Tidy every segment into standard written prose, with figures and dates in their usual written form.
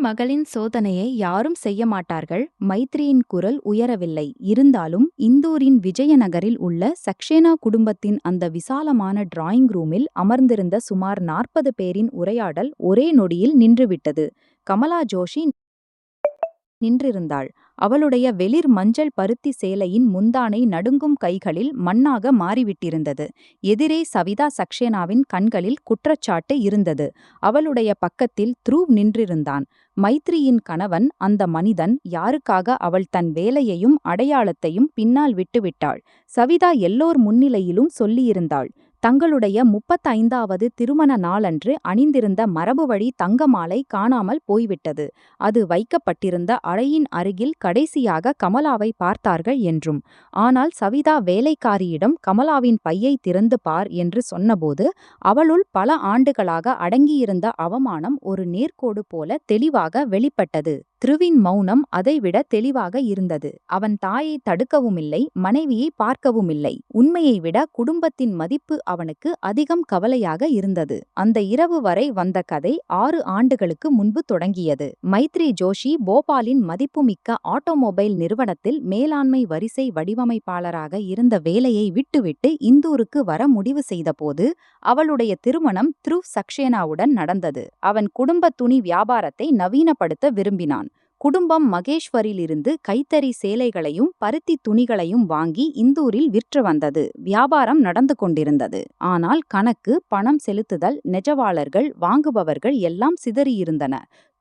மகளின் சோதனையை யாரும் செய்ய மாட்டார்கள். மைத்ரியின் குரல் உயரவில்லை. இருந்தாலும் இந்தூரின் விஜயநகரில் உள்ள சக்சேனா குடும்பத்தின் அந்த விசாலமான டிராயிங் ரூமில் அமர்ந்திருந்த சுமார் 40 பேரின் உரையாடல் ஒரே நொடியில் நின்றுவிட்டது. கமலா ஜோஷி நின்றிருந்தாள். அவளுடைய வெளிர் மஞ்சள் பருத்தி சேலையின் முந்தானை நடுங்கும் கைகளில் மண்ணாக மாறிவிட்டிருந்தது. எதிரே சவிதா சக்சேனாவின் கண்களில் குற்றச்சாட்டு இருந்தது. அவளுடைய பக்கத்தில் த்ருவ் நின்றிருந்தான். மைத்ரியின் கணவன். அந்த மனிதன் யாருக்காக அவள் தன் வேலையையும் அடையாளத்தையும் பின்னால் விட்டுவிட்டாள். சவிதா எல்லோர் முன்னிலையிலும் சொல்லியிருந்தாள். தங்களுடைய 35வது திருமண நாளன்று அணிந்திருந்த மரபுவழி தங்க மாலை காணாமல் போய்விட்டது. அது வைக்கப்பட்டிருந்த அறையின் அருகில் கடைசியாக கமலாவை பார்த்தார்கள் என்றும். ஆனால் சவிதா வேலைக்காரியிடம் கமலாவின் பையை திறந்து பார் என்று சொன்னபோது அவளுள் பல ஆண்டுகளாக அடங்கியிருந்த அவமானம் ஒரு நேர்கோடு போல தெளிவாக வெளிப்பட்டது. த்ருவின் மௌனம் அதைவிட தெளிவாக இருந்தது. அவன் தாயை தடுக்கவுமில்லை, மனைவியை பார்க்கவுமில்லை. உண்மையை விட குடும்பத்தின் மதிப்பு அவனுக்கு அதிகம் கவலையாக இருந்தது. அந்த இரவு வரை வந்த கதை 6 ஆண்டுகளுக்கு முன்பு தொடங்கியது. மைத்ரி ஜோஷி போபாலின் மதிப்புமிக்க ஆட்டோமொபைல் நிறுவனத்தில் மேலாண்மை வரிசை வடிவமைப்பாளராக இருந்த வேலையை விட்டுவிட்டு இந்தூருக்கு வர முடிவு செய்தபோது அவளுடைய திருமணம் த்ருவ் சக்சேனாவுடன் நடந்தது. அவன் குடும்ப துணி வியாபாரத்தை நவீனப்படுத்த விரும்பினான். குடும்பம் மகேஷ்வரிலிருந்து கைத்தறி சேலைகளையும் பருத்தி துணிகளையும் வாங்கி இந்தூரில் விற்று வந்தது. வியாபாரம் நடந்து கொண்டிருந்தது. ஆனால் கணக்கு, பணம் செலுத்துதல், நெஜவாளர்கள், வாங்குபவர்கள் எல்லாம் சிதறியிருந்தன.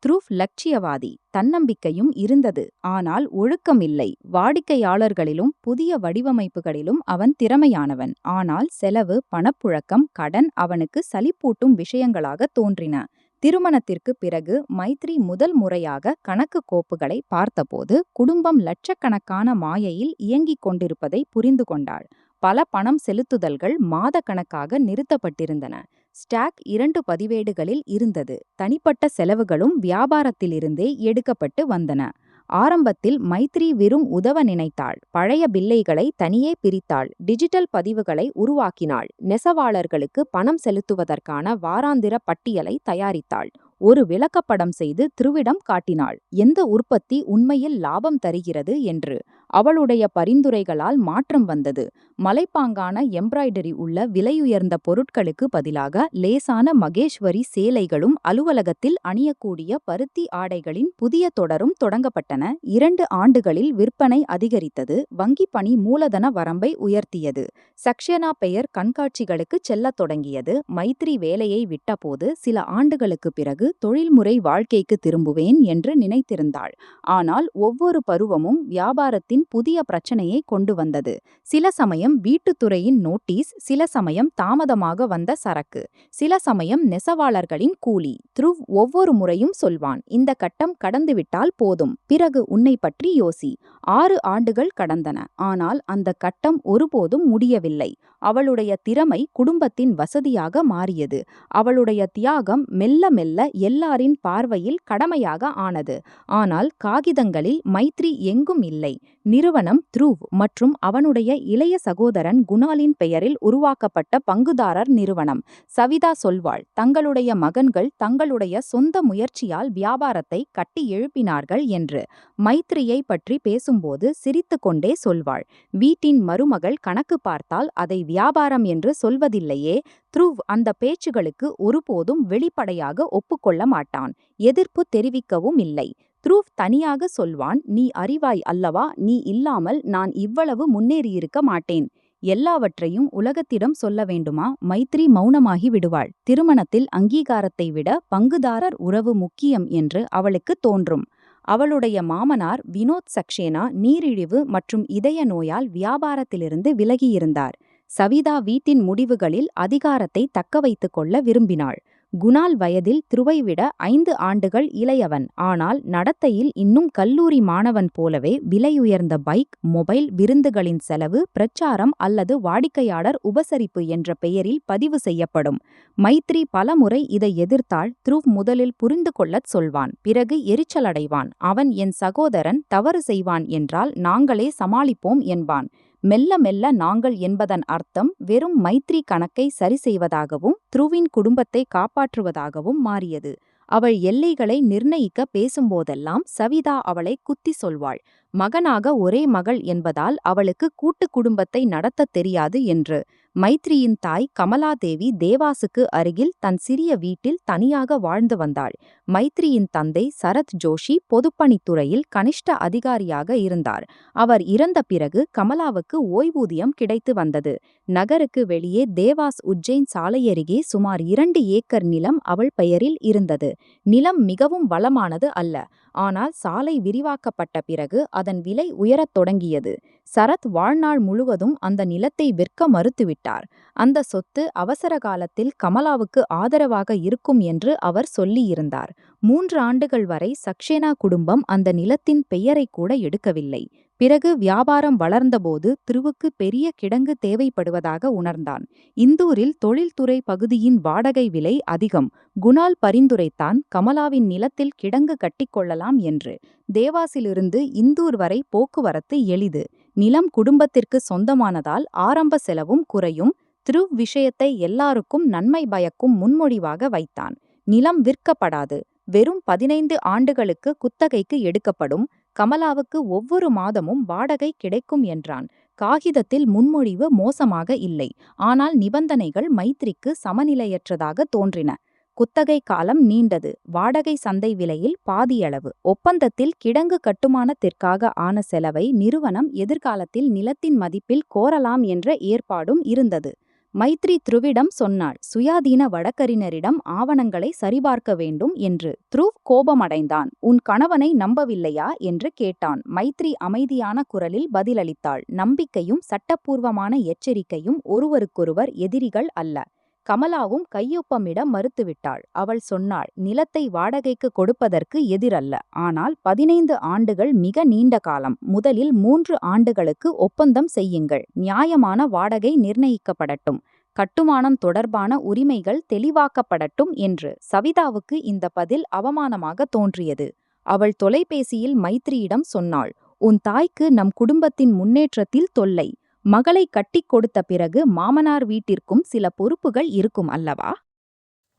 த்ருவ் லட்சியவாதி. தன்னம்பிக்கையும் இருந்தது. ஆனால் ஒழுக்கம் இல்லை. வாடிக்கையாளர்களிலும் புதிய வடிவமைப்புகளிலும் அவன் திறமையானவன். ஆனால் செலவு, பணப்புழக்கம், கடன் அவனுக்கு சலிப்பூட்டும் விஷயங்களாக தோன்றின. திருமணத்திற்கு பிறகு மைத்ரி முதல் முறையாக கணக்கு கோப்புகளை பார்த்தபோது குடும்பம் லட்சக்கணக்கான மாயையில் இயங்கிக் கொண்டிருப்பதை புரிந்து கொண்டாள். பல பணம் செலுத்துதல்கள் மாத கணக்காக நிறுத்தப்பட்டிருந்தன. ஸ்டாக் 2 பதிவேடுகளில் இருந்தது. தனிப்பட்ட செலவுகளும் வியாபாரத்திலிருந்தே எடுக்கப்பட்டு வந்தன. ஆரம்பத்தில் மைத்ரி வெறும் உதவ நினைத்தாள். பழைய பில்லைகளை தனியே பிரித்தாள். டிஜிட்டல் பதிவுகளை உருவாக்கினாள். நெசவாளர்களுக்கு பணம் செலுத்துவதற்கான வாராந்திர பட்டியலை தயாரித்தாள். ஒரு விளக்கப்படம் செய்து த்ருவிடம் காட்டினாள். எந்த உற்பத்தி உண்மையில் லாபம் தருகிறது என்று. அவளுடைய பரிந்துரைகளால் மாற்றம் வந்தது. மலைப்பாங்கான எம்ப்ராய்டரி உள்ள விலையுயர்ந்த பொருட்களுக்கு பதிலாக லேசான மகேஷ்வரி சேலைகளும் அலுவலகத்தில் அணியக்கூடிய பருத்தி ஆடைகளின் புதிய தொடரும் தொடங்கப்பட்டன. 2 ஆண்டுகளில் விற்பனை அதிகரித்தது. வங்கி பணி மூலதன வரம்பை உயர்த்தியது. சக்சேனா பெயர் கண்காட்சிகளுக்கு செல்லத் தொடங்கியது. மைத்ரி வேலையை விட்டபோது சில ஆண்டுகளுக்கு பிறகு தொழில்முறை வாழ்க்கைக்கு திரும்புவேன் என்று நினைத்திருந்தாள். ஆனால் ஒவ்வொரு பருவமும் வியாபாரத்தின் புதிய பிரச்சனையை கொண்டு வந்தது. சில சமயம் வீட்டுத்துறையின் நோட்டீஸ், சில சமயம் தாமதமாக வந்த சரக்கு, சில சமயம் நெசவாளர்களின் கூலி. த்ருவ் ஒவ்வொரு முறையும் சொல்வான், இந்த கட்டம் கடந்துவிட்டால் போதும், பிறகு உன்னை பற்றி யோசி. 6 ஆண்டுகள் கடந்தன. ஆனால் அந்த கட்டம் ஒருபோதும் முடியவில்லை. அவளுடைய திறமை குடும்பத்தின் வசதியாக மாறியது. அவளுடைய தியாகம் மெல்ல மெல்ல எல்லாரின் பார்வையில் கடமையாக ஆனது. ஆனால் காகிதங்களில் மைத்ரி எங்கும் இல்லை. நிறுவனம் த்ருவ் மற்றும் அவனுடைய இளைய சகோதரன் குணாலின் பெயரில் உருவாக்கப்பட்ட பங்குதாரர் நிறுவனம். சவிதா சொல்வாள், தங்களுடைய மகன்கள் தங்களுடைய சொந்த முயற்சியால் வியாபாரத்தை கட்டி எழுப்பினார்கள் என்று. மைத்ரியை பற்றி பேசும்போது சிரித்துக்கொண்டே சொல்வாள், வீட்டின் மருமகள் கணக்கு பார்த்தால் அதை வியாபாரம் என்று சொல்வதில்லையே. த்ருவ் அந்த பேச்சுகளுக்கு ஒருபோதும் வெளிப்படையாக ஒப்புக்கொள்ள மாட்டான். எதிர்ப்பு தெரிவிக்கவும் இல்லை. த்ருவ் தனியாக சொல்வான், நீ அறிவாய் அல்லவா, நீ இல்லாமல் நான் இவ்வளவு முன்னேறியிருக்க மாட்டேன். எல்லாவற்றையும் உலகத்திடம் சொல்ல வேண்டுமா? மைத்ரி மௌனமாகி விடுவாள். திருமணத்தில் அங்கீகாரத்தை விட பங்குதாரர் உறவு முக்கியம் என்று அவளுக்கு தோன்றும். அவளுடைய மாமனார் வினோத் சக்சேனா நீரிழிவு மற்றும் இதய நோயால் வியாபாரத்திலிருந்து விலகியிருந்தார். சவிதா வீட்டின் முடிவுகளில் அதிகாரத்தை தக்கவைத்துக் கொள்ள விரும்பினாள். குணால் வயதில் த்ருவை விட 5 ஆண்டுகள் இளையவன். ஆனால் நடத்தையில் இன்னும் கல்லூரி மாணவன் போலவே. விலையுயர்ந்த பைக், மொபைல், விருந்துகளின் செலவு, பிரச்சாரம் அல்லது வாடிக்கையாளர் உபசரிப்பு என்ற பெயரில் பதிவு செய்யப்படும். மைத்ரி பலமுறை இதை எதிர்த்தாள். த்ருவ் முதலில் புரிந்து கொள்ளச் சொல்வான். பிறகு எரிச்சலடைவான். அவன் என் சகோதரன் தவறு செய்வான் என்றால் நாங்களே சமாளிப்போம் என்பான். மெல்ல மெல்ல நாங்கள் என்பதன் அர்த்தம் வெறும் மைத்ரி கணக்கை சரி செய்வதாகவும் த்ருவின் குடும்பத்தை காப்பாற்றுவதாகவும் மாறியது. அவள் எல்லைகளை நிர்ணயிக்க பேசும்போதெல்லாம் சவிதா அவளை குத்தி சொல்வாள். மகனாக ஒரே மகள் என்பதால் அவளுக்கு கூட்டு குடும்பத்தை நடத்தத் தெரியாது என்று. மைத்ரியின் தாய் கமலாதேவி தேவாசுக்கு அருகில் தன் சிறிய வீட்டில் தனியாக வாழ்ந்து வந்தாள். மைத்ரியின் தந்தை சரத் ஜோஷி பொதுப்பணித்துறையில் கனிஷ்ட அதிகாரியாக இருந்தார். அவர் இறந்த பிறகு கமலாவுக்கு ஓய்வூதியம் கிடைத்து வந்தது. நகருக்கு வெளியே தேவாஸ் உஜ்ஜைன் சாலையருகே சுமார் 2 ஏக்கர் நிலம் அவள் பெயரில் இருந்தது. நிலம் மிகவும் வளமானது அல்ல. ஆனால் சாலை விரிவாக்கப்பட்ட பிறகு அதன் விலை உயரத் தொடங்கியது. சரத் வாழ்நாள் முழுவதும் அந்த நிலத்தை விற்க மறுத்துவிட்டார். அந்த சொத்து அவசர காலத்தில் கமலாவுக்கு ஆதரவாக இருக்கும் என்று அவர் சொல்லியிருந்தார். 3 ஆண்டுகள் வரை சக்சேனா குடும்பம் அந்த நிலத்தின் பெயரை கூட எடுக்கவில்லை. பிறகு வியாபாரம் வளர்ந்தபோது திருவுக்கு பெரிய கிடங்கு தேவைப்படுவதாக உணர்ந்தான். இந்தூரில் தொழில்துறை பகுதியின் வாடகை விலை அதிகம். குணால் பரிந்துரைத்தான் கமலாவின் நிலத்தில் கிடங்கு கட்டிக்கொள்ளலாம் என்று. தேவாசிலிருந்து இந்தூர் வரை போக்குவரத்து எளிது. நிலம் குடும்பத்திற்கு சொந்தமானதால் ஆரம்ப செலவும் குறையும். திருவ் விஷயத்தை எல்லாருக்கும் நன்மை பயக்கும் முன்மொழிவாக வைத்தான். நிலம் விற்கப்படாது. வெறும் 15 ஆண்டுகளுக்கு குத்தகைக்கு எடுக்கப்படும். கமலாவுக்கு ஒவ்வொரு மாதமும் வாடகை கிடைக்கும் என்றான். காகிதத்தில் முன்மொழிவு மோசமாக இல்லை. ஆனால் நிபந்தனைகள் மைத்ரிக்கு சமநிலையற்றதாக தோன்றின. குத்தகை காலம் நீண்டது. வாடகை சந்தை விலையில் பாதியளவு. ஒப்பந்தத்தில் கிடங்கு கட்டுமானத்திற்காக ஆன செலவை நிறுவனம் எதிர்காலத்தில் நிலத்தின் மதிப்பில் கோரலாம் என்ற ஏற்பாடும் இருந்தது. மைத்ரி த்ருவிடம் சொன்னாள். சுயாதீன வழக்கறிஞரிடம் ஆவணங்களை சரிபார்க்க வேண்டும் என்று. த்ருவ் கோபமடைந்தான். உன் கணவனை நம்பவில்லையா என்று கேட்டான். மைத்ரி அமைதியான குரலில் பதிலளித்தாள். நம்பிக்கையும் சட்டப்பூர்வமான எச்சரிக்கையும் ஒருவருக்கொருவர் எதிரிகள் அல்ல. கமலாவும் கையொப்பமிட மறுத்துவிட்டாள். அவள் சொன்னாள், நிலத்தை வாடகைக்கு கொடுப்பதற்கு எதிரல்ல. ஆனால் 15 ஆண்டுகள் மிக நீண்ட காலம். முதலில் 3 ஆண்டுகளுக்கு ஒப்பந்தம் செய்யுங்கள். நியாயமான வாடகை நிர்ணயிக்கப்படட்டும். கட்டுமானம் தொடர்பான உரிமைகள் தெளிவாக்கப்படட்டும் என்று. சவிதாவுக்கு இந்த பதில் அவமானமாக தோன்றியது. அவள் தொலைபேசியில் மைத்ரியிடம் சொன்னாள், உன் தாய்க்கு நம் குடும்பத்தின் முன்னேற்றத்தில் தொல்லை. மகளை கட்டிக் கொடுத்த பிறகு மாமனார் வீட்டிற்கும் சில பொறுப்புகள் இருக்கும் அல்லவா?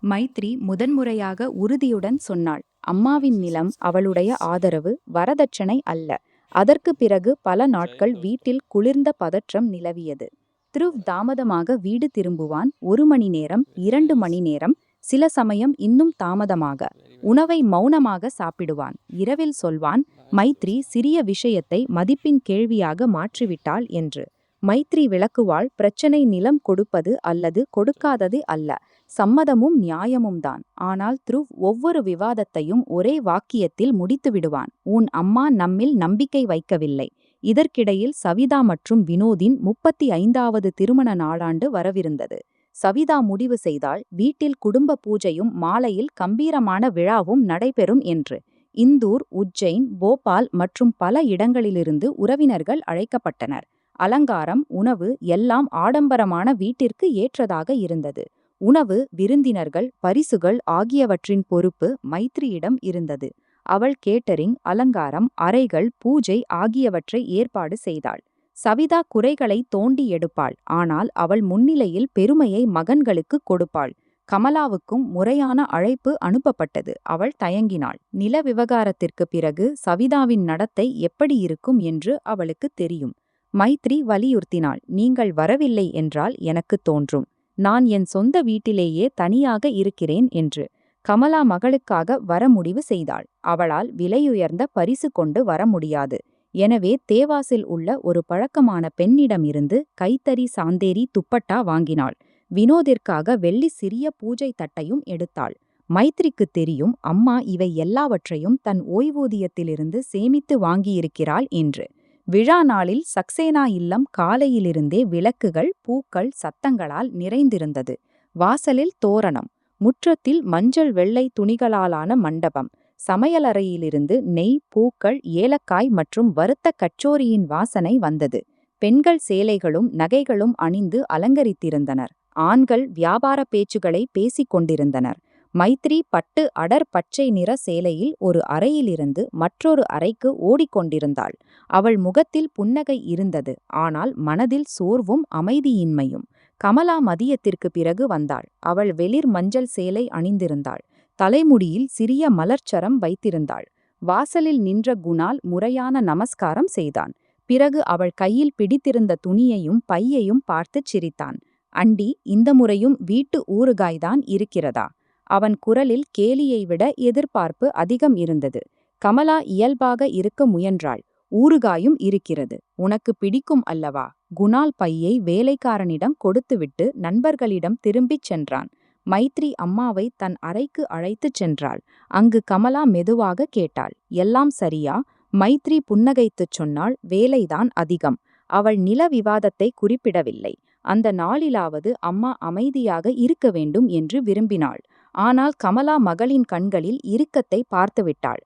மைத்ரி முதன்முறையாக உறுதியுடன் சொன்னாள். அம்மாவின் நிலம் அவளுடைய ஆதரவு, வரதட்சணை அல்ல. அதற்கு பிறகு பல நாட்கள் வீட்டில் குளிர்ந்த பதற்றம் நிலவியது. த்ருவ் தாமதமாக வீடு திரும்புவான். 1 மணி நேரம், 2 மணி நேரம், சில சமயம் இன்னும் தாமதமாக. உணவை மௌனமாக சாப்பிடுவான். இரவில் சொல்வான், மைத்ரி சிறிய விஷயத்தை மதிப்பின் கேள்வியாக மாற்றிவிட்டாள் என்று. மைத்ரி விளக்குவாள், பிரச்சனை நிலம் கொடுப்பது அல்லது கொடுக்காதது அல்ல. சம்மதமும் நியாயமும்தான். ஆனால் த்ருவ் ஒவ்வொரு விவாதத்தையும் ஒரே வாக்கியத்தில் முடித்துவிடுவான். உன் அம்மா நம்மில் நம்பிக்கை வைக்கவில்லை. இதற்கிடையில் சவிதா மற்றும் வினோதின் 35வது திருமண நாளாண்டு வரவிருந்தது. சவிதா முடிவு செய்தாள், வீட்டில் குடும்ப பூஜையும் மாலையில் கம்பீரமான விழாவும் நடைபெறும் என்று. இந்தூர், உஜ்ஜைன், போபால் மற்றும் பல இடங்களிலிருந்து உறவினர்கள் அழைக்கப்பட்டனர். அலங்காரம், உணவு எல்லாம் ஆடம்பரமான வீட்டிற்கு ஏற்றதாக இருந்தது. உணவு, விருந்தினர்கள், பரிசுகள் ஆகியவற்றின் பொறுப்பு மைத்ரியிடம் இருந்தது. அவள் கேட்டரிங், அலங்காரம், அறைகள், பூஜை ஆகியவற்றை ஏற்பாடு செய்தாள். சவிதா குறைகளை தோண்டி எடுப்பாள். ஆனால் அவள் முன்னிலையில் பெருமையை மகன்களுக்கு கொடுப்பாள். கமலாவுக்கும் முறையான அழைப்பு அனுப்பப்பட்டது. அவள் தயங்கினாள். நில விவகாரத்திற்கு பிறகு சவிதாவின் நடத்தை எப்படி இருக்கும் என்று அவளுக்கு தெரியும். மைத்ரி வலியுறுத்தினாள். நீங்கள் வரவில்லை என்றால் எனக்கு தோன்றும் நான் என் சொந்த வீட்டிலேயே தனியாக இருக்கிறேன் என்று. கமலா மகளுக்காக வர முடிவு செய்தாள். அவளால் விலையுயர்ந்த பரிசு கொண்டு வர முடியாது. எனவே தேவாசில் உள்ள ஒரு பழக்கமான பெண்ணிடமிருந்து கைத்தறி சாந்தேரி துப்பட்டா வாங்கினாள். வினோதிற்காக வெள்ளி சிறிய பூஜை தட்டையும் எடுத்தாள். மைத்ரிக்கு தெரியும், அம்மா இவை எல்லாவற்றையும் தன் ஓய்வூதியத்திலிருந்து சேமித்து வாங்கியிருக்கிறாள் என்று. விழா நாளில் சக்சேனா இல்லம் காலையிலிருந்தே விளக்குகள், பூக்கள், சத்தங்களால் நிறைந்திருந்தது. வாசலில் தோரணம், முற்றத்தில் மஞ்சள் வெள்ளை துணிகளாலான மண்டபம். சமையலறையிலிருந்து நெய், பூக்கள், ஏலக்காய் மற்றும் வறுத்த கச்சோரியின் வாசனை வந்தது. பெண்கள் சேலைகளும் நகைகளும் அணிந்து அலங்கரித்திருந்தனர். ஆண்கள் வியாபார பேச்சுகளை பேசிக் கொண்டிருந்தனர். மைத்ரி பட்டு அடர் பச்சை நிற சேலையில் ஒரு அறையிலிருந்து மற்றொரு அறைக்கு ஓடிக்கொண்டிருந்தாள். அவள் முகத்தில் புன்னகை இருந்தது. ஆனால் மனதில் சோர்வும் அமைதியின்மையும். கமலா மதியத்திற்கு பிறகு வந்தாள். அவள் வெளிர் மஞ்சள் சேலை அணிந்திருந்தாள். தலைமுடியில் சிறிய மலர்ச்சரம் வைத்திருந்தாள். வாசலில் நின்ற குணால் முறையான நமஸ்காரம் செய்தான். பிறகு அவள் கையில் பிடித்திருந்த துணியையும் பையையும் பார்த்துச் சிரித்தான். "அண்டி, இந்த முறையும் வீட்டு ஊறுகாய்தான் இருக்கிறதா?" அவன் குரலில் கேலியை விட எதிர்பார்ப்பு அதிகம் இருந்தது. கமலா இயல்பாக இருக்க முயன்றாள். "ஊறுகாயும் இருக்கிறது. உனக்கு பிடிக்கும் அல்லவா?" குணால் பையை வேலைக்காரனிடம் கொடுத்துவிட்டு நண்பர்களிடம் திரும்பிச் சென்றான். மைத்ரி அம்மாவை தன் அறைக்கு அழைத்துச் சென்றாள். அங்கு கமலா மெதுவாக கேட்டாள், "எல்லாம் சரியா?" மைத்ரி புன்னகைத்துச் சொன்னாள், "வேலைதான் அதிகம்." அவள் நில விவாதத்தை குறிப்பிடவில்லை. அந்த நாளிலாவது அம்மா அமைதியாக இருக்க வேண்டும் என்று விரும்பினாள். ஆனால் கமலா மகளின் கண்களில் இறுக்கத்தை பார்த்துவிட்டாள்.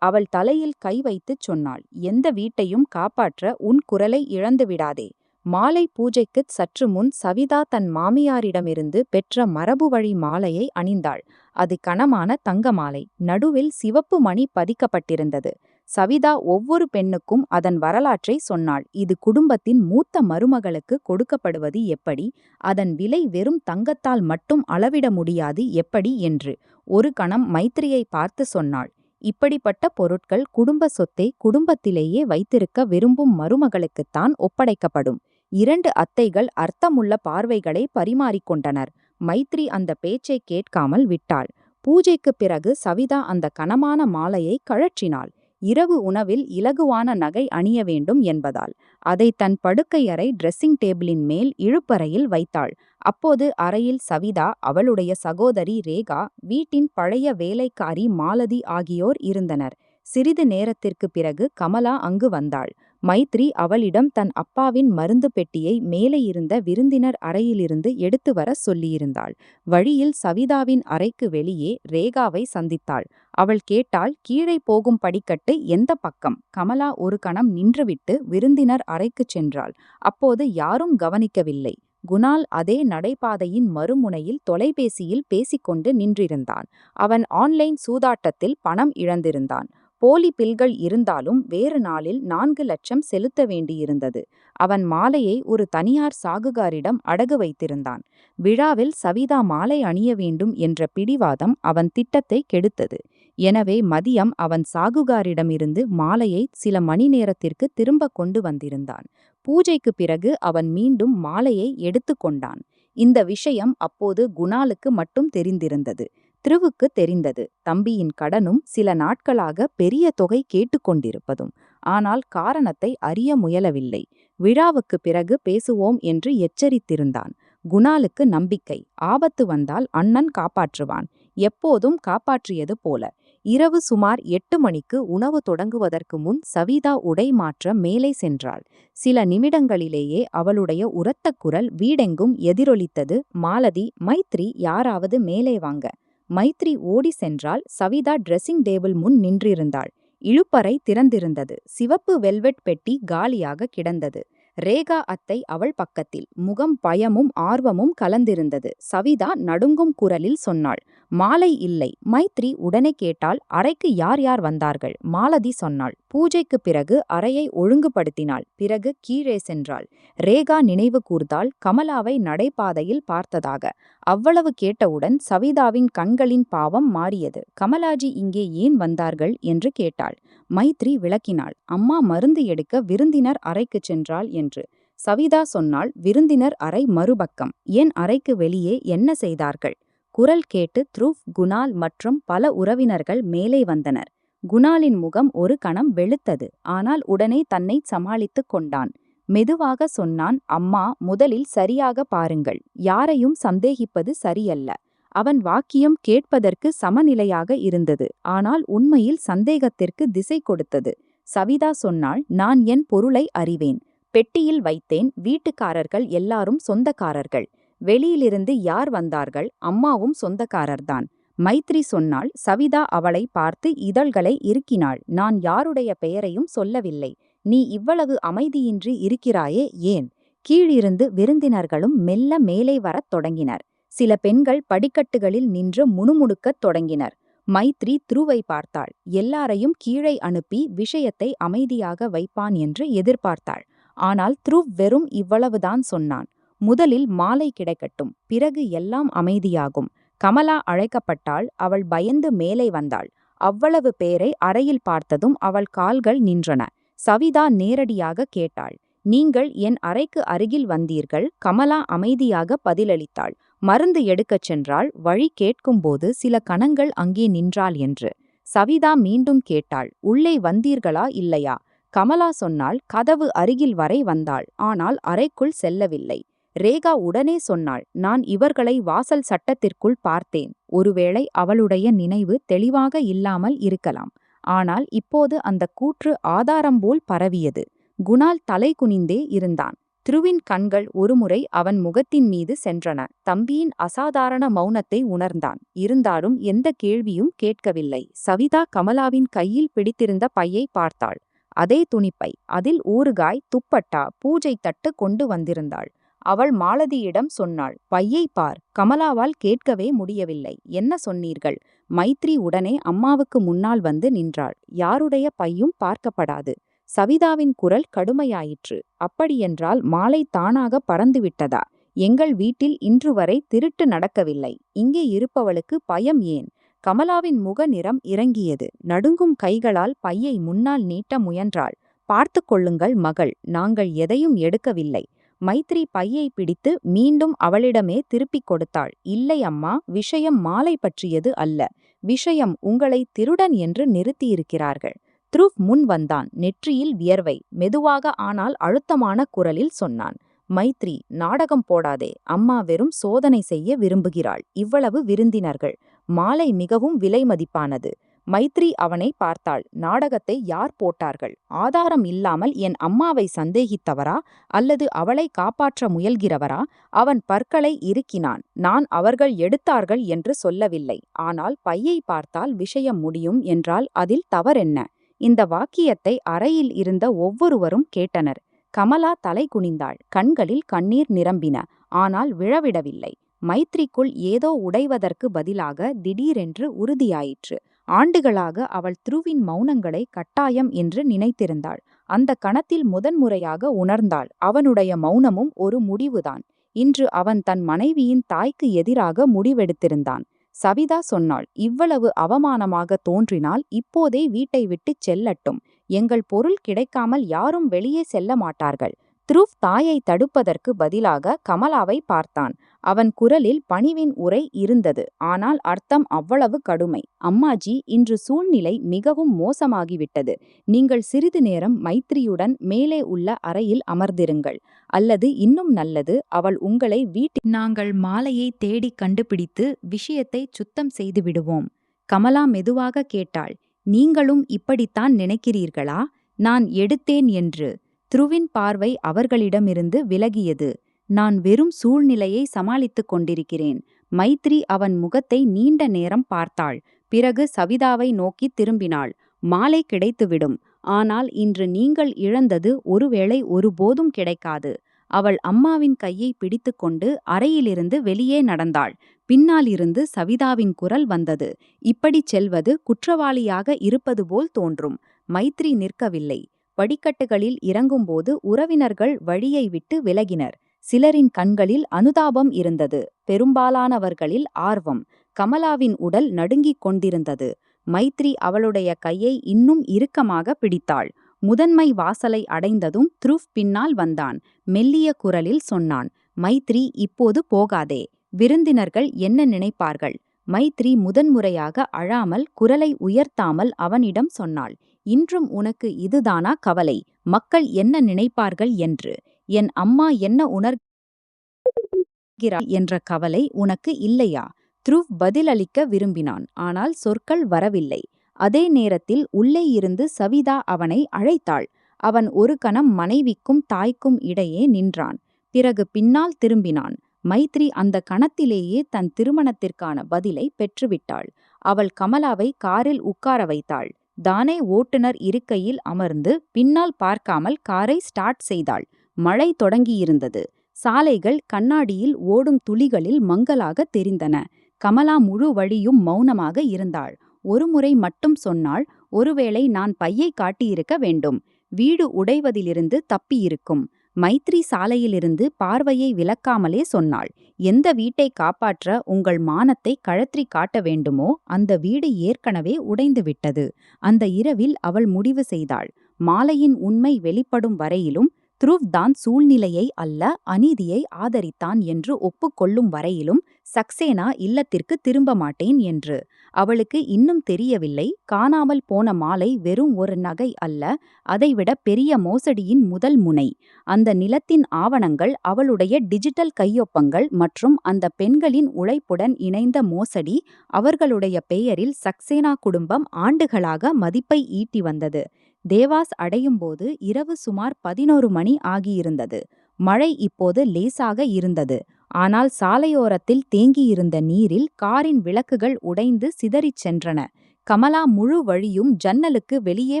அவள் தலையில் கை வைத்துச் சொன்னாள், "எந்த வீட்டையும் காப்பாற்ற உன் குரலை இழந்துவிடாதே." மாலை பூஜைக்குச் சற்று முன் சவிதா தன் மாமியாரிடமிருந்து பெற்ற மரபுவழி மாலையை அணிந்தாள். அது கனமான தங்க மாலை. நடுவில் சிவப்பு மணி பதிக்கப்பட்டிருந்தது. சவிதா ஒவ்வொரு பெண்ணுக்கும் அதன் வரலாற்றை சொன்னாள். இது குடும்பத்தின் மூத்த மருமகளுக்கு கொடுக்கப்படுவது எப்படி, அதன் விலை வெறும் தங்கத்தால் மட்டும் அளவிட முடியாது எப்படி என்று. ஒரு கணம் மைத்ரியை பார்த்து சொன்னாள், "இப்படிப்பட்ட பொருட்கள் குடும்ப சொத்தை குடும்பத்திலேயே வைத்திருக்க விரும்பும் மருமகளுக்குத்தான் ஒப்படைக்கப்படும்." இரண்டு அத்தைகள் அர்த்தமுள்ள பார்வைகளை பரிமாறிக்கொண்டனர். மைத்ரி அந்த பேச்சை கேட்காமல் விட்டாள். பூஜைக்குப் பிறகு சவிதா அந்த கனமான மாலையை கழற்றினாள். இரவு உணவில் இலகுவான நகை அணிய வேண்டும் என்பதால் அதை தன் படுக்கையறை ட்ரெஸ்ஸிங் டேபிளின் மேல் இழுப்பறையில் வைத்தாள். அப்போது அறையில் சவிதா, அவளுடைய சகோதரி ரேகா, வீட்டின் பழைய வேலைக்காரி மாலதி ஆகியோர் இருந்தனர். சிறிது நேரத்திற்குப் பிறகு கமலா அங்கு வந்தாள். மைத்ரி அவளிடம் தன் அப்பாவின் மருந்து பெட்டியை மேலே இருந்த விருந்தினர் அறையிலிருந்து எடுத்து வர சொல்லியிருந்தாள். வழியில் சவிதாவின் அறைக்கு வெளியே ரேகாவை சந்தித்தாள். அவள் கேட்டாள், "கீழே போகும் படிக்கட்டு எந்த பக்கம்?" கமலா ஒரு கணம் நின்றுவிட்டு விருந்தினர் அறைக்குச் சென்றாள். அப்போது யாரும் கவனிக்கவில்லை. குணால் அதே நடைபாதையின் மறுமுனையில் தொலைபேசியில் பேசிக்கொண்டு நின்றிருந்தான். அவன் ஆன்லைன் சூதாட்டத்தில் பணம் இழந்திருந்தான். போலி பில்கள் இருந்தாலும் வேறு நாளில் 4 லட்சம் செலுத்த வேண்டியிருந்தது. அவன் மாலையை ஒரு தனியார் சாகுகாரிடம் அடகு வைத்திருந்தான். விழாவில் சவிதா மாலை அணிய வேண்டும் என்ற பிடிவாதம் அவன் திட்டத்தை கெடுத்தது. எனவே மதியம் அவன் சாகுகாரிடமிருந்து மாலையை சில மணி நேரத்திற்கு திரும்ப கொண்டு வந்திருந்தான். பூஜைக்கு பிறகு அவன் மீண்டும் மாலையை எடுத்து கொண்டான். இந்த விஷயம் அப்போது குணாலுக்கு மட்டும் தெரிந்திருந்தது. திருவுக்கு தெரிந்தது. தம்பியின் கடனும் சில நாட்களாக பெரிய தொகை கேட்டுக்கொண்டிருப்பதும். ஆனால் காரணத்தை அறிய முயலவில்லை. விழாவுக்கு பிறகு பேசுவோம் என்று எச்சரித்திருந்தான். குணாலுக்கு நம்பிக்கை. ஆபத்து வந்தால் அண்ணன் காப்பாற்றுவான். எப்போதும் காப்பாற்றியது போல. இரவு சுமார் 8 மணிக்கு உணவு தொடங்குவதற்கு முன் சவிதா உடை மாற்ற மேலே சென்றாள். சில நிமிடங்களிலேயே அவளுடைய உரத்த குரல் வீடெங்கும் எதிரொலித்தது, "மாலதி, மைத்ரி, யாராவது மேலே வாங்க." மைத்ரி ஓடி சென்றால். சவிதா ட்ரெஸ்ஸிங் டேபிள் முன் நின்றிருந்தாள். இழுப்பறை திறந்திருந்தது. சிவப்பு வெல்வெட் பெட்டி காலியாக கிடந்தது. ரேகா அத்தை அவள் பக்கத்தில். முகம் பயமும் ஆர்வமும் கலந்திருந்தது. சவிதா நடுங்கும் குரலில் சொன்னாள், "மாலை இல்லை." மைத்ரி உடனே கேட்டாள், "அறைக்கு யார் யார் வந்தார்கள்?" மாலதி சொன்னாள். பூஜைக்கு பிறகு அறையை ஒழுங்குபடுத்தினாள். பிறகு கீழே சென்றாள். ரேகா நினைவு கூர்ந்தாள், கமலாவை நடைபாதையில் பார்த்ததாக. அவ்வளவு கேட்டவுடன் சவிதாவின் கண்களின் பாவம் மாறியது. "கமலாஜி இங்கே ஏன் வந்தார்கள்?" என்று கேட்டாள். மைத்ரி விளக்கினாள், "அம்மா மருந்து எடுக்க விருந்தினர் அறைக்குச் சென்றாள் என்று." சவிதா சொன்னாள், "விருந்தினர் அறை மறுபக்கம். என் அறைக்கு வெளியே என்ன செய்தார்கள்?" குரல் கேட்டு த்ருவ், குணால் மற்றும் பல உறவினர்கள் மேலே வந்தனர். குணாலின் முகம் ஒரு கணம் வெளுத்தது. ஆனால் உடனே தன்னை சமாளித்துக் கொண்டான். மெதுவாக சொன்னான், "அம்மா, முதலில் சரியாக பாருங்கள். யாரையும் சந்தேகிப்பது சரியல்ல." அவன் வாக்கியம் கேட்பதற்கு சமநிலையாக இருந்தது. ஆனால் உண்மையில் சந்தேகத்திற்கு திசை கொடுத்தது. சவிதா சொன்னாள், "நான் என் பொருளை அறிவேன். பெட்டியில் வைத்தேன். வீட்டுக்காரர்கள் எல்லாரும் சொந்தக்காரர்கள். வெளியிலிருந்து யார் வந்தார்கள்? அம்மாவும் சொந்தக்காரர்தான்." மைத்ரி சொன்னாள். சவிதா அவளை பார்த்து இதழ்களை இறுக்கினாள். "நான் யாருடைய பெயரையும் சொல்லவில்லை. நீ இவ்வளவு அமைதியின்றி இருக்கிறாயே ஏன்?" கீழிருந்து விருந்தினர்களும் மெல்ல மேலே வரத் தொடங்கினர். சில பெண்கள் படிக்கட்டுகளில் நின்று முணுமுணுக்கத் தொடங்கினர். மைத்ரி த்ருவை பார்த்தாள். எல்லாரையும் கீழே அனுப்பி விஷயத்தை அமைதியாக வைப்பான் என்று எதிர்பார்த்தாள். ஆனால் த்ருவ் வெறும் இவ்வளவுதான் சொன்னான். "முதலில் மாலை கிடைக்கட்டும். பிறகு எல்லாம் அமைதியாகும்." கமலா அழைக்கப்பட்டாள். அவள் பயந்து மேலே வந்தாள். அவ்வளவு பேரை அறையில் பார்த்ததும் அவள் கால்கள் நின்றன. சவிதா நேரடியாக கேட்டாள், நீங்கள் என் அறைக்கு அருகில் வந்தீர்கள்? கமலா அமைதியாக பதிலளித்தாள். மருந்து எடுக்கச் சென்றாள். வழி கேட்கும்போது சில கணங்கள் அங்கே நின்றாள் என்று. சவிதா மீண்டும் கேட்டாள், உள்ளே வந்தீர்களா இல்லையா? கமலா சொன்னாள். கதவு அருகில் வரை வந்தாள். ஆனால் அறைக்குள் செல்லவில்லை. ரேகா உடனே சொன்னாள், நான் இவர்களை வாசல் சட்டத்திற்குள் பார்த்தேன். ஒருவேளை அவளுடைய நினைவு தெளிவாக இல்லாமல் இருக்கலாம். ஆனால் இப்போது அந்த கூற்று ஆதாரம் போல் பரவியது. குணால் தலை குனிந்தே இருந்தான். திருவின் கண்கள் ஒருமுறை அவன் முகத்தின் மீது சென்றன. தம்பியின் அசாதாரண மௌனத்தை உணர்ந்தான். இருந்தாலும் எந்த கேள்வியும் கேட்கவில்லை. சவிதா கமலாவின் கையில் பிடித்திருந்த பையை பார்த்தாள். அதே துணிப்பை. அதில் ஊறுகாய், துப்பட்டா, பூஜை தட்டு கொண்டு வந்திருந்தாள். அவள் மாலதியிடம் சொன்னாள், பையை பார். கமலாவால் கேட்கவே முடியவில்லை. என்ன சொன்னீர்கள்? மைத்ரி உடனே அம்மாவுக்கு முன்னால் வந்து நின்றாள். யாருடைய பையும் பார்க்கப்படாது. சவிதாவின் குரல் கடுமையாயிற்று. அப்படியென்றால் மாலை தானாக பறந்துவிட்டதா? எங்கள் வீட்டில் இன்று வரை திருட்டு நடக்கவில்லை. இங்கே இருப்பவளுக்கு பயம் ஏன்? கமலாவின் முக நிறம் இறங்கியது. நடுங்கும் கைகளால் பையை முன்னால் நீட்ட முயன்றாள். பார்த்து கொள்ளுங்கள் மகள், நாங்கள் எதையும் எடுக்கவில்லை. மைத்ரி பையை பிடித்து மீண்டும் அவளிடமே திருப்பிக் கொடுத்தாள். இல்லை அம்மா, விஷயம் மாலை பற்றியது அல்ல. விஷயம் உங்களை திருடன் என்று நிறுத்தியிருக்கிறார்கள். த்ருவ் முன் வந்தான். நெற்றியில் வியர்வை. மெதுவாக ஆனால் அழுத்தமான குரலில் சொன்னான், மைத்ரி, நாடகம் போடாதே. அம்மா வெறும் சோதனை செய்ய விரும்புகிறாள். இவ்வளவு விருந்தினர்கள். மாலை மிகவும் விலைமதிப்பானது. மைத்ரி அவனை பார்த்தாள். நாடகத்தை யார் போட்டார்கள்? ஆதாரம் இல்லாமல் என் அம்மாவை சந்தேகித்தவரா அல்லது அவளை காப்பாற்ற முயல்கிறவரா? அவன் பற்களை இறுக்கினான். நான் அவர்கள் எடுத்தார்கள் என்று சொல்லவில்லை. ஆனால் பையை பார்த்தால் விஷயம் முடியும் என்றால் அதில் தவறென்ன? இந்த வாக்கியத்தை அறையில் இருந்த ஒவ்வொருவரும் கேட்டனர். கமலா தலை குனிந்தாள். கண்களில் கண்ணீர் நிரம்பின. ஆனால் விழவிடவில்லை. மைத்ரிக்குள் ஏதோ உடைவதற்கு பதிலாக திடீரென்று உறுதியாயிற்று. ஆண்டுகளாக அவள் த்ருவின் மௌனங்களை கட்டாயம் என்று நினைத்திருந்தாள். அந்த கணத்தில் முதன்முறையாக உணர்ந்தாள், அவனுடைய மௌனமும் ஒரு முடிவுதான். இன்று அவன் தன் மனைவியின் தாய்க்கு எதிராக முடிவெடுத்திருந்தான். சவிதா சொன்னாள், இவ்வளவு அவமானமாக தோன்றினால் இப்போதே வீட்டை விட்டுச் செல்லட்டும். எங்கள் பொருள் கிடைக்காமல் யாரும் வெளியே செல்ல மாட்டார்கள். த்ருவ் தாயை தடுப்பதற்கு பதிலாக கமலாவை பார்த்தான். அவன் குரலில் பணிவின் உரை இருந்தது. ஆனால் அர்த்தம் அவ்வளவு கடுமை. அம்மாஜி, இன்று சூழ்நிலை மிகவும் மோசமாகிவிட்டது. நீங்கள் சிறிது நேரம் மைத்ரியுடன் மேலே உள்ள அறையில் அமர்ந்திருங்கள். அல்லது இன்னும் நல்லது, அவள் உங்களை வீட்டில் நாங்கள் மாலையை தேடி கண்டுபிடித்து விஷயத்தை சுத்தம் செய்து விடுவோம். கமலா மெதுவாக கேட்டாள், நீங்களும் இப்படித்தான் நினைக்கிறீர்களா? நான் எடுத்தேன் என்று. த்ருவின் பார்வை அவர்களிடமிருந்து விலகியது. நான் வெறும் சூழ்நிலையை சமாளித்துக் கொண்டிருக்கிறேன். மைத்ரி அவன் முகத்தை நீண்ட நேரம் பார்த்தாள். பிறகு சவிதாவை நோக்கி திரும்பினாள். மாலை கிடைத்துவிடும். ஆனால் இன்று நீங்கள் இழந்தது ஒருவேளை ஒருபோதும் கிடைக்காது. அவள் அம்மாவின் கையை பிடித்துக்கொண்டு அறையிலிருந்து வெளியே நடந்தாள். பின்னாலிருந்து சவிதாவின் குரல் வந்தது. இப்படிச் செல்வது குற்றவாளியாக இருப்பது போல் தோன்றும். மைத்ரி நிற்கவில்லை. படிக்கட்டுகளில் இறங்கும்போது உறவினர்கள் வழியை விட்டு விலகினர். சிலரின் கண்களில் அனுதாபம் இருந்தது. பெரும்பாலானவர்களில் ஆர்வம். கமலாவின் உடல் நடுங்கிக் கொண்டிருந்தது. மைத்ரி அவளுடைய கையை இன்னும் இறுக்கமாக பிடித்தாள். முதன்மை வாசலை அடைந்ததும் த்ருவ் பின்னால் வந்தான். மெல்லிய குரலில் சொன்னான், மைத்ரி, இப்போது போகாதே. விருந்தினர்கள் என்ன நினைப்பார்கள்? மைத்ரி முதன்முறையாக அழாமல் குரலை உயர்த்தாமல் அவனிடம் சொன்னாள், இன்றும் உனக்கு இதுதானா கவலை? மக்கள் என்ன நினைப்பார்கள் என்று. என் அம்மா என்ன உணர்கிறாள் என்ற கவலை உனக்கு இல்லையா? த்ருவ் பதிலளிக்க விரும்பினான். ஆனால் சொற்கள் வரவில்லை. அதே நேரத்தில் உள்ளே இருந்து சவிதா அவனை அழைத்தாள். அவன் ஒரு கணம் மனைவிக்கும் தாய்க்கும் இடையே நின்றான். பிறகு பின்னால் திரும்பினான். மைத்ரி அந்த கணத்திலேயே தன் திருமணத்திற்கான பதிலை பெற்றுவிட்டாள். அவள் கமலாவை காரில் உட்கார வைத்தாள். தானே ஓட்டுநர் இருக்கையில் அமர்ந்து பின்னால் பார்க்காமல் காரை ஸ்டார்ட் செய்தாள். மழை தொடங்கியிருந்தது. சாலைகள் கண்ணாடியில் ஓடும் துளிகளில் மங்கலாக தெரிந்தன. கமலா முழு வழியும் மௌனமாக இருந்தாள். ஒருமுறை மட்டும் சொன்னாள், ஒருவேளை நான் பையை காட்டியிருக்க வேண்டும். வீடு உடைவதிலிருந்து தப்பியிருக்கும். மைத்ரி சாலையிலிருந்து பார்வையை விலக்காமலே சொன்னாள். எந்த வீட்டை காப்பாற்ற உங்கள் மானத்தை கழற்றி காட்ட வேண்டுமோ அந்த வீடு ஏற்கனவே உடைந்துவிட்டது. அந்த இரவில் அவள் முடிவு செய்தாள். மாலையின் உண்மை வெளிப்படும் வரையிலும், த்ருவ் தான் சூழ்நிலையை அல்ல அநீதியை ஆதரித்தான் என்று ஒப்புக்கொள்ளும் வரையிலும் சக்சேனா இல்லத்திற்கு திரும்ப மாட்டேன் என்று. அவளுக்கு இன்னும் தெரியவில்லை, காணாமல் போன மாலை வெறும் ஒரு நகை அல்ல, அதைவிட பெரிய மோசடியின் முதல் முனை. அந்த நிலத்தின் ஆவணங்கள், அவளுடைய டிஜிட்டல் கையொப்பங்கள் மற்றும் அந்த பெண்களின் உழைப்புடன் இணைந்த மோசடி, அவர்களுடைய பெயரில் சக்சேனா குடும்பம் ஆண்டுகளாக மதிப்பை ஈட்டி வந்தது. தேவாஸ் அடையும்போது இரவு சுமார் 11 மணி ஆகியிருந்தது. மழை இப்போது லேசாக இருந்தது. ஆனால் சாலையோரத்தில் தேங்கியிருந்த நீரில் காரின் விளக்குகள் உடைந்து சிதறிச் சென்றன. கமலா முழு வழியும் ஜன்னலுக்கு வெளியே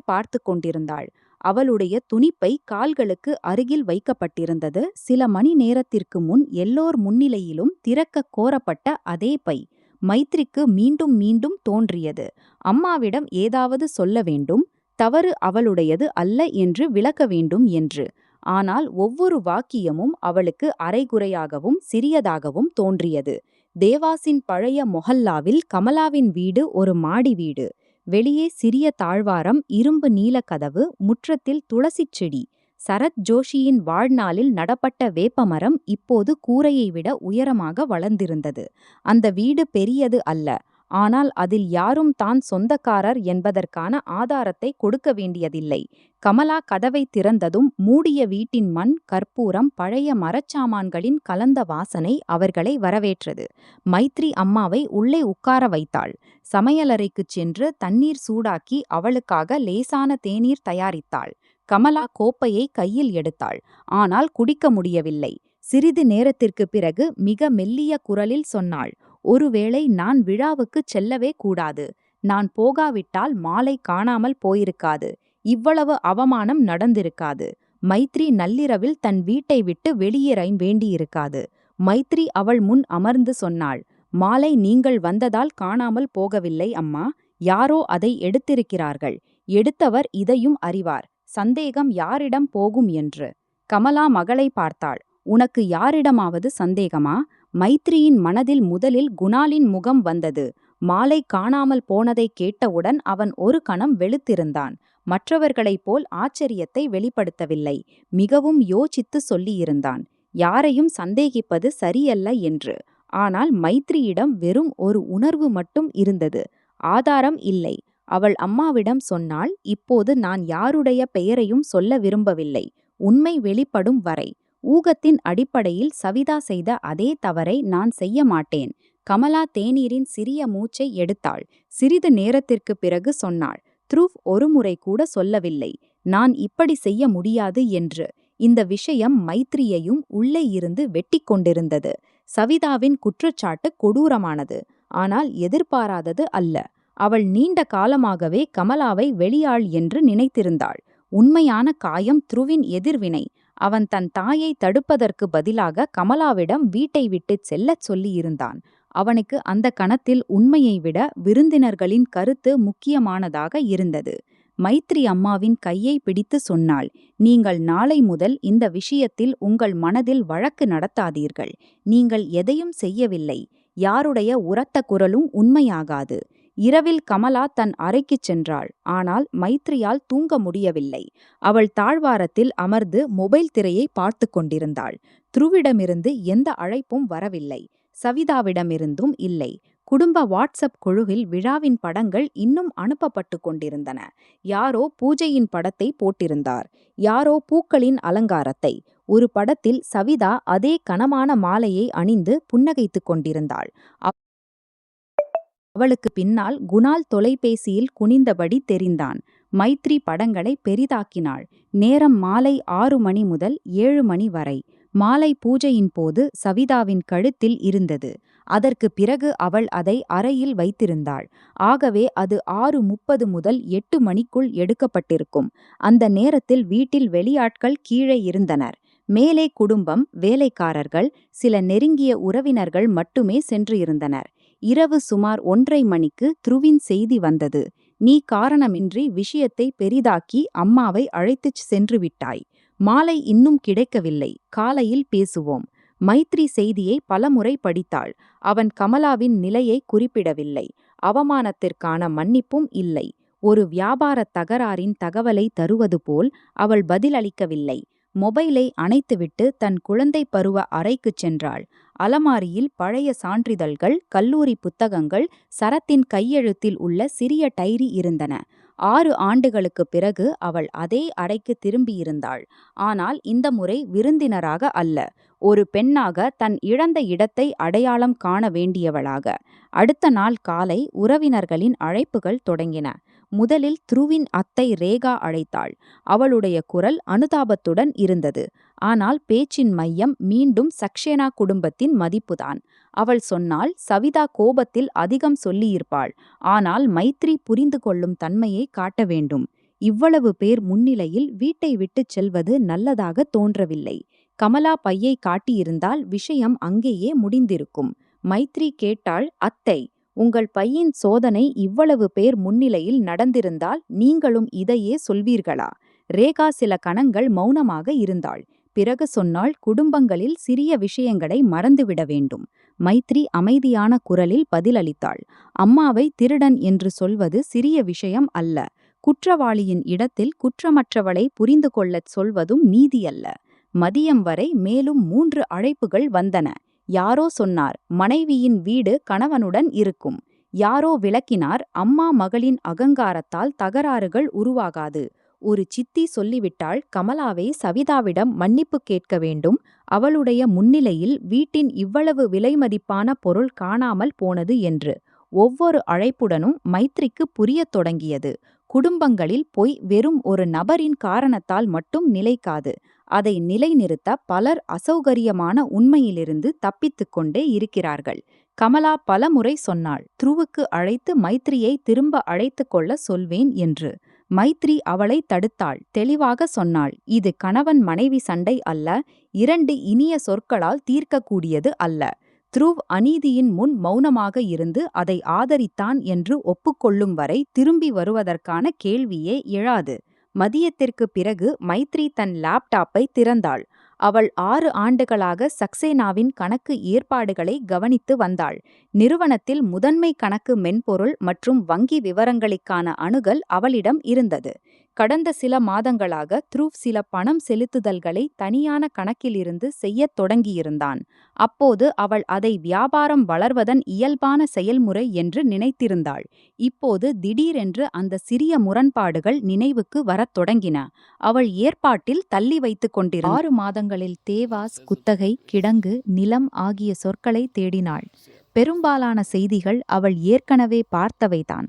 பார்த்து கொண்டிருந்தாள். அவளுடைய துணிப்பை கால்களுக்கு அருகில் வைக்கப்பட்டிருந்தது. சில மணி நேரத்திற்கு முன் எல்லோர் முன்னிலையிலும் திறக்க கோரப்பட்ட அதே பை. மைத்ரிக்கு மீண்டும் மீண்டும் தோன்றியது, அம்மாவிடம் ஏதாவது சொல்ல வேண்டும், தவறு அவளுடையது அல்ல என்று விளக்க வேண்டும் என்று. ஆனால் ஒவ்வொரு வாக்கியமும் அவளுக்கு அரைகுறையாகவும் சிறியதாகவும் தோன்றியது. தேவாஸின் பழைய மொஹல்லாவில் கமலாவின் வீடு ஒரு மாடி வீடு. வெளியே சிறிய தாழ்வாரம், இரும்பு நீலக்கதவு, முற்றத்தில் துளசிச் செடி. சரத் ஜோஷியின் வாழ்நாளில் நடப்பட்ட வேப்பமரம் இப்போது கூரையை விட உயரமாக வளர்ந்திருந்தது. அந்த வீடு பெரியது அல்ல, ஆனால் அதில் யாரும் தான் சொந்தக்காரர் என்பதற்கான ஆதாரத்தை கொடுக்க வேண்டியதில்லை. கமலா கதவை திறந்ததும் மூடிய வீட்டின் மண், கற்பூரம், பழைய மரச்சாமான்களின் கலந்த வாசனை அவர்களை வரவேற்றது. மைத்ரி அம்மாவை உள்ளே உட்கார வைத்தாள். சமையலறைக்குச் சென்று தண்ணீர் சூடாக்கி அவளுக்காக லேசான தேநீர் தயாரித்தாள். கமலா கோப்பையை கையில் எடுத்தாள், ஆனால் குடிக்க முடியவில்லை. சிறிது நேரத்திற்கு பிறகு மிக மெல்லிய குரலில் சொன்னாள், ஒருவேளை நான் விழாவுக்குச் செல்லவே கூடாது. நான் போகாவிட்டால் மாலை காணாமல் போயிருக்காது. இவ்வளவு அவமானம் நடந்திருக்காது. மைத்ரி நள்ளிரவில் தன் வீட்டை விட்டு வெளியேற வேண்டியிருக்காது. மைத்ரி அவள் முன் அமர்ந்து சொன்னாள், மாலை நீங்கள் வந்ததால் காணாமல் போகவில்லை அம்மா. யாரோ அதை எடுத்திருக்கிறார்கள். எடுத்தவர் இதையும் அறிவார். சந்தேகம் யாரிடம் போகும் என்று. கமலா மகளை பார்த்தாள். உனக்கு யாரிடமாவது சந்தேகமா? மைத்ரியின் மனதில் முதலில் குணாலின் முகம் வந்தது. மாலை காணாமல் போனதை கேட்டவுடன் அவன் ஒரு கணம் வெளுத்திருந்தான். மற்றவர்களைப் போல் ஆச்சரியத்தை வெளிப்படுத்தவில்லை. மிகவும் யோசித்து சொல்லியிருந்தான், யாரையும் சந்தேகிப்பது சரியல்ல என்று. ஆனால் மைத்ரியிடம் வெறும் ஒரு உணர்வு மட்டும் இருந்தது, ஆதாரம் இல்லை. அவள் அம்மாவிடம் சொன்னாள், இப்போது நான் யாருடைய பெயரையும் சொல்ல விரும்பவில்லை, உண்மை வெளிப்படும் வரை. ஊகத்தின் அடிப்படையில் சவிதா செய்த அதே தவறை நான் செய்ய மாட்டேன். கமலா தேநீரின் சிறிய மூச்சை எடுத்தாள். சிறிது நேரத்திற்கு பிறகு சொன்னாள், த்ருவ் ஒருமுறை கூட சொல்லவில்லை, நான் இப்படி செய்ய முடியாது என்று. இந்த விஷயம் மைத்ரியையும் உள்ளே இருந்து வெட்டி கொண்டிருந்தது. சவிதாவின் குற்றச்சாட்டு கொடூரமானது, ஆனால் எதிர்பாராதது அல்ல. அவள் நீண்ட காலமாகவே கமலாவை வெளியாள் என்று நினைத்திருந்தாள். உண்மையான காயம் த்ருவின் எதிர்வினை. அவன் தன் தாயை தடுப்பதற்கு பதிலாக கமலாவிடம் வீட்டை விட்டுச் செல்லச் சொல்லியிருந்தான். அவனுக்கு அந்த கணத்தில் உண்மையை விட விருந்தினர்களின் கருத்து முக்கியமானதாக இருந்தது. மைத்ரி அம்மாவின் கையை பிடித்து சொன்னாள், நீங்கள் நாளை முதல் இந்த விஷயத்தில் உங்கள் மனதில் வழக்கு நடத்தாதீர்கள். நீங்கள் எதையும் செய்யவில்லை. யாருடைய உரத்த குரலும் உண்மையாகாது. இரவில் கமலா தன் அறைக்குச் சென்றாள். ஆனால் மைத்ரியால் தூங்க முடியவில்லை. அவள் தாழ்வாரத்தில் அமர்ந்து மொபைல் திரையை பார்த்து கொண்டிருந்தாள். த்ருவிடமிருந்து எந்த அழைப்பும் வரவில்லை. சவிதாவிடமிருந்தும் இல்லை. குடும்ப வாட்ஸ்அப் குழுவில் விழாவின் படங்கள் இன்னும் அனுப்பப்பட்டு கொண்டிருந்தன. யாரோ பூஜையின் படத்தை போட்டிருந்தார், யாரோ பூக்களின் அலங்காரத்தை. ஒரு படத்தில் சவிதா அதே கனமான மாலையை அணிந்து புன்னகைத்துக் கொண்டிருந்தாள். அவளுக்கு பின்னால் குணால் தொலைபேசியில் குனிந்தபடி தெரிந்தான். மைத்ரி படங்களை பெரிதாக்கினாள். நேரம் மாலை 6 மணி முதல் 7 மணி வரை. மாலை பூஜையின் போது சவிதாவின் கழுத்தில் இருந்தது. அதற்கு பிறகு அவள் அதை அறையில் வைத்திருந்தாள். ஆகவே அது 6:30 முதல் 8 மணிக்குள் எடுக்கப்பட்டிருக்கும். அந்த நேரத்தில் வீட்டில் வெளியாட்கள் கீழே இருந்தனர். மேலே குடும்பம், வேலைக்காரர்கள், சில நெருங்கிய உறவினர்கள் மட்டுமே சென்று இருந்தனர். இரவு சுமார் 1:30 மணிக்கு த்ருவின் செய்தி வந்தது. நீ காரணமின்றி விஷயத்தை பெரிதாக்கி அம்மாவை அழைத்துச் சென்று விட்டாய். மாலை இன்னும் கிடைக்கவில்லை. காலையில் பேசுவோம். மைத்ரி செய்தியை பலமுறை படித்தாள். அவன் கமலாவின் நிலையை குறிப்பிடவில்லை. அவமானத்திற்கான மன்னிப்பும் இல்லை. ஒரு வியாபாரத் தகராறின் தகவலை தருவது போல் அவள் பதிலளிக்கவில்லை. மொபைலை அணைத்துவிட்டு தன் குழந்தை பருவ அறைக்குச் சென்றாள். அலமாரியில் பழைய சான்றிதழ்கள், கல்லூரி புத்தகங்கள், சரத்தின் கையெழுத்தில் உள்ள சிறிய டைரி இருந்தன. 6 ஆண்டுகளுக்குப் பிறகு அவள் அதே அறைக்கு திரும்பியிருந்தாள். ஆனால் இந்த முறை விருந்தினராக அல்ல, ஒரு பெண்ணாக, தன் இழந்த இடத்தை அடையாளம் காண வேண்டியவளாக. அடுத்த நாள் காலை உறவினர்களின் அழைப்புகள் தொடங்கின. முதலில் த்ருவின் அத்தை ரேகா அழைத்தாள். அவளுடைய குரல் அனுதாபத்துடன் இருந்தது. ஆனால் பேச்சின் மையம் மீண்டும் சக்சேனா குடும்பத்தின் மதிப்புதான். அவள் சொன்னாள், சவிதா கோபத்தில் அதிகம் சொல்லியிருப்பாள். ஆனால் மைத்ரி புரிந்து கொள்ளும் தன்மையை காட்ட வேண்டும். இவ்வளவு பேர் முன்னிலையில் வீட்டை விட்டுச் செல்வது நல்லதாக தோன்றவில்லை. கமலா பையை காட்டியிருந்தால் விஷயம் அங்கேயே முடிந்திருக்கும். மைத்ரி கேட்டாள், அத்தை, உங்கள் பையின் சோதனை இவ்வளவு பேர் முன்னிலையில் நடந்திருந்தால் நீங்களும் இதையே சொல்வீர்களா? ரேகா சில கணங்கள் மௌனமாக இருந்தாள். பிறகு சொன்னாள், குடும்பங்களில் சிறிய விஷயங்களை மறந்துவிட வேண்டும். மைத்ரி அமைதியான குரலில் பதிலளித்தாள், அம்மாவை திருடன் என்று சொல்வது சிறிய விஷயம் அல்ல. குற்றவாளியின் இடத்தில் குற்றமற்றவளை புரிந்து கொள்ளச் சொல்வதும் நீதியல்ல. மதியம் வரை மேலும் 3 அழைப்புகள் வந்தன. யாரோ சொன்னார், மனைவியின் வீடு கணவனுடன் இருக்கும். யாரோ விளக்கினார், அம்மா மகளின் அகங்காரத்தால் தகராறுகள் உருவாகாது. ஒரு சித்தி சொல்லிவிட்டாள், கமலாவை சவிதாவிடம் மன்னிப்பு கேட்க வேண்டும். அவளுடைய முன்னிலையில் வீட்டின் இவ்வளவு விலைமதிப்பான பொருள் காணாமல் போனது என்று. ஒவ்வொரு அழைப்புடனும் மைத்ரிக்கு புரியத் தொடங்கியது. குடும்பங்களில் பொய் வெறும் ஒரு நபரின் காரணத்தால் மட்டும் நிலைக்காது. அதை நிலைநிறுத்த பலர் அசௌகரியமான உண்மையிலிருந்து தப்பித்துக் கொண்டே இருக்கிறார்கள். கமலா பலமுறை சொன்னாள், த்ருவுக்கு அழைத்து மைத்ரியை திரும்ப அழைத்துக் கொள்ள சொல்வேன் என்று. மைத்ரி அவளை தடுத்தாள். தெளிவாக சொன்னாள், இது கணவன் மனைவி சண்டை அல்ல. 2 இனிய சொற்களால் தீர்க்கக்கூடியது அல்ல. த்ருவ் அநீதியின் முன் மௌனமாக இருந்து அதை ஆதரித்தான் என்று ஒப்புக்கொள்ளும் வரை திரும்பி வருவதற்கான கேள்வியே எழாது. மதியத்திற்குப் பிறகு மைத்ரி தன் லேப்டாப்பை திறந்தாள். அவள் 6 ஆண்டுகளாக சக்சேனாவின் கணக்கு ஏற்பாடுகளை கவனித்து வந்தாள். நிறுவனத்தில் முதன்மை கணக்கு மென்பொருள் மற்றும் வங்கி விவரங்களுக்கான அணுகல் அவளிடம் இருந்தது. கடந்த சில மாதங்களாக த்ருவ் சில பணம் செலுத்துதல்களை தனியான கணக்கிலிருந்து செய்யத் தொடங்கியிருந்தான். அப்போது அவள் அதை வியாபாரம் வளர்வதன் இயல்பான செயல்முறை என்று நினைத்திருந்தாள். இப்போது திடீரென்று அந்த சிறிய முரண்பாடுகள் நினைவுக்கு வரத் தொடங்கின. அவள் ஏற்பாட்டில் தள்ளி வைத்துக் கொண்டிருந்தாள். 6 மாதங்களில் தேவாஸ், குத்தகை, கிடங்கு, நிலம் ஆகிய சொற்களை தேடினாள். பெரும்பாலான செய்திகள் அவள் ஏற்கனவே பார்த்தவைதான்.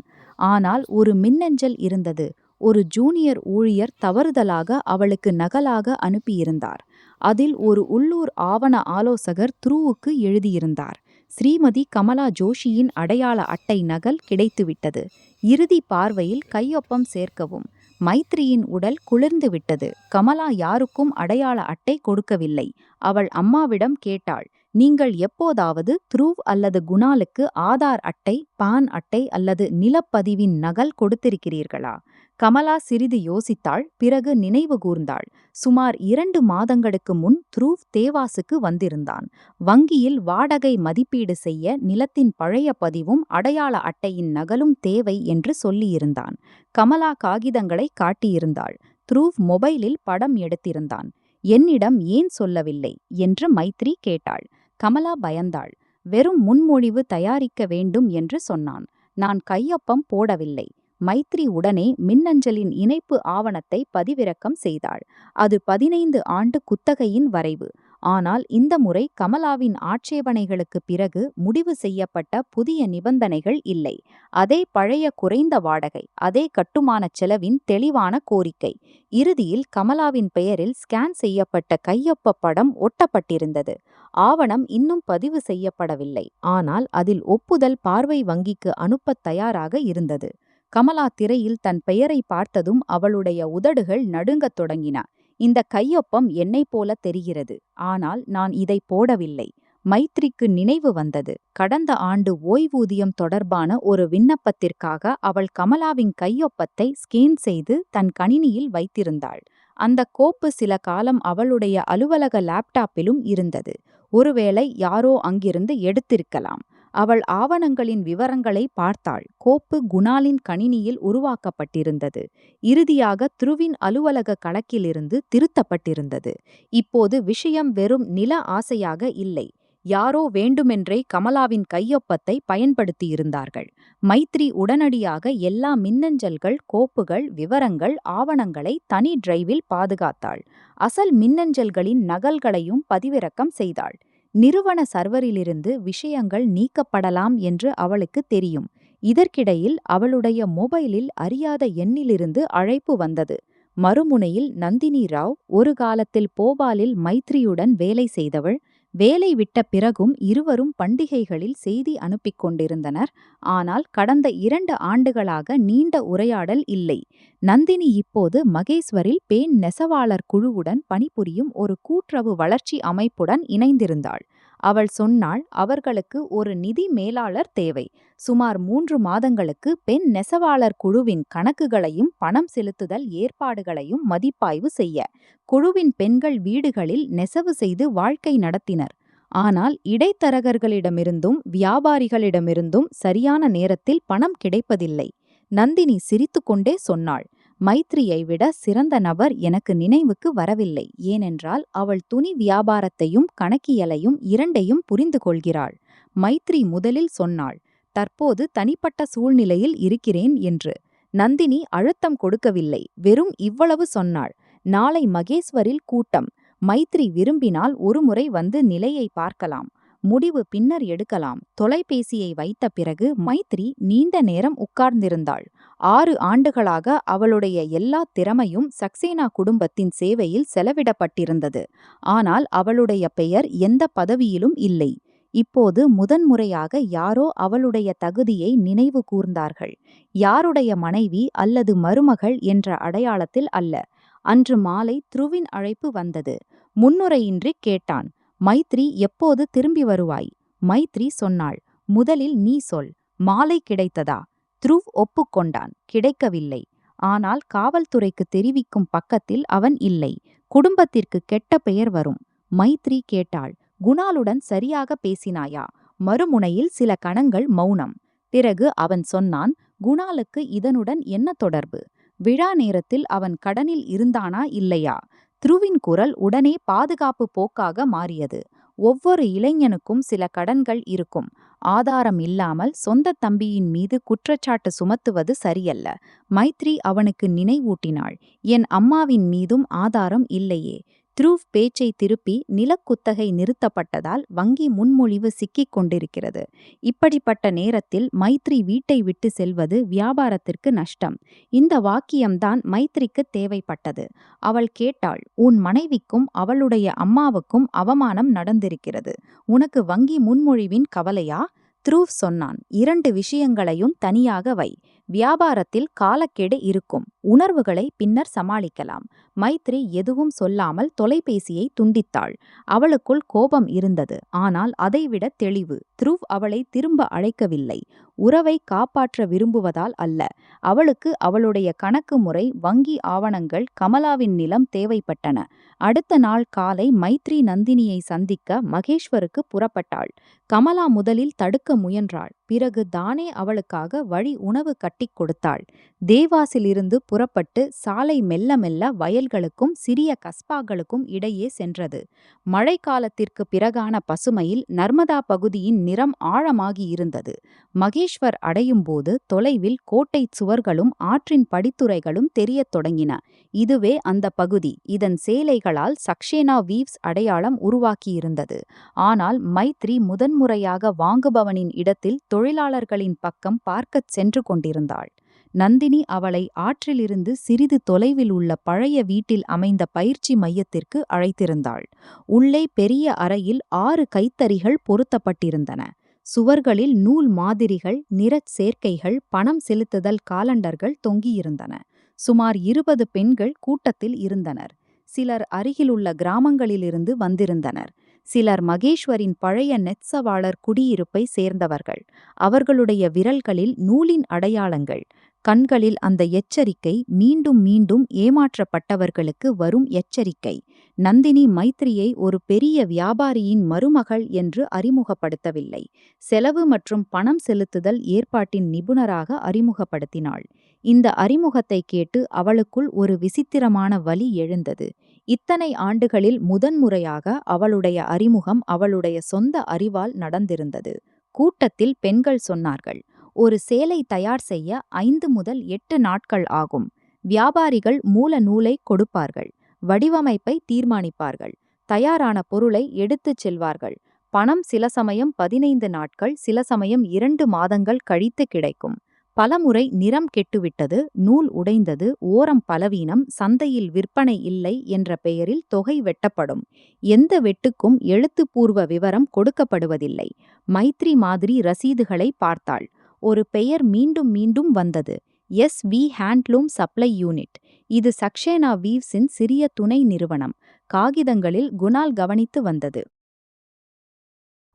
ஆனால் ஒரு மின்னஞ்சல் இருந்தது. ஒரு ஜூனியர் ஊழியர் தவறுதலாக அவளுக்கு நகலாக அனுப்பியிருந்தார். அதில் ஒரு உள்ளூர் ஆவண ஆலோசகர் த்ருவுக்கு எழுதியிருந்தார். ஸ்ரீமதி கமலா ஜோஷியின் அடையாள அட்டை நகல் கிடைத்துவிட்டது. இறுதி பார்வையில் கையொப்பம் சேர்க்கவும். மைத்ரியின் உடல் குளிர்ந்து விட்டது. கமலா யாருக்கும் அடையாள அட்டை கொடுக்கவில்லை. அவள் அம்மாவிடம் கேட்டாள், நீங்கள் எப்போதாவது த்ருவ் அல்லது குணாலுக்கு ஆதார் அட்டை, பான் அட்டை அல்லது நிலப்பதிவின் நகல் கொடுத்திருக்கிறீர்களா? கமலா சிறிது யோசித்தாள். பிறகு நினைவு கூர்ந்தாள். சுமார் 2 மாதங்களுக்கு முன் த்ருவ் தேவாசுக்கு வந்திருந்தான். வங்கியில் வாடகை மதிப்பீடு செய்ய நிலத்தின் பழைய பதிவும் அடையாள அட்டையின் நகலும் தேவை என்று சொல்லியிருந்தான். கமலா காகிதங்களை காட்டியிருந்தாள். த்ருவ் மொபைலில் படம் எடுத்திருந்தான். என்னிடம் ஏன் சொல்லவில்லை என்று மைத்ரி கேட்டாள். கமலா பயந்தாள். வெறும் முன்மொழிவு தயாரிக்க வேண்டும் என்று சொன்னான். நான் கையொப்பம் போடவில்லை. மைத்ரி உடனே மின்னஞ்சலின் இணைப்பு ஆவணத்தை பதிவிறக்கம் செய்தாள். அது 15 ஆண்டு குத்தகையின் வரைவு. ஆனால் இந்த முறை கமலாவின் ஆட்சேபனைகளுக்கு பிறகு முடிவு செய்யப்பட்ட புதிய நிபந்தனைகள் இல்லை. அதே பழைய குறைந்த வாடகை, அதே கட்டுமான செலவின் தெளிவான கோரிக்கை. இறுதியில் கமலாவின் பெயரில் ஸ்கேன் செய்யப்பட்ட கையொப்ப படம் ஒட்டப்பட்டிருந்தது. ஆவணம் இன்னும் பதிவு செய்யப்படவில்லை. ஆனால் அதில் ஒப்புதல் பார்வை வங்கிக்கு அனுப்பத் தயாராக இருந்தது. கமலா திரையில் தன் பெயரை பார்த்ததும் அவளுடைய உதடுகள் நடுங்கத் தொடங்கின. இந்த கையொப்பம் என்னைப் போல தெரிகிறது. ஆனால் நான் இதை போடவில்லை. மைத்ரிக்கு நினைவு வந்தது. கடந்த ஆண்டு ஓய்வூதியம் தொடர்பான ஒரு விண்ணப்பத்திற்காக அவள் கமலாவின் கையொப்பத்தை ஸ்கேன் செய்து தன் கணினியில் வைத்திருந்தாள். அந்த கோப்பு சில காலம் அவளுடைய அலுவலக லேப்டாப்பிலும் இருந்தது. ஒருவேளை யாரோ அங்கிருந்து எடுத்திருக்கலாம். அவள் ஆவணங்களின் விவரங்களை பார்த்தாள். கோப்பு குணாலின் கணினியில் உருவாக்கப்பட்டிருந்தது. இறுதியாக த்ருவின் அலுவலக கணக்கிலிருந்து திருத்தப்பட்டிருந்தது. இப்போது விஷயம் வெறும் நில ஆசையாக இல்லை. யாரோ வேண்டுமென்றே கமலாவின் கையொப்பத்தை பயன்படுத்தியிருந்தார்கள். மைத்ரி உடனடியாக எல்லா மின்னஞ்சல்கள், கோப்புகள், விவரங்கள், ஆவணங்களை தனி டிரைவில் பாதுகாத்தாள். அசல் மின்னஞ்சல்களின் நகல்களையும் பதிவிறக்கம் செய்தாள். நிறுவன சர்வரிலிருந்து விஷயங்கள் நீக்கப்படலாம் என்று அவளுக்கு தெரியும். இதற்கிடையில் அவளுடைய மொபைலில் அறியாத எண்ணிலிருந்து அழைப்பு வந்தது. மறுமுனையில் நந்தினி ராவ், ஒரு காலத்தில் போபாலில் மைத்ரியுடன் வேலை செய்தவள். வேலை விட்ட பிறகும் இருவரும் பண்டிகைகளில் செய்தி அனுப்பிக் கொண்டிருந்தனர். ஆனால் கடந்த 2 ஆண்டுகளாக நீண்ட உரையாடல் இல்லை. நந்தினி இப்போது மகேஸ்வரில் பேன் நெசவாளர் குழுவுடன் பணிபுரியும் ஒரு கூட்டுறவு வளர்ச்சி அமைப்புடன் இணைந்திருந்தாள். அவள் சொன்னாள், அவர்களுக்கு ஒரு நிதி மேலாளர் தேவை. சுமார் 3 மாதங்களுக்கு பெண் நெசவாளர் குழுவின் கணக்குகளையும் பணம் செலுத்துதல் ஏற்பாடுகளையும் மதிப்பாய்வு செய்ய. குழுவின் பெண்கள் வீடுகளில் நெசவு செய்து வாழ்க்கை நடத்தினர். ஆனால் இடைத்தரகர்களிடமிருந்தும் வியாபாரிகளிடமிருந்தும் சரியான நேரத்தில் பணம் கிடைப்பதில்லை. நந்தினி சிரித்துக்கொண்டே சொன்னாள், மைத்ரியை விட சிறந்த நபர் எனக்கு நினைவுக்கு வரவில்லை. ஏனென்றால் அவள் துணி வியாபாரத்தையும் கணக்கியலையும் இரண்டையும் புரிந்து கொள்கிறாள். மைத்ரி முதலில் சொன்னாள், தற்போது தனிப்பட்ட சூழ்நிலையில் இருக்கிறேன் என்று. நந்தினி அழுத்தம் கொடுக்கவில்லை, வெறும் இவ்வளவு சொன்னாள். நாளை மகேஸ்வரில் கூட்டம். மைத்ரி விரும்பினால் ஒருமுறை வந்து நிலையை பார்க்கலாம். முடிவு பின்னர் எடுக்கலாம். தொலைபேசியை வைத்த பிறகு மைத்ரி நீண்ட நேரம் உட்கார்ந்திருந்தாள். 6 ஆண்டுகளாக அவளுடைய எல்லா திறமையும் சக்சேனா குடும்பத்தின் சேவையில் செலவிடப்பட்டிருந்தது. ஆனால் அவளுடைய பெயர் எந்த பதவியிலும் இல்லை. இப்போது முதன்முறையாக யாரோ அவளுடைய தகுதியை நினைவு கூர்ந்தார்கள். யாருடைய மனைவி அல்லது மருமகள் என்ற அடையாளத்தில் அல்ல. அன்று மாலை த்ருவின் அழைப்பு வந்தது. முன்னுரையின்றி கேட்டான், மைத்ரி, எப்போது திரும்பி வருவாய்? மைத்ரி சொன்னாள், முதலில் நீ சொல். மாலை கிடைத்ததா? த்ருவ் ஒப்புக்கொண்டான், கிடைக்கவில்லை. ஆனால் காவல்துறைக்கு தெரிவிக்கும் பக்கத்தில் அவன் இல்லை. குடும்பத்திற்கு கெட்ட பெயர் வரும். மைத்ரி கேட்டாள், குணாலுடன் சரியாக பேசினாயா? மறுமுனையில் சில கணங்கள் மௌனம். பிறகு அவன் சொன்னான், குணாலுக்கு இதனுடன் என்ன தொடர்பு? விழா நேரத்தில் அவன் கடனில் இருந்தானா இல்லையா? த்ருவின் குரல் உடனே பாதுகாப்பு போக்காக மாறியது. ஒவ்வொரு இளைஞனுக்கும் சில கடன்கள் இருக்கும். ஆதாரம் இல்லாமல் சொந்த தம்பியின் மீது குற்றச்சாட்டு சுமத்துவது சரியல்ல. மைத்ரி அவனுக்கு நினைவூட்டினாள், என் அம்மாவின் மீதும் ஆதாரம் இல்லையே. த்ருவ் பேச்சை திருப்பி, நிலக்குத்தகை நிறுத்தப்பட்டதால் வங்கி முன்மொழிவு சிக்கிக் கொண்டிருக்கிறது. இப்படிப்பட்ட நேரத்தில் மைத்ரி வீட்டை விட்டு செல்வது வியாபாரத்திற்கு நஷ்டம். இந்த வாக்கியம்தான் மைத்ரிக்கு தேவைப்பட்டது. அவள் கேட்டாள், உன் மனைவிக்கும் அவளுடைய அம்மாவுக்கும் அவமானம் நடந்திருக்கிறது. உனக்கு வங்கி முன்மொழிவின் கவலையா? த்ருவ் சொன்னான், 2 விஷயங்களையும் தனியாக வை. வியாபாரத்தில் காலக்கெடு இருக்கும். உணர்வுகளை பின்னர் சமாளிக்கலாம். மைத்ரி எதுவும் சொல்லாமல் தொலைபேசியை துண்டித்தாள். அவளுக்குள் கோபம் இருந்தது, ஆனால் அதைவிட தெளிவு. த்ருவ் அவளை திரும்ப அழைக்கவில்லை. உறவை காப்பாற்ற விரும்புவதால் அல்ல. அவளுக்கு அவளுடைய கணக்கு முறை, வங்கி ஆவணங்கள், கமலாவின் நிலம் தேவைப்பட்டன. அடுத்த நாள் காலை மைத்ரி நந்தினியை சந்திக்க மகேஸ்வருக்கு புறப்பட்டாள். கமலா முதலில் தடுக்க முயன்றாள். பிறகு தானே அவளுக்காக வழி உணவு கட்டிக் கொடுத்தாள். தேவாசிலிருந்து புறப்பட்டு சாலை மெல்ல மெல்ல வயல்களுக்கும் சிறிய கஸ்பாக்களுக்கும் இடையே சென்றது. மழைக்காலத்திற்கு பிறகான பசுமையில் நர்மதா பகுதியின் நிறம் ஆழமாகி இருந்தது. மகேஸ்வர் அடையும் போது தொலைவில் கோட்டை சுவர்களும் ஆற்றின் படித்துறைகளும் தெரியத் தொடங்கின. இதுவே அந்த பகுதி. இதன் சேலைகளால் சக்சேனா வீவ்ஸ் அடையாளம் உருவாக்கியிருந்தது. ஆனால் மைத்ரி முதன்முறையாக வாங்குபவனின் இடத்தில் தொழிலாளர்களின் பக்கம் பார்க்கச் சென்று கொண்டிருந்தாள். நந்தினி அவளை ஆற்றிலிருந்து சிறிது தொலைவில் உள்ள பழைய வீட்டில் அமைந்த பயிற்சி மையத்திற்கு அழைத்திருந்தாள். உள்ளே பெரிய அறையில் 6 கைத்தறிகள் பொருத்தப்பட்டிருந்தன. சுவர்களில் நூல் மாதிரிகள், நிறச் சேர்க்கைகள், பணம் செலுத்துதல் காலண்டர்கள் தொங்கியிருந்தன. சுமார் 20 பெண்கள் கூட்டத்தில் இருந்தனர். சிலர் அருகிலுள்ள கிராமங்களிலிருந்து வந்திருந்தனர். சிலர் மகேஸ்வரின் பழைய நெற்சவாளர் குடியிருப்பை சேர்ந்தவர்கள். அவர்களுடைய விரல்களில் நூலின் அடையாளங்கள். கண்களில் அந்த எச்சரிக்கை, மீண்டும் மீண்டும் ஏமாற்றப்பட்டவர்களுக்கு வரும் எச்சரிக்கை. நந்தினி மைத்ரியை ஒரு பெரிய வியாபாரியின் மருமகள் என்று அறிமுகப்படுத்தவில்லை. செலவு மற்றும் பணம் செலுத்துதல் ஏற்பாட்டின் நிபுணராக அறிமுகப்படுத்தினாள். இந்த அறிமுகத்தை கேட்டு அவளுக்குள் ஒரு விசித்திரமான வலி எழுந்தது. இத்தனை ஆண்டுகளில் முதன்முறையாக அவளுடைய அறிமுகம் அவளுடைய சொந்த அறிவால் நடந்திருந்தது. கூட்டத்தில் பெண்கள் சொன்னார்கள், ஒரு சேலை தயார் செய்ய 5 முதல் 8 நாட்கள் ஆகும். வியாபாரிகள் மூல நூலை கொடுப்பார்கள், வடிவமைப்பை தீர்மானிப்பார்கள், தயாரான பொருளை எடுத்துச் செல்வார்கள். பணம் சில சமயம் 15 நாட்கள், சில சமயம் 2 மாதங்கள் கழித்து கிடைக்கும். பலமுறை நிறம் கெட்டுவிட்டது, நூல் உடைந்தது, ஓரம் பலவீனம், சந்தையில் விற்பனை இல்லை என்ற பெயரில் தொகை வெட்டப்படும். எந்த வெட்டுக்கும் எழுத்துப்பூர்வ விவரம் கொடுக்கப்படுவதில்லை. மைத்ரி மாதிரி ரசீதுகளை பார்த்தாள். ஒரு பெயர் மீண்டும் மீண்டும் வந்தது. எஸ்.வி. Handloom supply unit. இது சக்சேனா வீவ்ஸின் சிறிய துணை நிறுவனம். காகிதங்களில் குணால் கவனித்து வந்தது.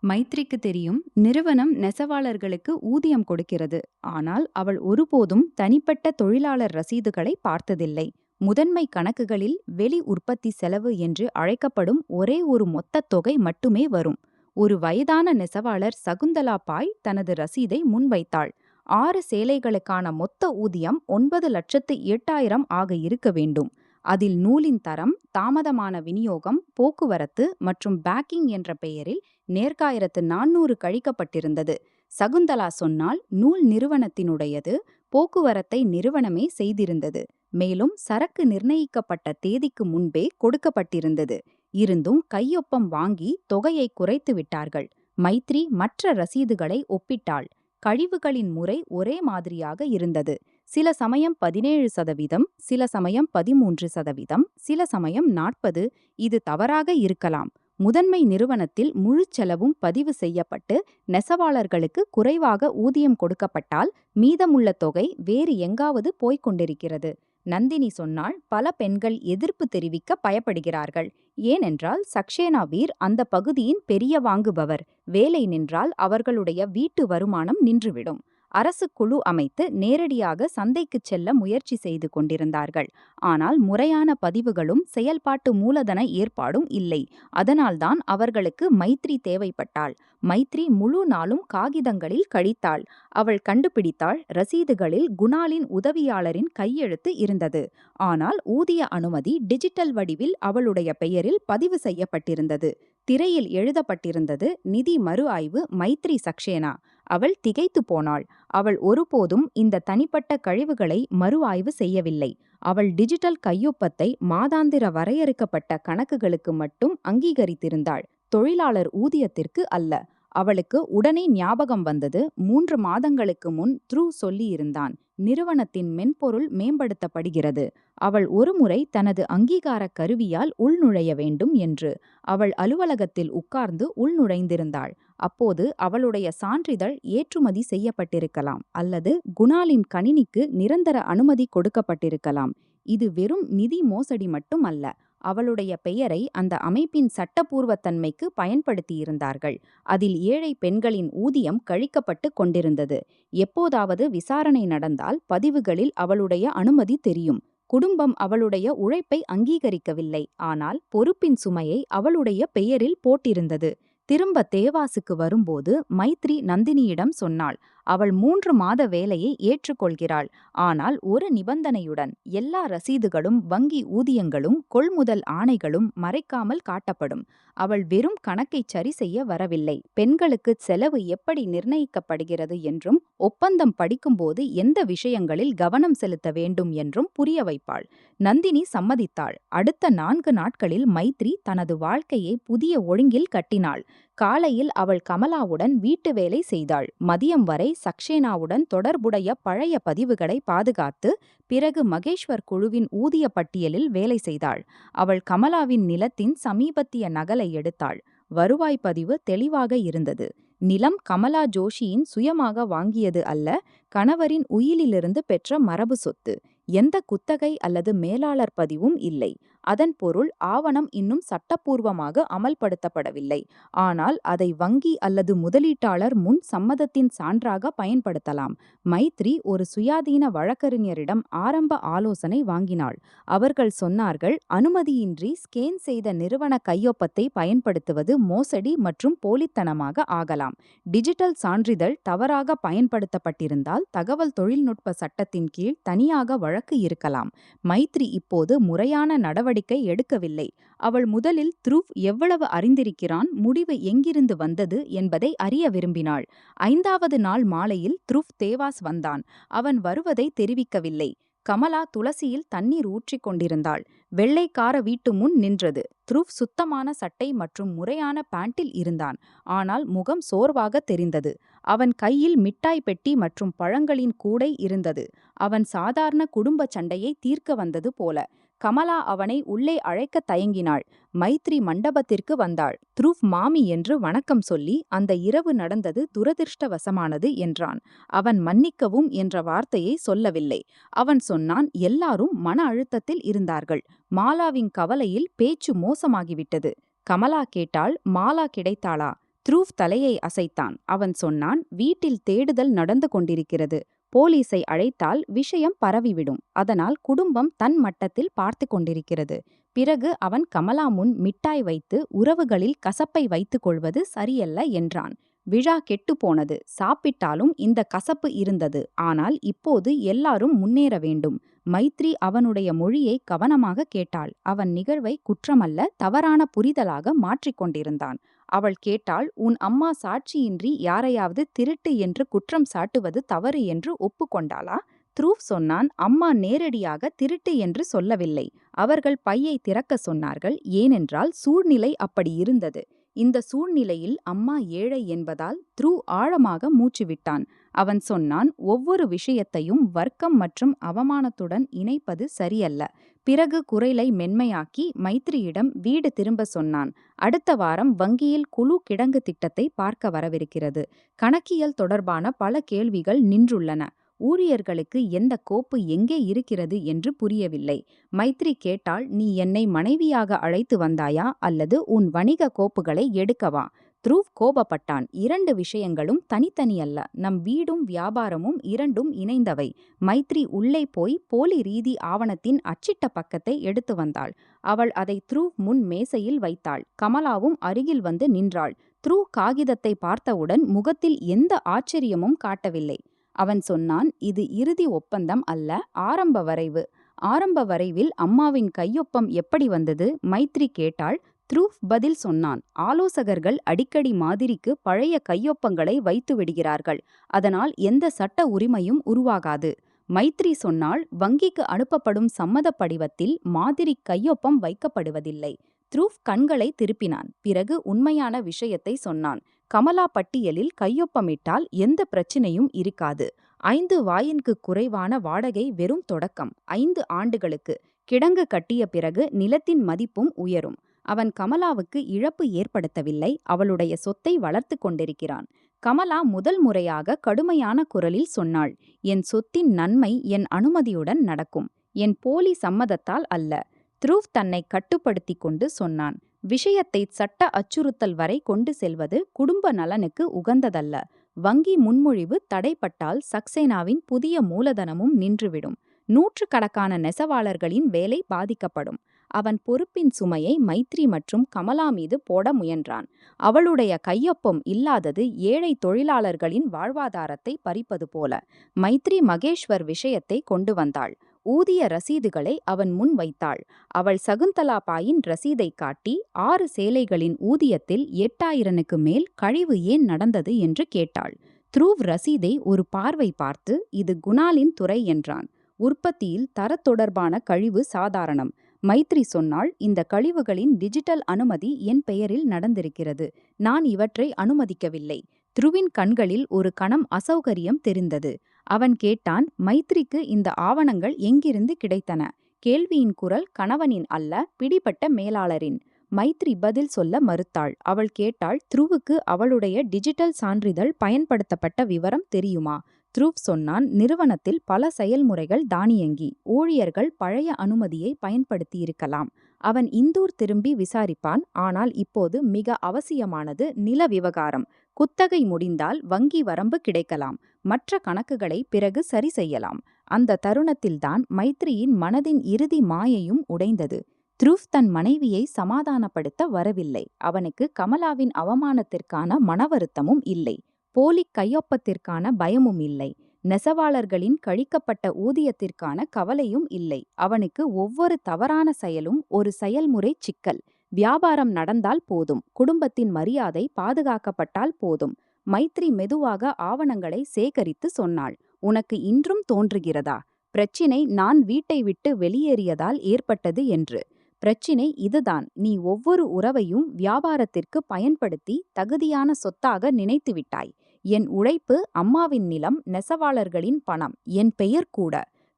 மைத்ரிக்கு தெரியும், நிறுவனம் நெசவாளர்களுக்கு ஊதியம் கொடுக்கிறது. ஆனால் அவள் ஒருபோதும் தனிப்பட்ட தொழிலாளர் ரசீதுகளை பார்த்ததில்லை. முதன்மை கணக்குகளில் வெளி உற்பத்தி செலவு என்று அழைக்கப்படும் ஒரே ஒரு மொத்தத் தொகை மட்டுமே வரும். ஒரு வயதான நெசவாளர் சகுந்தலா பாய் தனது ரசீதை முன்வைத்தாள். 6 சேலைகளுக்கான மொத்த ஊதியம் 9,08,000 ஆக இருக்க வேண்டும். அதில் நூலின் தரம், தாமதமான விநியோகம், போக்குவரத்து மற்றும் பேக்கிங் என்ற பெயரில் 4,400 கழிக்கப்பட்டிருந்தது. சகுந்தலா சொன்னால், நூல் நிறுவனத்தினுடையது, போக்குவரத்தை நிறுவனமே செய்திருந்தது. மேலும் சரக்கு நிர்ணயிக்கப்பட்ட தேதிக்கு முன்பே கொடுக்கப்பட்டிருந்தது. இருந்தும் கையொப்பம் வாங்கி தொகையை குறைத்து விட்டார்கள். மைத்ரி மற்ற ரசீதுகளை ஒப்பிட்டாள். கழிவுகளின் முறை ஒரே மாதிரியாக இருந்தது. சில சமயம் 17%, சில சமயம் 13%, சில சமயம் 40%. இது தவறாக இருக்கலாம். முதன்மை நிறுவனத்தில் முழு செலவும் பதிவு செய்யப்பட்டு நெசவாளர்களுக்கு குறைவாக ஊதியம் கொடுக்கப்பட்டால் மீதமுள்ள தொகை வேறு எங்காவது போய்க் கொண்டிருக்கிறது. நந்தினி சொன்னாள், பல பெண்கள் எதிர்ப்பு தெரிவிக்க பயப்படுகிறார்கள். ஏனென்றால் சக்சேனா வீர் அந்த பகுதியின் பெரிய வாங்குபவர். வேலை நின்றால் அவர்களுடைய வீட்டு வருமானம் நின்றுவிடும். அரசு குழு அமைத்து நேரடியாக சந்தைக்குச் செல்ல முயற்சி செய்து கொண்டிருந்தார்கள். ஆனால் முறையான பதிவுகளும் செயல்பாட்டு மூலதன ஏற்பாடும் இல்லை. அதனால்தான் அவர்களுக்கு மைத்ரி தேவைப்பட்டாள். மைத்ரி முழு நாளும் காகிதங்களில் கழித்தாள். அவள் கண்டுபிடித்தாள், ரசீதுகளில் குணாலின் உதவியாளரின் கையெழுத்து இருந்தது. ஆனால் ஊதிய அனுமதி டிஜிட்டல் வடிவில் அவளுடைய பெயரில் பதிவு செய்யப்பட்டிருந்தது. திரையில் எழுதப்பட்டிருந்தது, நிதி மறு ஆய்வு மைத்ரி சக்சேனா. அவள் திகைத்து போனாள். அவள் ஒருபோதும் இந்த தனிப்பட்ட கழிவுகளை மறு ஆய்வு செய்யவில்லை. அவள் டிஜிட்டல் கையொப்பத்தை மாதாந்திர வரையறுக்கப்பட்ட கணக்குகளுக்கு மட்டும் அங்கீகரித்திருந்தாள், தொழிலாளர் ஊதியத்திற்கு அல்ல. அவளுக்கு உடனே ஞாபகம் வந்தது, 3 மாதங்களுக்கு முன் த்ரூ சொல்லியிருந்தான், நிறுவனத்தின் மென்பொருள் மேம்படுத்தப்படுகிறது. அவள் ஒருமுறை தனது அங்கீகார கருவியால் உள்நுழைய வேண்டும் என்று. அவள் அலுவலகத்தில் உட்கார்ந்து உள்நுழைந்திருந்தாள். அப்போது அவளுடைய சான்றிதழ் ஏற்றுமதி செய்யப்பட்டிருக்கலாம், அல்லது குணாலின் கணினிக்கு நிரந்தர அனுமதி கொடுக்கப்பட்டிருக்கலாம். இது வெறும் நிதி மோசடி மட்டும் அல்ல. அவளுடைய பெயரை அந்த அமைப்பின் சட்டபூர்வத்தன்மைக்கு பயன்படுத்தியிருந்தார்கள். அதில் ஏழை பெண்களின் ஊதியம் கழிக்கப்பட்டு கொண்டிருந்தது. எப்போதாவது விசாரணை நடந்தால் பதிவுகளில் அவளுடைய அனுமதி தெரியும். குடும்பம் அவளுடைய உழைப்பை அங்கீகரிக்கவில்லை, ஆனால் பொறுப்பின் சுமையை அவளுடைய பெயரில் போட்டிருந்தது. திரும்ப தேவாசுக்கு வரும்போது மைத்ரி நந்தினியிடம் சொன்னாள், அவள் 3 மாத வேலையை ஏற்றுக்கொள்கிறாள். ஆனால் ஒரு நிபந்தனையுடன், எல்லா ரசீதுகளும் வங்கி ஊதியங்களும் கொள்முதல் ஆணைகளும் மறைக்காமல் காட்டப்படும். அவள் வெறும் கணக்கை சரி செய்ய வரவில்லை, பெண்களுக்கு செலவு எப்படி நிர்ணயிக்கப்படுகிறது என்றும் ஒப்பந்தம் படிக்கும்போது எந்த விஷயங்களில் கவனம் செலுத்த வேண்டும் என்றும் புரிய வைப்பாள். நந்தினி சம்மதித்தாள். அடுத்த 4 நாட்களில் மைத்ரி தனது வாழ்க்கையை புதிய ஒழுங்கில் கட்டினாள். காலையில் அவள் கமலாவுடன் வீட்டு வேலை செய்தாள். மதியம் வரை சக்சேனாவுடன் தொடர்புடைய பழைய பதிவுகளை பாதுகாத்து, பிறகு மகேஸ்வர் குழுவின் ஊதிய பட்டியலில் வேலை செய்தாள். அவள் கமலாவின் நிலத்தின் சமீபத்திய நகலை எடுத்தாள். வருவாய் பதிவு தெளிவாக இருந்தது. நிலம் கமலா ஜோஷியின் சுயமாக வாங்கியது அல்ல, கணவரின் உயிலிலிருந்து பெற்ற மரபு சொத்து. எந்த குத்தகை அல்லது மேலாளர் பதிவும் இல்லை. அதன் பொருள் ஆவணம் இன்னும் சட்டப்பூர்வமாக அமல்படுத்தப்படவில்லை. ஆனால் அதை வங்கி அல்லது முதலீட்டாளர் முன் சம்மதத்தின் சான்றாக பயன்படுத்தலாம். மைத்ரி ஒரு சுயாதீன வழக்கறிஞரிடம் ஆரம்ப ஆலோசனை வாங்கினாள். அவர்கள் சொன்னார்கள், அனுமதியின்றி ஸ்கேன் செய்த நிறுவன கையொப்பத்தை பயன்படுத்துவது மோசடி மற்றும் போலித்தனமாக ஆகலாம். டிஜிட்டல் சான்றிதழ் தவறாக பயன்படுத்தப்பட்டிருந்தால் தகவல் தொழில்நுட்ப சட்டத்தின் கீழ் தனியாக வழக்கு இருக்கலாம். மைத்ரி இப்போது முறையான நடவடிக்கை எடுக்கவில்லை. அவள் முதலில் த்ருவ் எவ்வளவு அறிந்திருக்கிறான், முடிவு எங்கிருந்து வந்தது என்பதை அறிய விரும்பினாள். 5வது நாள் மாலையில் த்ருவ் தேவாஸ் வந்தான். அவன் வருவதை தெரிவிக்கவில்லை. கமலா துளசியில் தண்ணீர் ஊற்றிக் கொண்டிருந்தாள். வெள்ளைக்கார வீட்டு முன் நின்றது. த்ருவ் சுத்தமான சட்டை மற்றும் முறையான பேண்டில் இருந்தான். ஆனால் முகம் சோர்வாக தெரிந்தது. அவன் கையில் மிட்டாய் பெட்டி மற்றும் பழங்களின் கூடை இருந்தது. அவன் சாதாரண குடும்ப சண்டையை தீர்க்க வந்தது போல. கமலா அவனை உள்ளே அழைக்க தயங்கினாள். மைத்ரி மண்டபத்திற்கு வந்தாள். த்ருவ் மாமி என்று வணக்கம் சொல்லி, அந்த இரவு நடந்தது துரதிர்ஷ்டவசமானது என்றான். அவன் மன்னிக்கவும் என்ற வார்த்தையை சொல்லவில்லை. அவன் சொன்னான், எல்லாரும் மன அழுத்தத்தில் இருந்தார்கள். மாலாவின் கவலையில் பேச்சு மோசமாகிவிட்டது. கமலா கேட்டாள், மாலா கிடைத்தாளா? த்ருவ் தலையை அசைத்தான். அவன் சொன்னான், வீட்டில் தேடுதல் நடந்து கொண்டிருக்கிறது. போலீஸை அழைத்தால் விஷயம் பரவிவிடும். அதனால் குடும்பம் தன் மட்டத்தில் பார்த்து கொண்டிருக்கிறது. பிறகு அவன் கமலா முன் மிட்டாய் வைத்து உறவுகளில் கசப்பை வைத்துக் கொள்வது சரியல்ல என்றான். விழா கெட்டுப்போனது. சாப்பிட்டாலும் இந்த கசப்பு இருந்தது. ஆனால் இப்போது எல்லாரும் முன்னேற வேண்டும். மைத்ரி அவனுடைய மொழியை கவனமாக கேட்டாள். அவன் நிகழ்வை குற்றமல்ல, தவறான புரிதலாக மாற்றிக்கொண்டிருந்தான். அவள் கேட்டாள், உன் அம்மா சாட்சியின்றி யாரையாவது திருட்டு என்று குற்றம் சாட்டுவது தவறு என்று ஒப்புக்கொண்டாளா? த்ருவ் சொன்னான், அம்மா நேரடியாக திருட்டு என்று சொல்லவில்லை. அவர்கள் பையை திறக்க சொன்னார்கள். ஏனென்றால் சூழ்நிலை அப்படி இருந்தது. இந்த சூழ்நிலையில் அம்மா ஏழை என்பதால் த்ருவ் ஆழமாக மூச்சுவிட்டான். அவன் சொன்னான், ஒவ்வொரு விஷயத்தையும் வர்க்கம் மற்றும் அவமானத்துடன் இணைப்பது சரியல்ல. பிறகு குரலை மென்மையாக்கி மைத்ரியிடம் வீடு திரும்ப சொன்னான். அடுத்த வாரம் வங்கியில் குழு கிடங்கு திட்டத்தை பார்க்க வரவிருக்கிறது. கணக்கியல் தொடர்பான பல கேள்விகள் நின்றுள்ளன. ஊழியர்களுக்கு எந்த கோப்பு எங்கே இருக்கிறது என்று புரியவில்லை. மைத்ரி கேட்டாள், நீ என்னை மனைவியாக அழைத்து வந்தாயா அல்லது உன் வணிக கோப்புகளை எடுக்கவா? த்ருவ் கோபப்பட்டான். 2 விஷயங்களும் தனித்தனியல்ல. நம் வீடும் வியாபாரமும் இரண்டும் இணைந்தவை. மைத்ரி உள்ளே போய் போலி ரீதி ஆவணத்தின் அச்சிட்ட பக்கத்தை எடுத்து வந்தாள். அவள் அதை த்ருவ் முன் மேசையில் வைத்தாள். கமலாவும் அருகில் வந்து நின்றாள். த்ருவ் காகிதத்தை பார்த்தவுடன் முகத்தில் எந்த ஆச்சரியமும் காட்டவில்லை. அவன் சொன்னான், இது இறுதி ஒப்பந்தம் அல்ல, ஆரம்ப வரைவு. ஆரம்ப வரைவில் அம்மாவின் கையொப்பம் எப்படி வந்தது? மைத்ரி கேட்டாள். த்ருவ் பதில் சொன்னான், ஆலோசகர்கள் அடிக்கடி மாதிரிக்கு பழைய கையொப்பங்களை வைத்து விடுகிறார்கள். அதனால் எந்த சட்ட உரிமையும் உருவாகாது. மைத்ரி சொன்னாள், வங்கிக்கு அனுப்பப்படும் சம்மத படிவத்தில் மாதிரி கையொப்பம் வைக்கப்படுவதில்லை. த்ருவ் கண்களை திருப்பினான். பிறகு உண்மையான விஷயத்தை சொன்னான். கமலா பட்டியலில் கையொப்பமிட்டால் எந்த பிரச்சினையும் இருக்காது. 5 வாயின்கு குறைவான வாடகை வெறும் தொடக்கம். 5 ஆண்டுகளுக்கு கிடங்கு கட்டிய பிறகு நிலத்தின் மதிப்பும் உயரும். அவன் கமலாவுக்கு இழப்பு ஏற்படுத்தவில்லை. அவளுடைய சொத்தை வளர்த்து கொண்டிருக்கிறான். கமலா முதல் முறையாக கடுமையான குரலில் சொன்னாள், என் சொத்தின் நன்மை என் அனுமதியுடன் நடக்கும். என் போலி சம்மதத்தால் அல்ல. த்ருவ் தன்னை கட்டுப்படுத்தி கொண்டு சொன்னான், விஷயத்தை சட்ட அச்சுறுத்தல் வரை கொண்டு செல்வது குடும்ப நலனுக்கு உகந்ததல்ல. வங்கி முன்மொழிவு தடைப்பட்டால் சக்சேனாவின் புதிய மூலதனமும் நின்றுவிடும். 100கணக்கான நெசவாளர்களின் வேலை பாதிக்கப்படும். அவன் பொறுப்பின் சுமையை மைத்ரி மற்றும் கமலா மீது போட முயன்றான். அவளுடைய கையொப்பம் இல்லாதது ஏழை தொழிலாளர்களின் வாழ்வாதாரத்தை பறிப்பது போல. மைத்ரி மகேஷ்வர் விஷயத்தை கொண்டு வந்தாள். ஊதிய ரசீதுகளை அவன் முன் வைத்தாள். அவள் சகுந்தலா பாயின் ரசீதை காட்டி 6 சேலைகளின் ஊதியத்தில் 8000க்கு மேல் கழிவு ஏன் நடந்தது என்று கேட்டாள். த்ருவ் ரசீதை ஒரு பார்வை பார்த்து, இது குணாலின் துறை என்றான். உற்பத்தியில் தர தொடர்பான கழிவு சாதாரணம். மைத்ரி சொன்னாள், இந்த கழிவுகளின் டிஜிட்டல் அனுமதி என் பெயரில் நடந்திருக்கிறது. நான் இவற்றை அனுமதிக்கவில்லை. த்ருவின் கண்களில் ஒரு கணம் அசௌகரியம் தெரிந்தது. அவன் கேட்டான், மைத்ரிக்கு இந்த ஆவணங்கள் எங்கிருந்து கிடைத்தன? கேள்வியின் குரல் கணவனின் அல்ல, பிடிபட்ட மேலாளரின். மைத்ரி பதில் சொல்ல மறுத்தாள். அவள் கேட்டாள், த்ருவுக்கு அவளுடைய டிஜிட்டல் சான்றிதழ் பயன்படுத்தப்பட்ட விவரம் தெரியுமா? த்ரூவ் சொன்னான், நிறுவனத்தில் பல செயல்முறைகள் தானியங்கி. ஊழியர்கள் பழைய அனுமதியை பயன்படுத்தியிருக்கலாம். அவன் இந்தூர் திரும்பி விசாரிப்பான். ஆனால் இப்போது மிக அவசியமானது நில விவகாரம். குத்தகை முடிந்தால் வங்கி வரம்பு கிடைக்கலாம். மற்ற கணக்குகளை பிறகு சரி செய்யலாம். அந்த தருணத்தில்தான் மைத்ரியின் மனதின் இறுதி மாயையும் உடைந்தது. த்ரூவ் தன் மனைவியை சமாதானப்படுத்த வரவில்லை. அவனுக்கு கமலாவின் அவமானத்திற்கான மனவருத்தமும் இல்லை. போலி கையொப்பத்திற்கான பயமும் இல்லை. நெசவாளர்களின் கழிக்கப்பட்ட ஊதியத்திற்கான கவலையும் இல்லை. அவனுக்கு ஒவ்வொரு தவறான செயலும் ஒரு செயல்முறை சிக்கல். வியாபாரம் நடந்தால் போதும், குடும்பத்தின் மரியாதை பாதுகாக்கப்பட்டால் போதும். மைத்ரி மெதுவாக ஆவணங்களை சேகரித்து சொன்னாள், உனக்கு இன்றும் தோன்றுகிறதா பிரச்சினை நான் வீட்டை விட்டு வெளியேறியதால் ஏற்பட்டது என்று? பிரச்சினை இதுதான். நீ ஒவ்வொரு உறவையும் வியாபாரத்திற்கு பயன்படுத்தி தகுதியான சொத்தாக நினைத்துவிட்டாய். என் உழைப்பு, அம்மாவின் நிலம், நெசவாளர்களின் பணம், என் பெயர் கூட.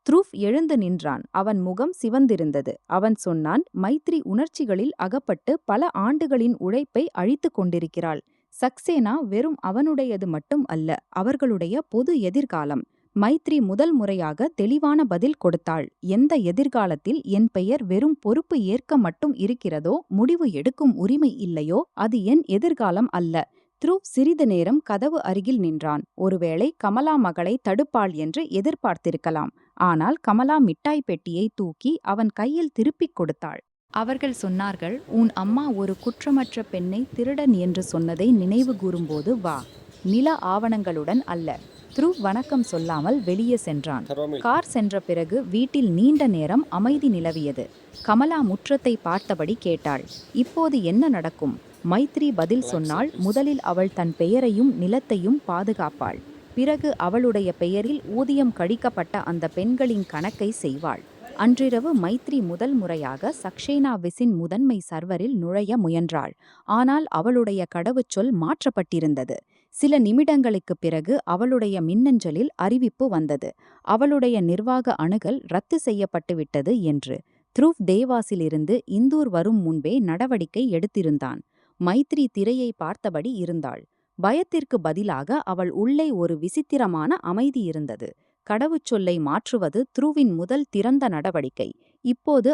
த்ரூவ் எழுந்து நின்றான். அவன் முகம் சிவந்திருந்தது. அவன் சொன்னான், மைத்ரி உணர்ச்சிகளில் அகப்பட்டு பல ஆண்டுகளின் உழைப்பை அழித்து கொண்டிருக்கிறாள். சக்சேனா வெறும் அவனுடையது மட்டும் அல்ல, அவர்களுடைய பொது எதிர்காலம். மைத்ரி முதல் முறையாக தெளிவான பதில் கொடுத்தாள். எந்த எதிர்காலத்தில் என் பெயர் வெறும் பொறுப்பு ஏற்க மட்டும் இருக்கிறதோ, முடிவு எடுக்கும் உரிமை இல்லையோ, அது என் எதிர்காலம் அல்ல. த்ரூவ் சிறிது நேரம் கதவு அருகில் நின்றான். ஒருவேளை கமலா மகளை தடுப்பாள் என்று எதிர்பார்த்திருக்கலாம். ஆனால் கமலா மிட்டாய் பெட்டியை தூக்கி அவன் கையில் திருப்பிக் கொடுத்தாள். அவர்கள் சொன்னார்கள், உன் அம்மா ஒரு குற்றமற்ற பெண்ணை திருடன் என்று சொன்னதை நினைவு கூறும்போது வா. நில ஆவணங்களுடன் அல்ல. த்ரூவ் வணக்கம் சொல்லாமல் வெளியே சென்றான். கார் சென்ற பிறகு வீட்டில் நீண்ட நேரம் அமைதி நிலவியது. கமலா முற்றத்தை பார்த்தபடி கேட்டாள், இப்போது என்ன நடக்கும்? மைத்ரி பதில் சொன்னாள், முதலில் அவள் தன் பெயரையும் நிலத்தையும் பாதுகாப்பாள். பிறகு அவளுடைய பெயரில் ஊதியம் கழிக்கப்பட்ட அந்த பெண்களின் கணக்கை செய்வாள். அன்றிரவு மைத்ரி முதல் முறையாக சக்சேனா விஸின் முதன்மை சர்வரில் நுழைய முயன்றாள். ஆனால் அவளுடைய கடவுச்சொல் மாற்றப்பட்டிருந்தது. சில நிமிடங்களுக்குப் பிறகு அவளுடைய மின்னஞ்சலில் அறிவிப்பு வந்தது. அவளுடைய நிர்வாக அணுகல் ரத்து செய்யப்பட்டுவிட்டது என்று. த்ரூவ் தேவாஸிலிருந்து இந்தூர் வரும் முன்பே நடவடிக்கை எடுத்திருந்தான். மைத்ரி திரையை பார்த்தபடி இருந்தாள். பயத்திற்கு பதிலாக அவள் உள்ளே ஒரு விசித்திரமான அமைதி இருந்தது. கடவுச்சொல்லை மாற்றுவது த்ரூவின் முதல் திறந்த நடவடிக்கை. இப்போது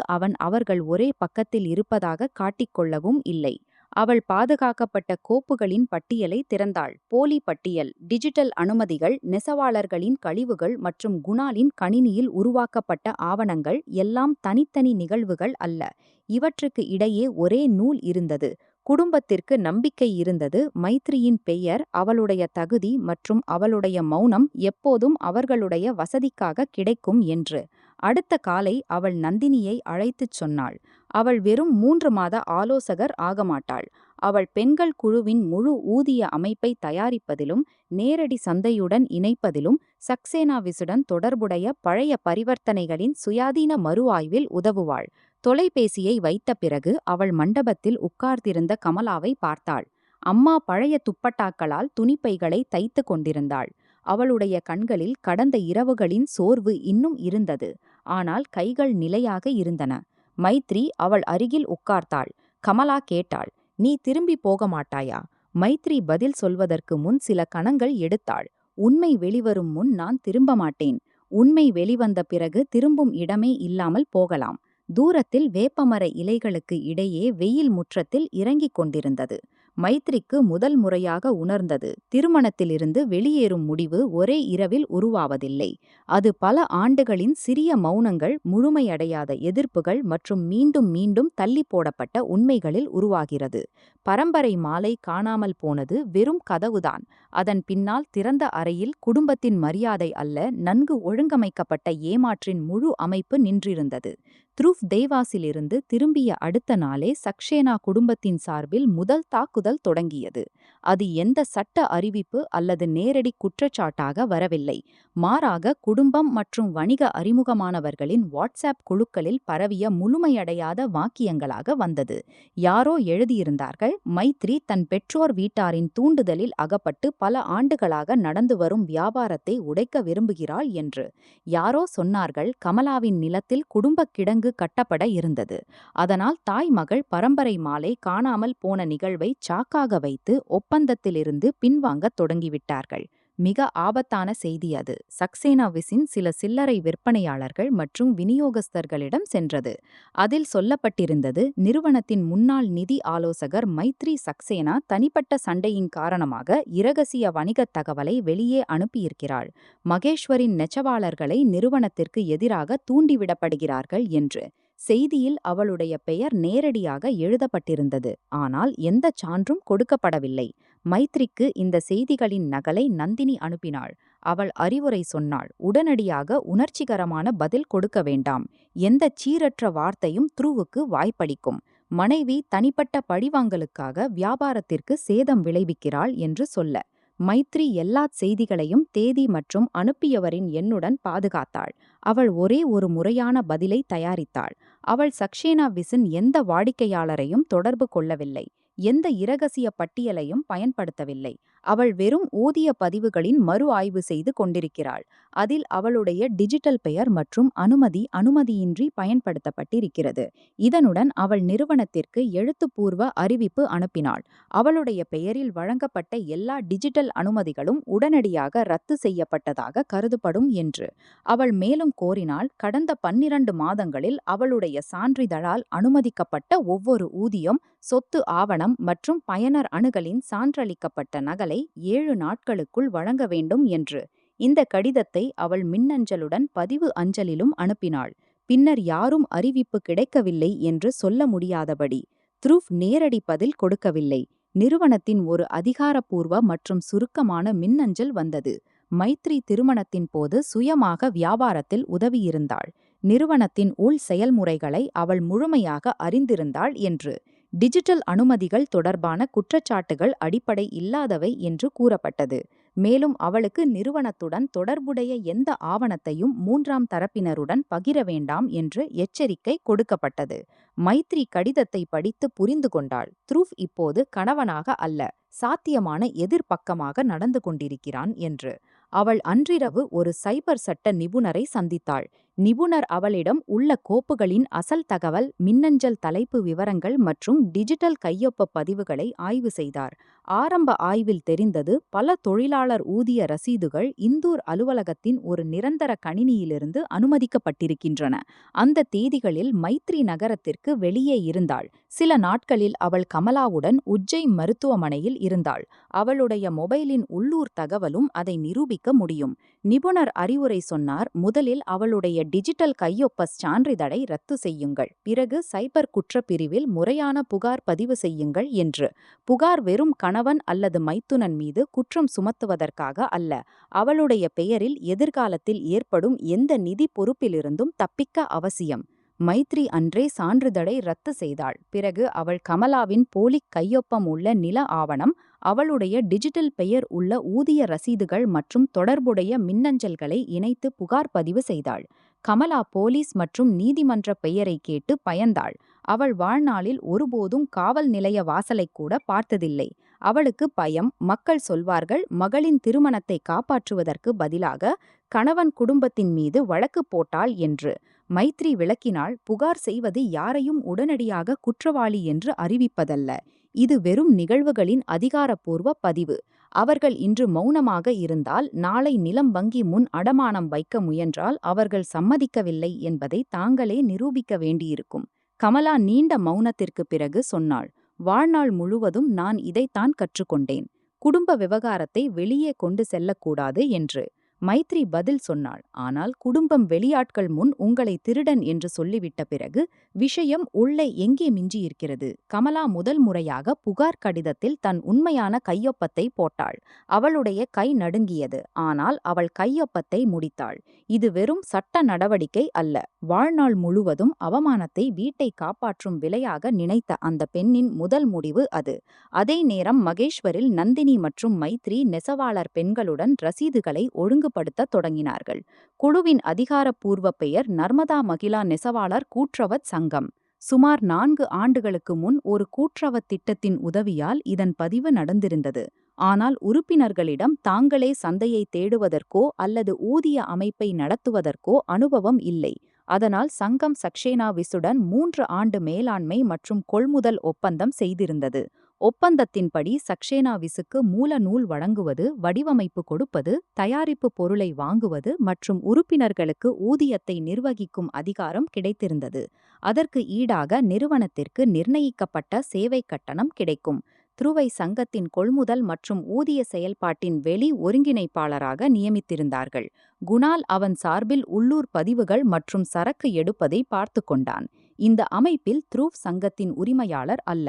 அவர்கள் ஒரே பக்கத்தில் இருப்பதாக காட்டிக்கொள்ளவும் இல்லை. அவள் பாதுகாக்கப்பட்ட கோப்புகளின் பட்டியலை திறந்தாள். போலி பட்டியல், டிஜிட்டல் அனுமதிகள், நெசவாளர்களின் கழிவுகள் மற்றும் குணாலின் கணினியில் உருவாக்கப்பட்ட ஆவணங்கள் எல்லாம் தனித்தனி நிகழ்வுகள் அல்ல. இவற்றுக்கு இடையே ஒரே நூல் இருந்தது. குடும்பத்திற்கு நம்பிக்கை இருந்தது. மைத்ரியின் பெயர், அவளுடைய தகுதி மற்றும் அவளுடைய மௌனம் எப்போதும் அவர்களுடைய வசதிக்காக கிடைக்கும் என்று. அடுத்த காலை அவள் நந்தினியை அழைத்துச் சொன்னாள். அவள் வெறும் 3 மாத ஆலோசகர் ஆகமாட்டாள். அவள் பெண்கள் குழுவின் முழு ஊதிய அமைப்பை தயாரிப்பதிலும் நேரடி சந்தையுடன் இணைப்பதிலும் சக்சேனாவிஸுடன் தொடர்புடைய பழைய பரிவர்த்தனைகளின் சுயாதீன மறுஆய்வில் உதவுவாள். தொலைபேசியை வைத்த பிறகு அவள் மண்டபத்தில் உட்கார்ந்திருந்த கமலாவை பார்த்தாள். அம்மா பழைய துப்பட்டாக்களால் துணிப்பைகளை தைத்து கொண்டிருந்தாள். அவளுடைய கண்களில் கடந்த இரவுகளின் சோர்வு இன்னும் இருந்தது. ஆனால் கைகள் நிலையாக இருந்தன. மைத்ரி அவள் அருகில் உட்கார்ந்தாள். கமலா கேட்டாள், நீ திரும்பி போக மாட்டாயா? மைத்ரி பதில் சொல்வதற்கு முன் சில கணங்கள் எடுத்தாள். உண்மை வெளிவரும் முன் நான் திரும்ப மாட்டேன். உண்மை வெளிவந்த பிறகு திரும்பும் இடமே இல்லாமல் போகலாம். தூரத்தில் வேப்பமர இலைகளுக்கு இடையே வெயில் முற்றத்தில் இறங்கிக் கொண்டிருந்தது. மைத்ரிக்கு முதல் முறையாக உணர்ந்தது, திருமணத்திலிருந்து வெளியேறும் முடிவு ஒரே இரவில் உருவாவதில்லை. அது பல ஆண்டுகளின் சிறிய மௌனங்கள், முழுமையடையாத எதிர்ப்புகள் மற்றும் மீண்டும் மீண்டும் தள்ளி போடப்பட்ட உண்மைகளில் உருவாகிறது. பரம்பரை மாலை காணாமல் போனது வெறும் கதவுதான். அதன் பின்னால் திறந்த அறையில் குடும்பத்தின் மரியாதை அல்ல, நன்கு ஒழுங்கமைக்கப்பட்ட ஏமாற்றின் முழு அமைப்பு நின்றிருந்தது. த்ரூவ் தேவாஸிலிருந்து திரும்பிய அடுத்த நாளே சக்சேனா குடும்பத்தின் சார்பில் முதல் தாக்குதல் தொடங்கியது. அது எந்த சட்ட அறிவிப்பு அல்லது நேரடி குற்றச்சாட்டாக வரவில்லை. மாறாக குடும்பம் மற்றும் வணிக அறிமுகமானவர்களின் வாட்ஸ்ஆப் குழுக்களில் பரவிய முழுமையடையாத வாக்கியங்களாக வந்தது. யாரோ எழுதியிருந்தார்கள், மைத்ரி தன் பெற்றோர் வீட்டாரின் தூண்டுதலில் அகப்பட்டு பல ஆண்டுகளாக நடந்து வரும் வியாபாரத்தை உடைக்க விரும்புகிறாள் என்று. யாரோ சொன்னார்கள், கமலாவின் நிலத்தில் குடும்ப கிடங்கு கட்டப்பட இருந்தது. அதனால் தாய் மகள் பரம்பரை மாலை காணாமல் போன நிகழ்வை சாக்காக வைத்து ஒப்பந்தத்திலிருந்து பின்வாங்கத் தொடங்கிவிட்டார்கள். மிக ஆபத்தான செய்தி அது சக்சேனாவிஸின் சில சில்லறை விற்பனையாளர்கள் மற்றும் விநியோகஸ்தர்களிடம் சென்றது. அதில் சொல்லப்பட்டிருந்தது, நிறுவனத்தின் முன்னாள் நிதி ஆலோசகர் மைத்ரி சக்சேனா தனிப்பட்ட சண்டையின் காரணமாக இரகசிய வணிகத் தகவலை வெளியே அனுப்பியிருக்கிறாள். மகேஸ்வரின் நெசவாளர்களை நிறுவனத்திற்கு எதிராக தூண்டிவிடப்படுகிறார்கள் என்று. செய்தியில் அவளுடைய பெயர் நேரடியாக எழுதப்பட்டிருந்தது, ஆனால் எந்த சான்றும் கொடுக்கப்படவில்லை. மைத்ரிக்கு இந்த செய்திகளின் நகலை நந்தினி அனுப்பினாள். அவள் அறிவுரை சொன்னாள், உடனடியாக உணர்ச்சிகரமான பதில் கொடுக்க வேண்டாம். எந்த சீரற்ற வார்த்தையும் த்ருவுக்கு வாய்ப்பளிக்கும். மனைவி தனிப்பட்ட பழிவாங்கலுக்காக வியாபாரத்திற்கு சேதம் விளைவிக்கிறாள் என்று சொல்ல. மைத்ரி எல்லா செய்திகளையும் தேதி மற்றும் அனுப்பியவரின் எண்ணுடன் பாதுகாத்தாள். அவள் ஒரே ஒரு முறையான பதிலை தயாரித்தாள். அவள் சக்சேனாவிஸின் எந்த வாடிக்கையாளரையும் தொடர்பு கொள்ளவில்லை, எந்த இரகசிய பட்டியலையும் பயன்படுத்தவில்லை. அவள் வெறும் ஊதிய பதிவுகளின் மறு ஆய்வு செய்து கொண்டிருக்கிறாள். அதில் அவளுடைய டிஜிட்டல் பெயர் மற்றும் அனுமதியின்றி பயன்படுத்தப்பட்டிருக்கிறது. இதனுடன் அவள் நிறுவனத்திற்கு எழுத்துப்பூர்வ அறிவிப்பு அனுப்பினாள். அவளுடைய பெயரில் வழங்கப்பட்ட எல்லா டிஜிட்டல் அனுமதிகளும் உடனடியாக ரத்து செய்யப்பட்டதாக கருதப்படும் என்று. அவள் மேலும் கோரினாள், கடந்த 12 மாதங்களில் அவளுடைய சான்றிதழால் அனுமதிக்கப்பட்ட ஒவ்வொரு ஊதியம், சொத்து ஆவணம் மற்றும் பயனர் அணுகலின் சான்றளிக்கப்பட்ட நகலை 7 நாட்களுக்குள் வழங்க வேண்டும் என்று. இந்த கடிதத்தை அவள் மின்னஞ்சலுடன் பதிவு அஞ்சலிலும் அனுப்பினாள். பின்னர் யாரும் அறிவிப்பு கிடைக்கவில்லை என்று சொல்ல முடியாதபடி. த்ருவ் நேரடி பதில் கொடுக்கவில்லை. நிறுவனத்தின் ஒரு அதிகாரப்பூர்வ மற்றும் சுருக்கமான மின்னஞ்சல் வந்தது. மைத்ரி திருமணத்தின் போது சுயமாக வியாபாரத்தில் உதவியிருந்தாள். நிறுவனத்தின் உள் செயல்முறைகளை அவள் முழுமையாக அறிந்திருந்தாள் என்று. டிஜிட்டல் அனுமதிகள் தொடர்பான குற்றச்சாட்டுகள் அடிப்படை இல்லாதவை என்று கூறப்பட்டது. மேலும் அவளுக்கு நிறுவனத்துடன் தொடர்புடைய எந்த ஆவணத்தையும் 3ஆம் தரப்பினருடன் பகிர வேண்டாம் என்று எச்சரிக்கை கொடுக்கப்பட்டது. மைத்ரி கடிதத்தை படித்து புரிந்து கொண்டாள். த்ருவ் இப்போது கணவனாக அல்ல, சாத்தியமான எதிர்பக்கமாக நடந்து கொண்டிருக்கிறான் என்று. அவள் அன்றிரவு ஒரு சைபர் சட்ட நிபுணரை சந்தித்தாள். நிபுணர் அவளிடம் உள்ள கோப்புகளின் அசல் தகவல், மின்னஞ்சல் தலைப்பு விவரங்கள் மற்றும் டிஜிட்டல் கையொப்ப பதிவுகளை ஆய்வு செய்தார். ஆரம்ப ஆய்வில் தெரிந்தது, பல தொழிலாளர் ஊதிய ரசீதுகள் இந்தூர் அலுவலகத்தின் ஒரு நிரந்தர கணினியிலிருந்து அனுமதிக்கப்பட்டிருக்கின்றன. அந்த தேதிகளில் மைத்ரி நகரத்திற்கு வெளியே இருந்தாள். சில நாட்களில் அவள் கமலாவுடன் உஜ்ஜைன் மருத்துவமனையில் இருந்தாள். அவளுடைய மொபைலின் உள்ளூர் தகவலும் அதை நிரூபிக்க முடியும். நிபுணர் அறிவுரை சொன்னார், முதலில் அவளுடைய டிஜிட்டல் கையொப்ப சான்றிதழை ரத்து செய்யுங்கள், பிறகு சைபர் குற்றப்பிரிவில் முறையான புகார் பதிவு செய்யுங்கள் என்று. புகார் வெறும் கணவன் அல்லது மைத்துனன் மீது குற்றம் சுமத்துவதற்காக அல்ல, அவளுடைய பெயரில் எதிர்காலத்தில் ஏற்படும் எந்த நிதி பொறுப்பிலிருந்தும் தப்பிக்க அவசியம். மைத்ரி அன்றே சான்றிதழை ரத்து செய்தாள். பிறகு அவள் கமலாவின் போலி கையொப்பம் உள்ள நில ஆவணம், அவளுடைய டிஜிட்டல் பெயர் உள்ள ஊதிய ரசீதுகள் மற்றும் தொடர்புடைய மின்னஞ்சல்களை இணைத்து புகார் பதிவு செய்தாள். கமலா போலீஸ் மற்றும் நீதிமன்ற பெயரை கேட்டு பயந்தாள். அவள் வாழ்நாளில் ஒருபோதும் காவல் நிலைய வாசலை கூட பார்த்ததில்லை. அவளுக்கு பயம், மக்கள் சொல்வார்கள் மகளின் திருமணத்தை காப்பாற்றுவதற்கு பதிலாக கணவன் குடும்பத்தின் மீது வழக்கு போட்டாள் என்று. மைத்ரி விளக்கினாள், புகார் செய்வது யாரையும் உடனடியாக குற்றவாளி என்று அறிவிப்பதல்ல. இது வெறும் நிகழ்வுகளின் அதிகாரப்பூர்வ பதிவு. அவர்கள் இன்று மௌனமாக இருந்தால், நாளை நிலம் வங்கி முன் அடமானம் வைக்க முயன்றால் அவர்கள் சம்மதிக்கவில்லை என்பதை தாங்களே நிரூபிக்க வேண்டியிருக்கும். கமலா நீண்ட மௌனத்திற்கு பிறகு சொன்னாள், வாழ்நாள் முழுவதும் நான் இதைத்தான் கற்றுக்கொண்டேன், குடும்ப விவகாரத்தை வெளியே கொண்டு செல்லக்கூடாது என்று. மைத்ரி பதில் சொன்னாள், ஆனால் குடும்பம் வெளியாட்கள் முன் உங்களை திருடன் என்று சொல்லிவிட்ட பிறகு விஷயம் உள்ளே எங்கே மிஞ்சியிருக்கிறது? கமலா முதல் முறையாக புகார் கடிதத்தில் தன் உண்மையான கையொப்பத்தை போட்டாள். அவளுடைய கை நடுங்கியது, ஆனால் அவள் கையொப்பத்தை முடித்தாள். இது வெறும் சட்ட நடவடிக்கை அல்ல, வாழ்நாள் முழுவதும் அவமானத்தை வீட்டை காப்பாற்றும் விலையாக நினைத்த அந்த பெண்ணின் முதல் முடிவு அது. அதே நேரம் மகேஸ்வரில் நந்தினி மற்றும் மைத்ரி நெசவாளர் பெண்களுடன் ரசீதுகளை ஒழுங்குபடுத்த தொடங்கினார்கள். குழுவின் அதிகாரப்பூர்வ பெயர் நர்மதா மகிழா நெசவாளர் கூட்டுறவச் சங்கம். சுமார் 4 ஆண்டுகளுக்கு முன் ஒரு கூட்டுறவுத் திட்டத்தின் உதவியால் இதன் பதிவு நடந்திருந்தது. ஆனால் உறுப்பினர்களிடம் தாங்களே சந்தையை தேடுவதற்கோ அல்லது ஊதிய அமைப்பை நடத்துவதற்கோ அனுபவம் இல்லை. அதனால் சங்கம் சக்சேனாவிஸுடன் 3 ஆண்டு மேலாண்மை மற்றும் கொள்முதல் ஒப்பந்தம் செய்திருந்தது. ஒப்பந்தத்தின்படி சக்சேனா விசுக்கு மூல நூல் வழங்குவது, வடிவமைப்பு கொடுப்பது, தயாரிப்பு பொருளை வாங்குவது மற்றும் உறுப்பினர்களுக்கு ஊதியத்தை நிர்வகிக்கும் அதிகாரம் கிடைத்திருந்தது. அதற்கு ஈடாக நிறுவனத்திற்கு நிர்ணயிக்கப்பட்ட சேவை கட்டணம் கிடைக்கும். த்ருவை சங்கத்தின் கொள்முதல் மற்றும் ஊதிய செயல்பாட்டின் வெளி ஒருங்கிணைப்பாளராக நியமித்திருந்தார்கள். குணால் அவன் சார்பில் உள்ளூர் பதிவுகள் மற்றும் சரக்கு எடுப்பதை பார்த்து கொண்டான். இந்த அமைப்பில் த்ருவ் சங்கத்தின் உரிமையாளர் அல்ல,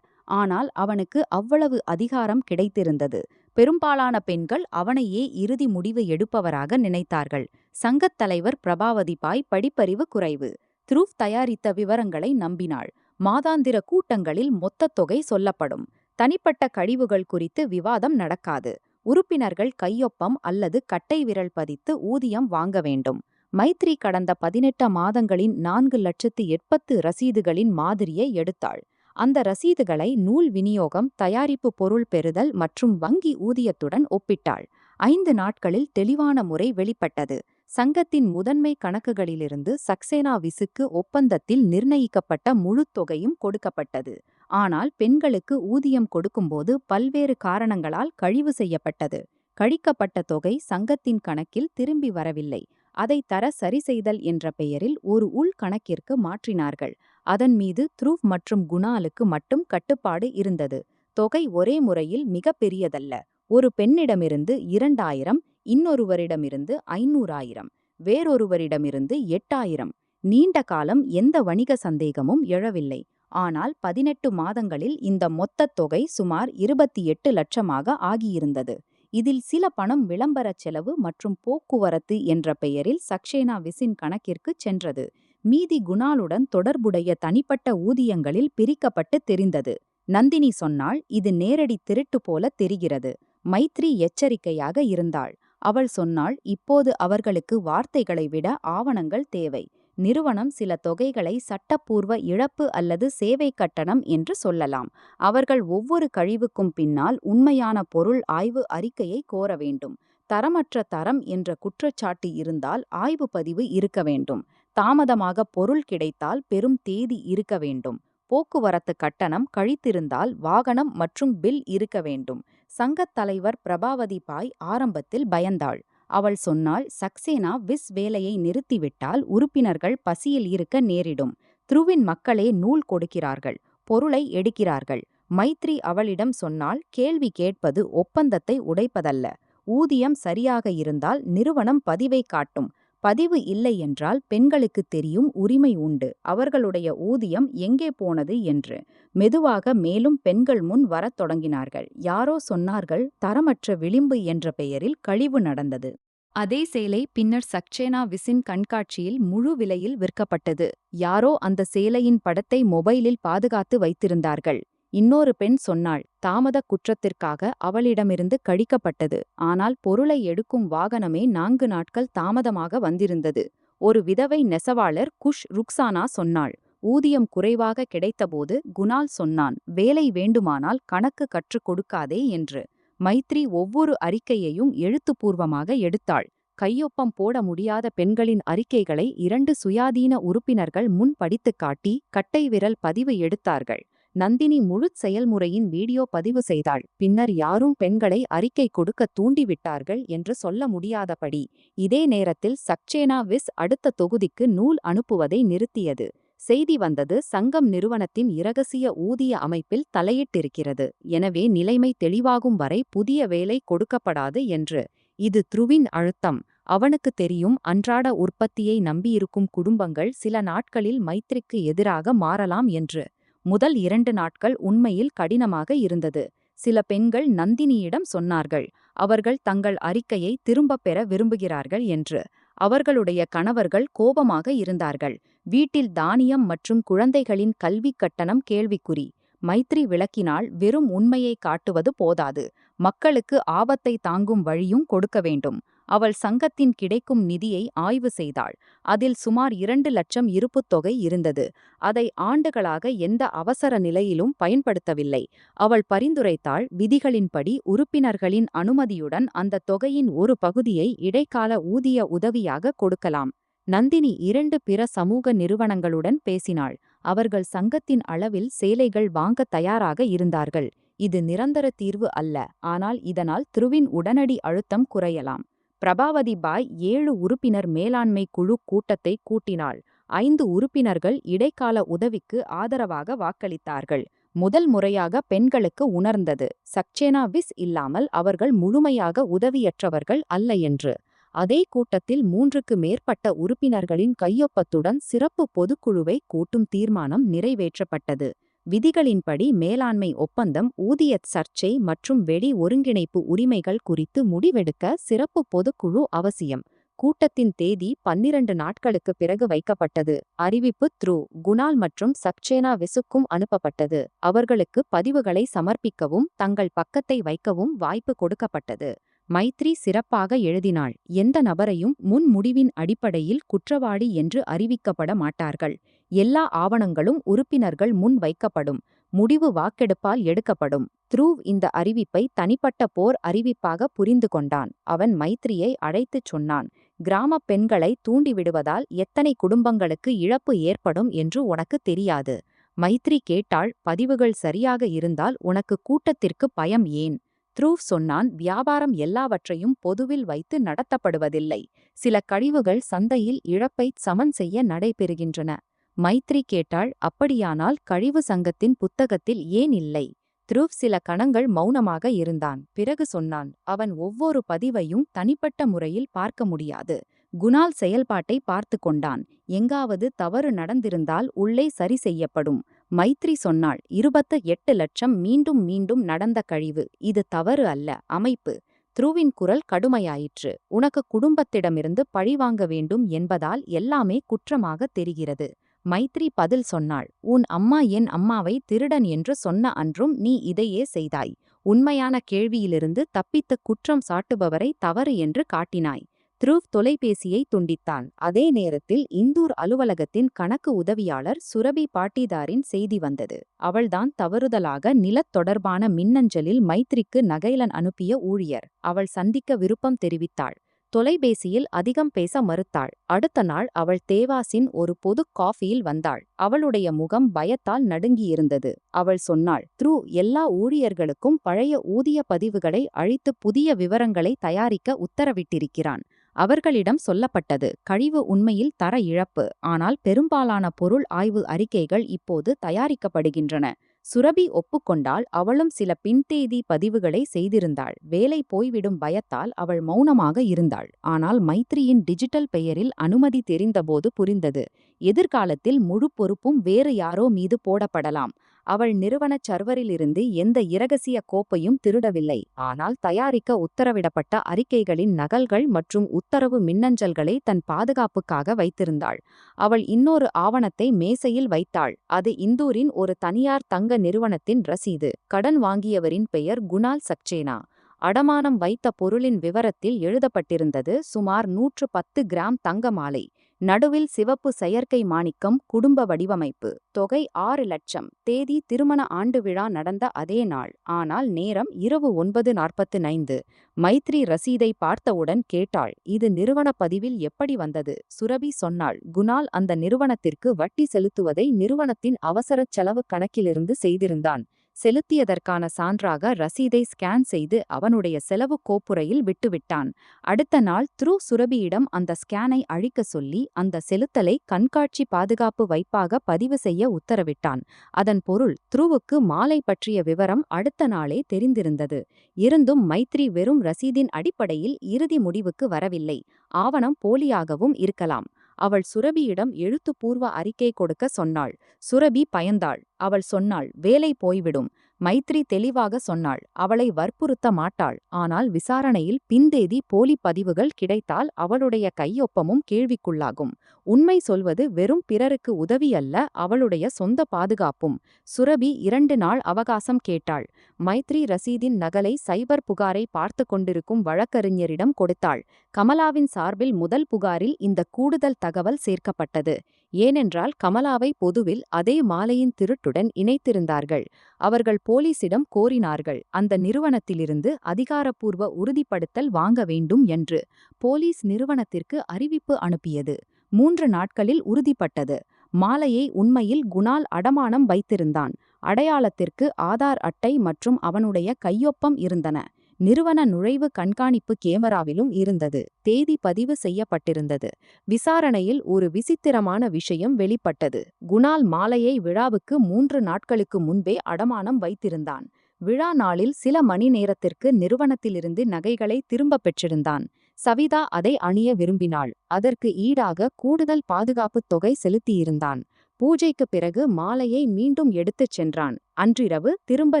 ஆனால் அவனுக்கு அவ்வளவு அதிகாரம் கிடைத்திருந்தது. பெரும்பாலான பெண்கள் அவனையே இறுதி முடிவு எடுப்பவராக நினைத்தார்கள். சங்கத் தலைவர் பிரபாவதி பாய் படிப்பறிவு குறைவு. த்ருவ் தயாரித்த விவரங்களை நம்பினாள். மாதாந்திர கூட்டங்களில் மொத்த தொகை சொல்லப்படும். தனிப்பட்ட கழிவுகள் குறித்து விவாதம் நடக்காது. உறுப்பினர்கள் கையொப்பம் அல்லது கட்டை விரல் பதித்து ஊதியம் வாங்க வேண்டும். மைத்ரி கடந்த 18 மாதங்களின் 4,80,000 ரசீதுகளின் மாதிரியை எடுத்தாள். அந்த ரசீதுகளை நூல் விநியோகம், தயாரிப்பு பொருள் பெறுதல் மற்றும் வங்கி ஊதியத்துடன் ஒப்பிட்டாள். 5 நாட்களில் தெளிவான முறை வெளிப்பட்டது. சங்கத்தின் முதன்மை கணக்குகளிலிருந்து சக்சேனா விசுக்கு ஒப்பந்தத்தில் நிர்ணயிக்கப்பட்ட முழு தொகையும் கொடுக்கப்பட்டது. ஆனால் பெண்களுக்கு ஊதியம் கொடுக்கும்போது பல்வேறு காரணங்களால் கழிவு செய்யப்பட்டது. கழிக்கப்பட்ட தொகை சங்கத்தின் கணக்கில் திரும்பி வரவில்லை. அதை தர சரிசெய்தல் என்ற பெயரில் ஒரு உள் கணக்கிற்கு மாற்றினார்கள். அதன் மீது த்ருவ் மற்றும் குணாலுக்கு மட்டும் கட்டுப்பாடு இருந்தது. தொகை ஒரே முறையில் மிக பெரியதல்ல. ஒரு பெண்ணிடமிருந்து 2,000, இன்னொருவரிடமிருந்து 500,000, வேறொருவரிடமிருந்து 8,000. நீண்ட காலம் எந்த வணிக சந்தேகமும் எழவில்லை. ஆனால் 18 மாதங்களில் இந்த மொத்த தொகை சுமார் 28 லட்சமாக ஆகியிருந்தது. இதில் சில பணம் விளம்பர செலவு மற்றும் போக்குவரத்து என்ற பெயரில் சக்சேனா விசின் கணக்கிற்கு சென்றது. மீதி குணாலுடன் தொடர்புடைய தனிப்பட்ட ஊதியங்களில் பிரிக்கப்பட்டு தெரிந்தது. நந்தினி சொன்னாள், இது நேரடி திருட்டு போல தெரிகிறது. மைத்ரி எச்சரிக்கையாக இருந்தாள். அவள் சொன்னாள், இப்போது அவர்களுக்கு வார்த்தைகளை விட ஆவணங்கள் தேவை. நிறுவனம் சில தொகைகளை சட்டப்பூர்வ இழப்பு அல்லது சேவை கட்டணம் என்று சொல்லலாம். அவர்கள் ஒவ்வொரு கழிவுக்கும் பின்னால் உண்மையான பொருள் ஆய்வு அறிக்கையை கோர வேண்டும். தரமற்ற தரம் என்ற குற்றச்சாட்டு இருந்தால் ஆய்வு பதிவு இருக்க வேண்டும். தாமதமாக பொருள் கிடைத்தால் பெரும் தேதி இருக்க வேண்டும். போக்குவரத்து கட்டணம் கழித்திருந்தால் வாகனம் மற்றும் பில் இருக்க வேண்டும். சங்கத் தலைவர் பிரபாவதி பாய் ஆரம்பத்தில் பயந்தாள். அவள் சொன்னாள், சக்சேனா விஸ் வேலையை நிறுத்திவிட்டால் உறுப்பினர்கள் பசியில் இருக்க நேரிடும். த்ருவின் மக்களே நூல் கொடுக்கிறார்கள், பொருளை எடுக்கிறார்கள். மைத்ரி அவளிடம் சொன்னாள், கேள்வி கேட்பது ஒப்பந்தத்தை உடைப்பதல்ல. ஊதியம் சரியாக இருந்தால் நிறுவனம் பதிவை காட்டும். பதிவு இல்லை என்றால் பெண்களுக்கு தெரியும் உரிமை உண்டு, அவர்களுடைய ஊதியம் எங்கே போனது என்று. மெதுவாக மேலும் பெண்கள் முன் வரத் தொடங்கினார்கள். யாரோ சொன்னார்கள், தரமற்ற விளிம்பு என்ற பெயரில் கழிவு நடந்தது. அதே சேலை பின்னர் சக்சேனா விசின் கண்காட்சியில் முழு விலையில் விற்கப்பட்டது. யாரோ அந்த சேலையின் படத்தை மொபைலில் பாதுகாத்து வைத்திருந்தார்கள். இன்னொரு பெண் சொன்னாள், தாமத குற்றத்திற்காக அவளிடமிருந்து கழிக்கப்பட்டது. ஆனால் பொருளை எடுக்கும் வாகனமே 4 நாட்கள் தாமதமாக வந்திருந்தது. ஒரு விதவை நெசவாளர் குஷ் ருக்சானா சொன்னாள், ஊதியம் குறைவாக கிடைத்தபோது குணால் சொன்னான், வேலை வேண்டுமானால் கணக்கு கற்றுக் கொடுக்காதே என்று. மைத்ரி ஒவ்வொரு அறிக்கையையும் எழுத்துப்பூர்வமாக எடுத்தாள். கையொப்பம் போட முடியாத பெண்களின் அறிக்கைகளை 2 சுயாதீன உறுப்பினர்கள் முன் படித்துக் காட்டி கட்டை விரல் பதிவு எடுத்தார்கள். நந்தினி முழு செயல்முறையின் வீடியோ பதிவு செய்தாள். பின்னர் யாரும் பெண்களை அறிக்கை கொடுக்க தூண்டிவிட்டார்கள் என்று சொல்ல முடியாதபடி. இதே நேரத்தில் சக்சேனா விஸ் அடுத்த தொகுதிக்கு நூல் அனுப்புவதை நிறுத்தியது. செய்தி வந்தது, சங்கம் நிறுவனத்தின் இரகசிய ஊதிய அமைப்பில் தலையிட்டிருக்கிறது. எனவே நிலைமை தெளிவாகும் வரை புதிய வேலை கொடுக்கப்படாது என்று. இது த்ருவின் அழுத்தம். அவனுக்கு தெரியும், அன்றாட உற்பத்தியை நம்பியிருக்கும் குடும்பங்கள் சில நாட்களில் மைத்ரிக்கு எதிராக மாறலாம் என்று. முதல் 2 நாட்கள் உண்மையில் கடினமாக இருந்தது. சில பெண்கள் நந்தினியிடம் சொன்னார்கள், அவர்கள் தங்கள் அறிக்கையை திரும்பப் பெற விரும்புகிறார்கள் என்று. அவர்களுடைய கணவர்கள் கோபமாக இருந்தார்கள். வீட்டில் தானியம் மற்றும் குழந்தைகளின் கல்விக் கட்டணம் கேள்விக்குறி. மைத்ரி விளக்கினால், வெறும் உண்மையை காட்டுவது போதாது, மக்களுக்கு ஆபத்தை தாங்கும் வழியும் கொடுக்க வேண்டும். அவள் சங்கத்தின் கிடைக்கும் நிதியை ஆய்வு செய்தாள். அதில் சுமார் 2 லட்சம் இருப்புத் தொகை இருந்தது. அதை ஆண்டுகளாக எந்த அவசர நிலையிலும் பயன்படுத்தவில்லை. அவள் பரிந்துரைத்தாள், விதிகளின்படி உறுப்பினர்களின் அனுமதியுடன் அந்த தொகையின் ஒரு பகுதியை இடைக்கால ஊதிய உதவியாக கொடுக்கலாம். நந்தினி 2 பிற சமூக நிறுவனங்களுடன் பேசினாள். அவர்கள் சங்கத்தின் அளவில் சேலைகள் வாங்க தயாராக இருந்தார்கள். இது நிரந்தர தீர்வு அல்ல, ஆனால் இதனால் த்ருவின் உடனடி அழுத்தம் குறையலாம். பிரபாவதி பாய் 7 உறுப்பினர் மேலாண்மை குழு கூட்டத்தை கூட்டினாள். 5 உறுப்பினர்கள் இடைக்கால உதவிக்கு ஆதரவாக வாக்களித்தார்கள். முதல் முறையாக பெண்களுக்கு உணர்ந்தது, சக்சேனா விஸ் இல்லாமல் அவர்கள் முழுமையாக உதவியற்றவர்கள் அல்ல என்று. அதே கூட்டத்தில் 3க்கு மேற்பட்ட உறுப்பினர்களின் கையொப்பத்துடன் சிறப்பு பொதுக்குழுவை கூட்டும் தீர்மானம் நிறைவேற்றப்பட்டது. விதிகளின்படி மேலாண்மை ஒப்பந்தம், ஊதியச் சர்ச்சை மற்றும் வெடி ஒருங்கிணைப்பு உரிமைகள் குறித்து முடிவெடுக்க சிறப்பு பொதுக்குழு அவசியம். கூட்டத்தின் தேதி 12 நாட்களுக்கு பிறகு வைக்கப்பட்டது. அறிவிப்பு த்ரு, குணால் மற்றும் சக்சேனா விசுக்கும் அனுப்பப்பட்டது. அவர்களுக்கு பதிவுகளை சமர்ப்பிக்கவும் தங்கள் பக்கத்தை வைக்கவும் வாய்ப்பு கொடுக்கப்பட்டது. மைத்ரி சிறப்பாக எழுதினாள். எந்த நபரையும் முன் முடிவின் அடிப்படையில் குற்றவாளி என்று அறிவிக்கப்பட மாட்டார்கள். எல்லா ஆவணங்களும் உறுப்பினர்கள் முன் வைக்கப்படும். முடிவு வாக்கெடுப்பால் எடுக்கப்படும். த்ரூவ் இந்த அறிவிப்பை தனிப்பட்ட போர் அறிவிப்பாக புரிந்து கொண்டான். அவன் மைத்ரியை அழைத்துச் சொன்னான், கிராமப் பெண்களை தூண்டிவிடுவதால் எத்தனை குடும்பங்களுக்கு இழப்பு ஏற்படும் என்று உனக்கு தெரியாது. மைத்ரி கேட்டாள், பதிவுகள் சரியாக இருந்தால் உனக்கு கூட்டத்திற்கு பயம் ஏன்? த்ரூவ் சொன்னான், வியாபாரம் எல்லாவற்றையும் பொதுவில் வைத்து நடத்தப்படுவதில்லை. சில கழிவுகள் சந்தையில் இழப்பை சமன் செய்ய நடைபெறுகின்றன. மைத்ரி கேட்டாள், அப்படியானால் கழிவு சங்கத்தின் புத்தகத்தில் ஏன் இல்லை? த்ருவ் சில கணங்கள் மௌனமாக இருந்தான். பிறகு சொன்னான், அவன் ஒவ்வொரு பதிவையும் தனிப்பட்ட முறையில் பார்க்க முடியாது. குணால் செயல்பாட்டை பார்த்து கொண்டான். எங்காவது தவறு நடந்திருந்தால் உள்ளே சரி செய்யப்படும். மைத்ரி சொன்னாள், 28 லட்சம் மீண்டும் மீண்டும் நடந்த கழிவு. இது தவறு அல்ல, அமைப்பு. த்ருவின் குரல் கடுமையாயிற்று. உனக்கு குடும்பத்திடமிருந்து பழிவாங்க வேண்டும் என்பதால் எல்லாமே குற்றமாக தெரிகிறது. மைத்ரி பதில் சொன்னாள், உன் அம்மா என் அம்மாவை திருடன் என்று சொன்ன அன்றும் நீ இதையே செய்தாய். உண்மையான கேள்வியிலிருந்து தப்பித்து குற்றம் சாட்டுபவரை தவறு என்று காட்டினாய். த்ருவ் தொலைபேசியை துண்டித்தான். அதே நேரத்தில் இந்தூர் அலுவலகத்தின் கணக்கு உதவியாளர் சுரபி பாட்டிதாரின் செய்தி வந்தது. அவள்தான் தவறுதலாக நிலத் தொடர்பான மின்னஞ்சலில் மைத்ரிக்கு நகைலன் அனுப்பிய ஊழியர். அவள் சந்திக்க விருப்பம் தெரிவித்தாள். தொலைபேசியில் அதிகம் பேச மறுத்தாள். அடுத்த நாள் அவள் தேவாஸின் ஒரு பொது காஃபியில் வந்தாள். அவளுடைய முகம் பயத்தால் நடுங்கியிருந்தது. அவள் சொன்னாள், த்ரு எல்லா ஊழியர்களுக்கும் பழைய ஊதிய பதிவுகளை அழித்து புதிய விவரங்களை தயாரிக்க உத்தரவிட்டிருக்கிறான். அவர்களிடம் சொல்லப்பட்டது, கழிவு உண்மையில் தர இழப்பு, ஆனால் பெரும்பாலான பொருள் ஆய்வு அறிக்கைகள் இப்போது தயாரிக்கப்படுகின்றன. சுரபி ஒப்புக்கொண்டால் அவளும் சில பின்தேதி பதிவுகளை செய்திருந்தாள். வேலை போய்விடும் பயத்தால் அவள் மௌனமாக இருந்தாள். ஆனால் மைத்ரியின் டிஜிட்டல் பெயரில் அனுமதி தெரிந்தபோது புரிந்தது, எதிர்காலத்தில் முழு பொறுப்பும் வேறு யாரோ மீது போடப்படலாம். அவள் நிறுவனச் சர்வரிலிருந்து எந்த இரகசிய கோப்பையும் திருடவில்லை. ஆனால் தயாரிக்க உத்தரவிடப்பட்ட அறிக்கைகளின் நகல்கள் மற்றும் உத்தரவு மின்னஞ்சல்களை தன் பாதுகாப்புக்காக வைத்திருந்தாள். அவள் இன்னொரு ஆவணத்தை மேசையில் வைத்தாள். அது இந்தூரின் ஒரு தனியார் தங்க நிறுவனத்தின் ரசீது. கடன் வாங்கியவரின் பெயர் குணால் சக்சேனா. அடமானம் வைத்த பொருளின் விவரத்தில் எழுதப்பட்டிருந்தது சுமார் 110 கிராம் தங்க மாலை. நடுவில் சிவப்பு செயற்கை மாணிக்கம். குடும்ப வடிவமைப்பு. தொகை 6 லட்சம். தேதி திருமண ஆண்டு விழா நடந்த அதே நாள். ஆனால் நேரம் இரவு 9:45. மைத்ரி ரசீதை பார்த்தவுடன் கேட்டாள், இது நிறுவன பதிவில் எப்படி வந்தது? சுரபி சொன்னாள், குணால் அந்த நிறுவனத்திற்கு வட்டி செலுத்துவதை நிறுவனத்தின் அவசரச் செலவு கணக்கிலிருந்து செய்திருந்தான். செலுத்தியதற்கான சான்றாக ரசீதை ஸ்கேன் செய்து அவனுடைய செலவு கோப்புறையில் விட்டுவிட்டான். அடுத்த நாள் த்ரு சுரபியிடம் அந்த ஸ்கேனை அழிக்க சொல்லி அந்த செலுத்தலை கண்காட்சி பாதுகாப்பு வைப்பாக பதிவு செய்ய உத்தரவிட்டான். அதன் பொருள், த்ருவுக்கு மாலை பற்றிய விவரம் அடுத்த நாளே தெரிந்திருந்தது. இருந்தும் மைத்ரி வெறும் ரசீதின் அடிப்படையில் இறுதி முடிவுக்கு வரவில்லை. ஆவணம் போலியாகவும் இருக்கலாம். அவள் சுரபியிடம் எழுத்துப்பூர்வ அறிக்கை கொடுக்க சொன்னாள். சுரபி பயந்தாள். அவள் சொன்னாள், வேலை போய்விடும். மைத்ரி தெளிவாக சொன்னாள், அவளை வற்புறுத்த மாட்டாள். ஆனால் விசாரணையில் பின்தேதி போலி பதிவுகள் கிடைத்தால் அவளுடைய கையொப்பமும் கேள்விக்குள்ளாகும். உண்மை சொல்வது வெறும் பிறருக்கு உதவி அல்ல, அவளுடைய சொந்த பாதுகாப்பும். சுரபி 2 நாள் அவகாசம் கேட்டாள். மைத்ரி ரசீதின் நகலை சைபர் புகாரை பார்த்து கொண்டிருக்கும் வழக்கறிஞரிடம் கொடுத்தாள். கமலாவின் சார்பில் முதல் புகாரில் இந்த கூடுதல் தகவல் சேர்க்கப்பட்டது. ஏனென்றால் கமலாவை பொதுவில் அதே மாலையின் திருட்டுடன் இணைத்திருந்தார்கள். அவர்கள் போலீசிடம் கோரினார்கள், அந்த நிறுவனத்திலிருந்து அதிகாரப்பூர்வ உறுதிப்படுத்தல் வாங்க வேண்டும் என்று. போலீஸ் நிறுவனத்திற்கு அறிவிப்பு அனுப்பியது. 3 நாட்களில் உறுதிப்பட்டது. மாலையை உண்மையில் குணால் அடமானம் வைத்திருந்தான். அடையாளத்திற்கு ஆதார் அட்டை மற்றும் அவனுடைய கையொப்பம் இருந்தன. நிறுவன நுழைவு கண்காணிப்பு கேமராவிலும் இருந்தது. தேதி பதிவு செய்யப்பட்டிருந்தது. விசாரணையில் ஒரு விசித்திரமான விஷயம் வெளிப்பட்டது. குணால் மாலையை விழாவுக்கு 3 நாட்களுக்கு முன்பே அடமானம் வைத்திருந்தான். விழா நாளில் சில மணி நேரத்திற்கு நிறுவனத்திலிருந்து நகைகளை திரும்பப் பெற்றிருந்தான். சவிதா அதை அணிய விரும்பினாள். அதற்கு ஈடாக கூடுதல் பாதுகாப்புத் தொகை செலுத்தியிருந்தான். பூஜைக்குப் பிறகு மாலையை மீண்டும் எடுத்துச் சென்றான். அன்றிரவு திரும்ப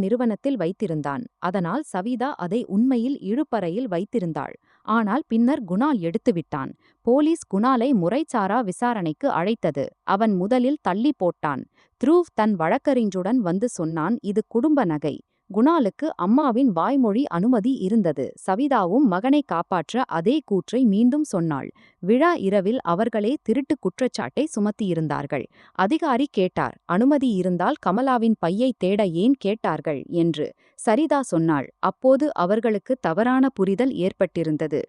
நிறுவனத்தில் வைத்திருந்தான். அதனால் சவிதா அதை உண்மையில் இழுப்பறையில் வைத்திருந்தாள். ஆனால் பின்னர் குணால் எடுத்துவிட்டான். போலீஸ் குணாலை முறைசாரா விசாரணைக்கு அழைத்தது. அவன் முதலில் தள்ளி போட்டான். த்ரூவ் தன் வழக்கறிஞருடன் வந்து சொன்னான், இது குடும்ப நகை. குணாலுக்கு அம்மாவின் வாய்மொழி அனுமதி இருந்தது. சவிதாவும் மகனை காப்பாற்ற அதே கூற்றை மீண்டும் சொன்னாள். விழா இரவில் அவர்களே திருட்டு குற்றச்சாட்டை சுமத்தியிருந்தார்கள். அதிகாரி கேட்டார், அனுமதி இருந்தால் கமலாவின் பையை தேட ஏன் கேட்டார்கள் என்று. சரிதா சொன்னாள், அப்போது அவர்களுக்கு தவறான புரிதல் ஏற்பட்டிருந்தது.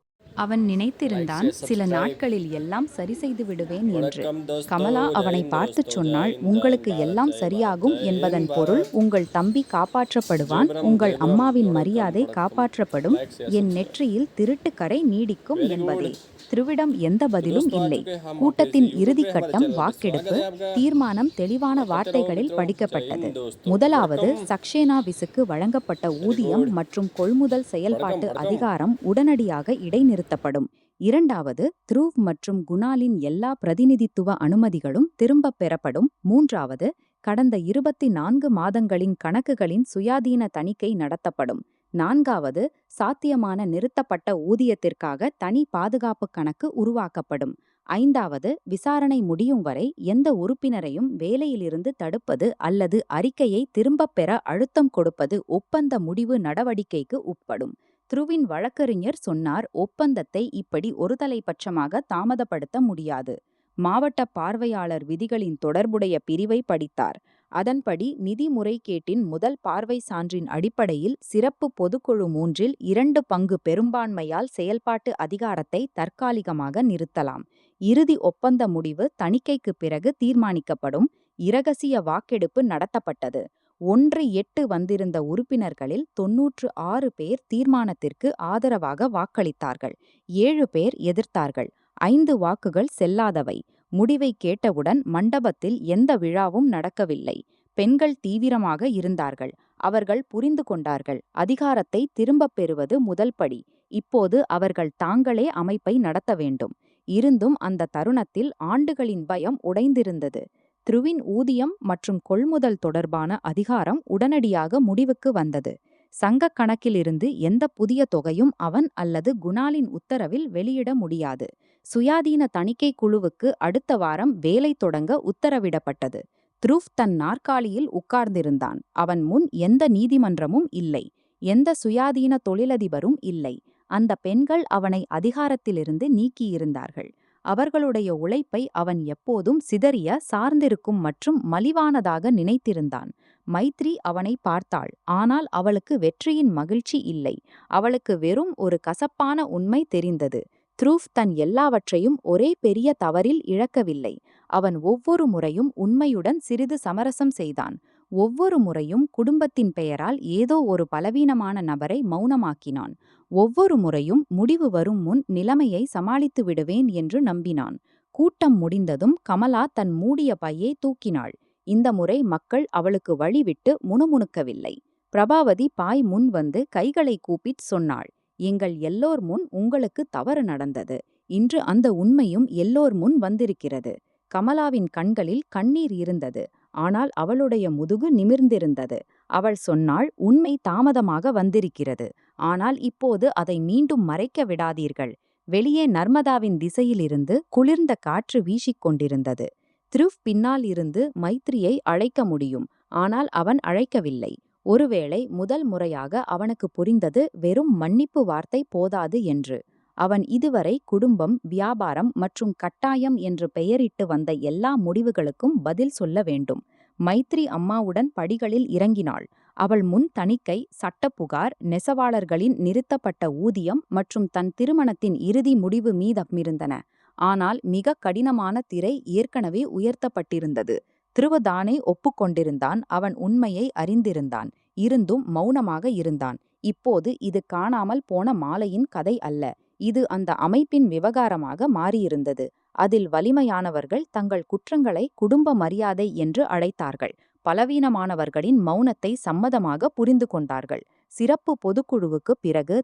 அவன் நினைத்திருந்தான், சில நாட்களில் எல்லாம் சரி செய்து விடுவேன் என்று. கமலா அவனை பார்த்துச் சொன்னாள், உங்களுக்கு எல்லாம் சரியாகும் என்பதன் பொருள் உங்கள் தம்பி காப்பாற்றப்படுவான், உங்கள் அம்மாவின் மரியாதை காப்பாற்றப்படும், என் நெற்றியில் திருட்டுக்கரை நீடிக்கும் என்பதே. த்ருவிடம் எந்த பதிலும் இல்லை. கூட்டத்தின் இறுதிக்கட்டம் வாக்கெடுப்பு. தீர்மானம் தெளிவான வார்த்தைகளில் படிக்கப்பட்டது. முதலாவது, சக்சேனாவிஸுக்கு வழங்கப்பட்ட ஊதியம் மற்றும் கொள்முதல் செயல்பாட்டு அதிகாரம் உடனடியாக இடைநிறுத்தப்படும். இரண்டாவது, த்ருவ் மற்றும் குணாலின் எல்லா பிரதிநிதித்துவ அனுமதிகளும் திரும்பப் பெறப்படும். மூன்றாவது, கடந்த 24 மாதங்களின் கணக்குகளின் சுயாதீன தணிக்கை நடத்தப்படும். நான்காவது, சாத்தியமான நிறுத்தப்பட்ட ஊதியத்திற்காக தனி பாதுகாப்பு கணக்கு உருவாக்கப்படும். ஐந்தாவது, விசாரணை முடியும் வரை எந்த உறுப்பினரையும் வேலையிலிருந்து தடுப்பது அல்லது அறிக்கையை திரும்பப் பெற அழுத்தம் கொடுப்பது ஒப்பந்த முடிவு நடவடிக்கைக்கு உட்படும். த்ருவின் வழக்கறிஞர் சொன்னார், ஒப்பந்தத்தை இப்படி ஒருதலைபட்சமாக தாமதப்படுத்த முடியாது. மாவட்ட பார்வையாளர் விதிகளின் தொடர்புடைய பிரிவை படித்தார். அதன்படி நிதி முறைகேட்டின் முதல் பார்வை சான்றின் அடிப்படையில் சிறப்பு பொதுக்குழு 3இல் 2 பங்கு பெரும்பான்மையால் செயல்பாட்டு அதிகாரத்தை தற்காலிகமாக நிறுத்தலாம். இறுதி ஒப்பந்த முடிவு தணிக்கைக்கு பிறகு தீர்மானிக்கப்படும். இரகசிய வாக்கெடுப்பு நடத்தப்பட்டது. 1-8 வந்திருந்த உறுப்பினர்களில் 96 பேர் தீர்மானத்திற்கு ஆதரவாக வாக்களித்தார்கள். 7 பேர் எதிர்த்தார்கள். 5 வாக்குகள் செல்லாதவை. முடிவை கேட்டவுடன் மண்டபத்தில் எந்த விழாவும் நடக்கவில்லை. பெண்கள் தீவிரமாக இருந்தார்கள். அவர்கள் புரிந்து கொண்டார்கள், அதிகாரத்தை திரும்பப் பெறுவது முதல் படி. இப்போது அவர்கள் தாங்களே அமைப்பை நடத்த வேண்டும். இருந்தும் அந்த தருணத்தில் ஆண்டுகளின் பயம் உடைந்திருந்தது. த்ருவின் ஊதியம் மற்றும் கொள்முதல் தொடர்பான அதிகாரம் உடனடியாக முடிவுக்கு வந்தது. சங்கக் கணக்கிலிருந்து எந்த புதிய தொகையும் அவன் அல்லது குணாலின் உத்தரவில் வெளியிட முடியாது. சுயாதீன தணிக்கை குழுவுக்கு அடுத்த வாரம் வேலை தொடங்க உத்தரவிடப்பட்டது. த்ருவ் தன் நாற்காலியில் உட்கார்ந்திருந்தான். அவன் முன் எந்த நீதிமன்றமும் இல்லை, எந்த சுயாதீன தொழிலதிபரும் இல்லை. அந்த பெண்கள் அவனை அதிகாரத்திலிருந்து நீக்கியிருந்தார்கள். அவர்களுடைய உழைப்பை அவன் எப்போதும் சிதறிய, சார்ந்திருக்கும் மற்றும் மலிவானதாக நினைத்திருந்தான். மைத்ரி அவனை பார்த்தாள். ஆனால் அவளுக்கு வெற்றியின் மகிழ்ச்சி இல்லை. அவளுக்கு வெறும் ஒரு கசப்பான உண்மை தெரிந்தது. த்ருவ் தன் எல்லாவற்றையும் ஒரே பெரிய தவறில் இழக்கவில்லை. அவன் ஒவ்வொரு முறையும் உண்மையுடன் சிறிது சமரசம் செய்தான். ஒவ்வொரு முறையும் குடும்பத்தின் பெயரால் ஏதோ ஒரு பலவீனமான நபரை மௌனமாக்கினான். ஒவ்வொரு முறையும் முடிவு வரும் முன் நிலைமையை சமாளித்து விடுவேன் என்று நம்பினான். கூட்டம் முடிந்ததும் கமலா தன் மூடிய பையை தூக்கினாள். இந்த முறை மக்கள் அவளுக்கு வழிவிட்டு முணுமுணுக்கவில்லை. பிரபாவதி பாய் முன் வந்து கைகளை கூப்பிச் சொன்னாள், எங்கள் எல்லோர் முன் உங்களுக்கு தவறு நடந்தது. இன்று அந்த உண்மையும் எல்லோர் முன் வந்திருக்கிறது. கமலாவின் கண்களில் கண்ணீர் இருந்தது. ஆனால் அவளுடைய முதுகு நிமிர்ந்திருந்தது. அவள் சொன்னாள், உண்மை தாமதமாக வந்திருக்கிறது. ஆனால் இப்போது அதை மீண்டும் மறைக்க விடாதீர்கள். வெளியே நர்மதாவின் திசையிலிருந்து குளிர்ந்த காற்று வீசிக்கொண்டிருந்தது. த்ருவ் பின்னால் இருந்து மைத்ரியை அழைக்க முடியும். ஆனால் அவன் அழைக்கவில்லை. ஒருவேளை முதல் முறையாக அவனுக்கு புரிந்தது, வெறும் மன்னிப்பு வார்த்தை போதாது என்று. அவன் இதுவரை குடும்பம், வியாபாரம் மற்றும் கட்டாயம் என்று பெயரிட்டு வந்த எல்லா முடிவுகளுக்கும் பதில் சொல்ல வேண்டும். மைத்ரி அம்மாவுடன் படிகளில் இறங்கினாள். அவள் முன் தணிக்கை, சட்டப்புகார், நெசவாளர்களின் நிறுத்தப்பட்ட ஊதியம் மற்றும் தன் திருமணத்தின் இறுதி முடிவு மீதமிருந்தன. ஆனால் மிக கடினமான திரை ஏற்கனவே உயர்த்தப்பட்டிருந்தது. திருவதானே ஒப்புக்கொண்டிருந்தான். அவன் உண்மையை அறிந்திருந்தான். இருந்தும் மௌனமாக இருந்தான். இப்போது இது காணாமல் போன மாலையின் கதை அல்ல. இது அந்த அமைப்பின் விவகாரமாக மாறியிருந்தது. அதில் வலிமையானவர்கள் தங்கள் குற்றங்களை குடும்ப மரியாதை என்று அழைத்தார்கள். பலவீனமானவர்களின் மௌனத்தை சம்மதமாக புரிந்து கொண்டார்கள். சிறப்பு பொதுக்குழுவுக்கு பிறகு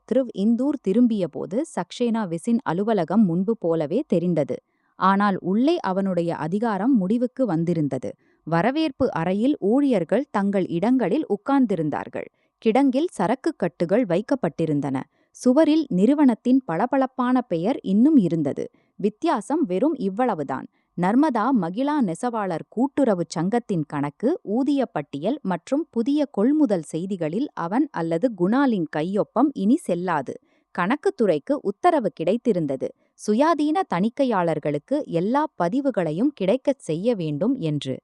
இந்தூர் திரும்பியபோது சக்சேனா விசின் அலுவலகம் முன்பு போலவே தெரிந்தது. ஆனால் உள்ளே அவனுடைய அதிகாரம் முடிவுக்கு வந்திருந்தது. வரவேற்பு அறையில் ஊழியர்கள் தங்கள் இடங்களில் உட்கார்ந்திருந்தார்கள். கிடங்கில் சரக்கு கட்டுகள் வைக்கப்பட்டிருந்தன. சுவரில் நிறுவனத்தின் பளபளப்பான பெயர் இன்னும் இருந்தது. வித்தியாசம் வெறும் இவ்வளவுதான். நர்மதா மகிழா நெசவாளர் கூட்டுறவுச் சங்கத்தின் கணக்கு, ஊதிய பட்டியல் மற்றும் புதிய கொள்முதல் செய்திகளில் அவன் அல்லது குணாலின் கையொப்பம் இனி செல்லாது. கணக்குத்துறைக்கு உத்தரவு கிடைத்திருந்தது. சுயாதீன தணிக்கையாளர்களுக்கு எல்லா பதிவுகளையும் கிடைக்கச் செய்ய வேண்டும் என்று.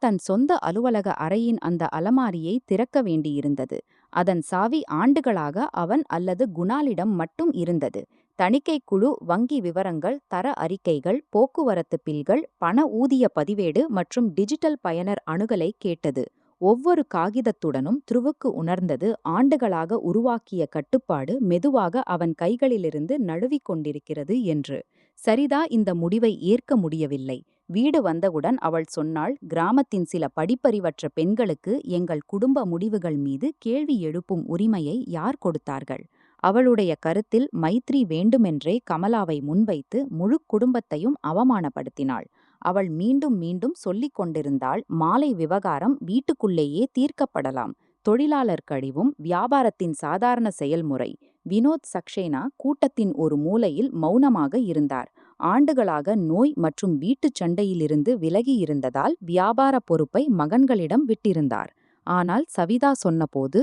தன் சொந்த அலுவலக அறையின் அந்த அலமாரியை திறக்க வேண்டியிருந்தது. அதன் சாவி ஆண்டுகளாக அவன் அல்லது குணாலிடம் மட்டும் இருந்தது. தணிக்கைக் குழு வங்கி விவரங்கள், தர அறிக்கைகள், போக்குவரத்து பில்கள், பண ஊதிய பதிவேடு மற்றும் டிஜிட்டல் பயனர் அணுகலை கேட்டது. ஒவ்வொரு காகிதத்துடனும் த்ருவுக்கு உணர்ந்தது ஆண்டுகளாக உருவாக்கிய கட்டுப்பாடு மெதுவாக அவன் கைகளிலிருந்து நழுவிக் கொண்டிருக்கிறது என்று. சரிதா இந்த முடிவை ஏற்க முடியவில்லை. வீடு வந்தவுடன் அவள் சொன்னாள், கிராமத்தின் சில படிப்பறிவற்ற பெண்களுக்கு எங்கள் குடும்ப முடிவுகள் மீது கேள்வி எழுப்பும் உரிமையை யார் கொடுத்தார்கள்? அவளுடைய கருத்தில் மைத்ரி வேண்டுமென்றே கமலாவை முன்வைத்து முழு குடும்பத்தையும் அவமானப்படுத்தினாள். அவள் மீண்டும் மீண்டும் சொல்லிக் கொண்டிருந்தாள், மாலை விவகாரம் வீட்டுக்குள்ளேயே தீர்க்கப்படலாம். தொழிலாளர் கழிவும் வியாபாரத்தின் சாதாரண செயல்முறை. வினோத் சக்சேனா கூட்டத்தின் ஒரு மூலையில் மௌனமாக இருந்தார். ஆண்டுகளாக நோய் மற்றும் வீட்டுச் சண்டையிலிருந்து விலகியிருந்ததால் வியாபார பொறுப்பை மகன்களிடம் விட்டிருந்தார். ஆனால் சவிதா சொன்னபோது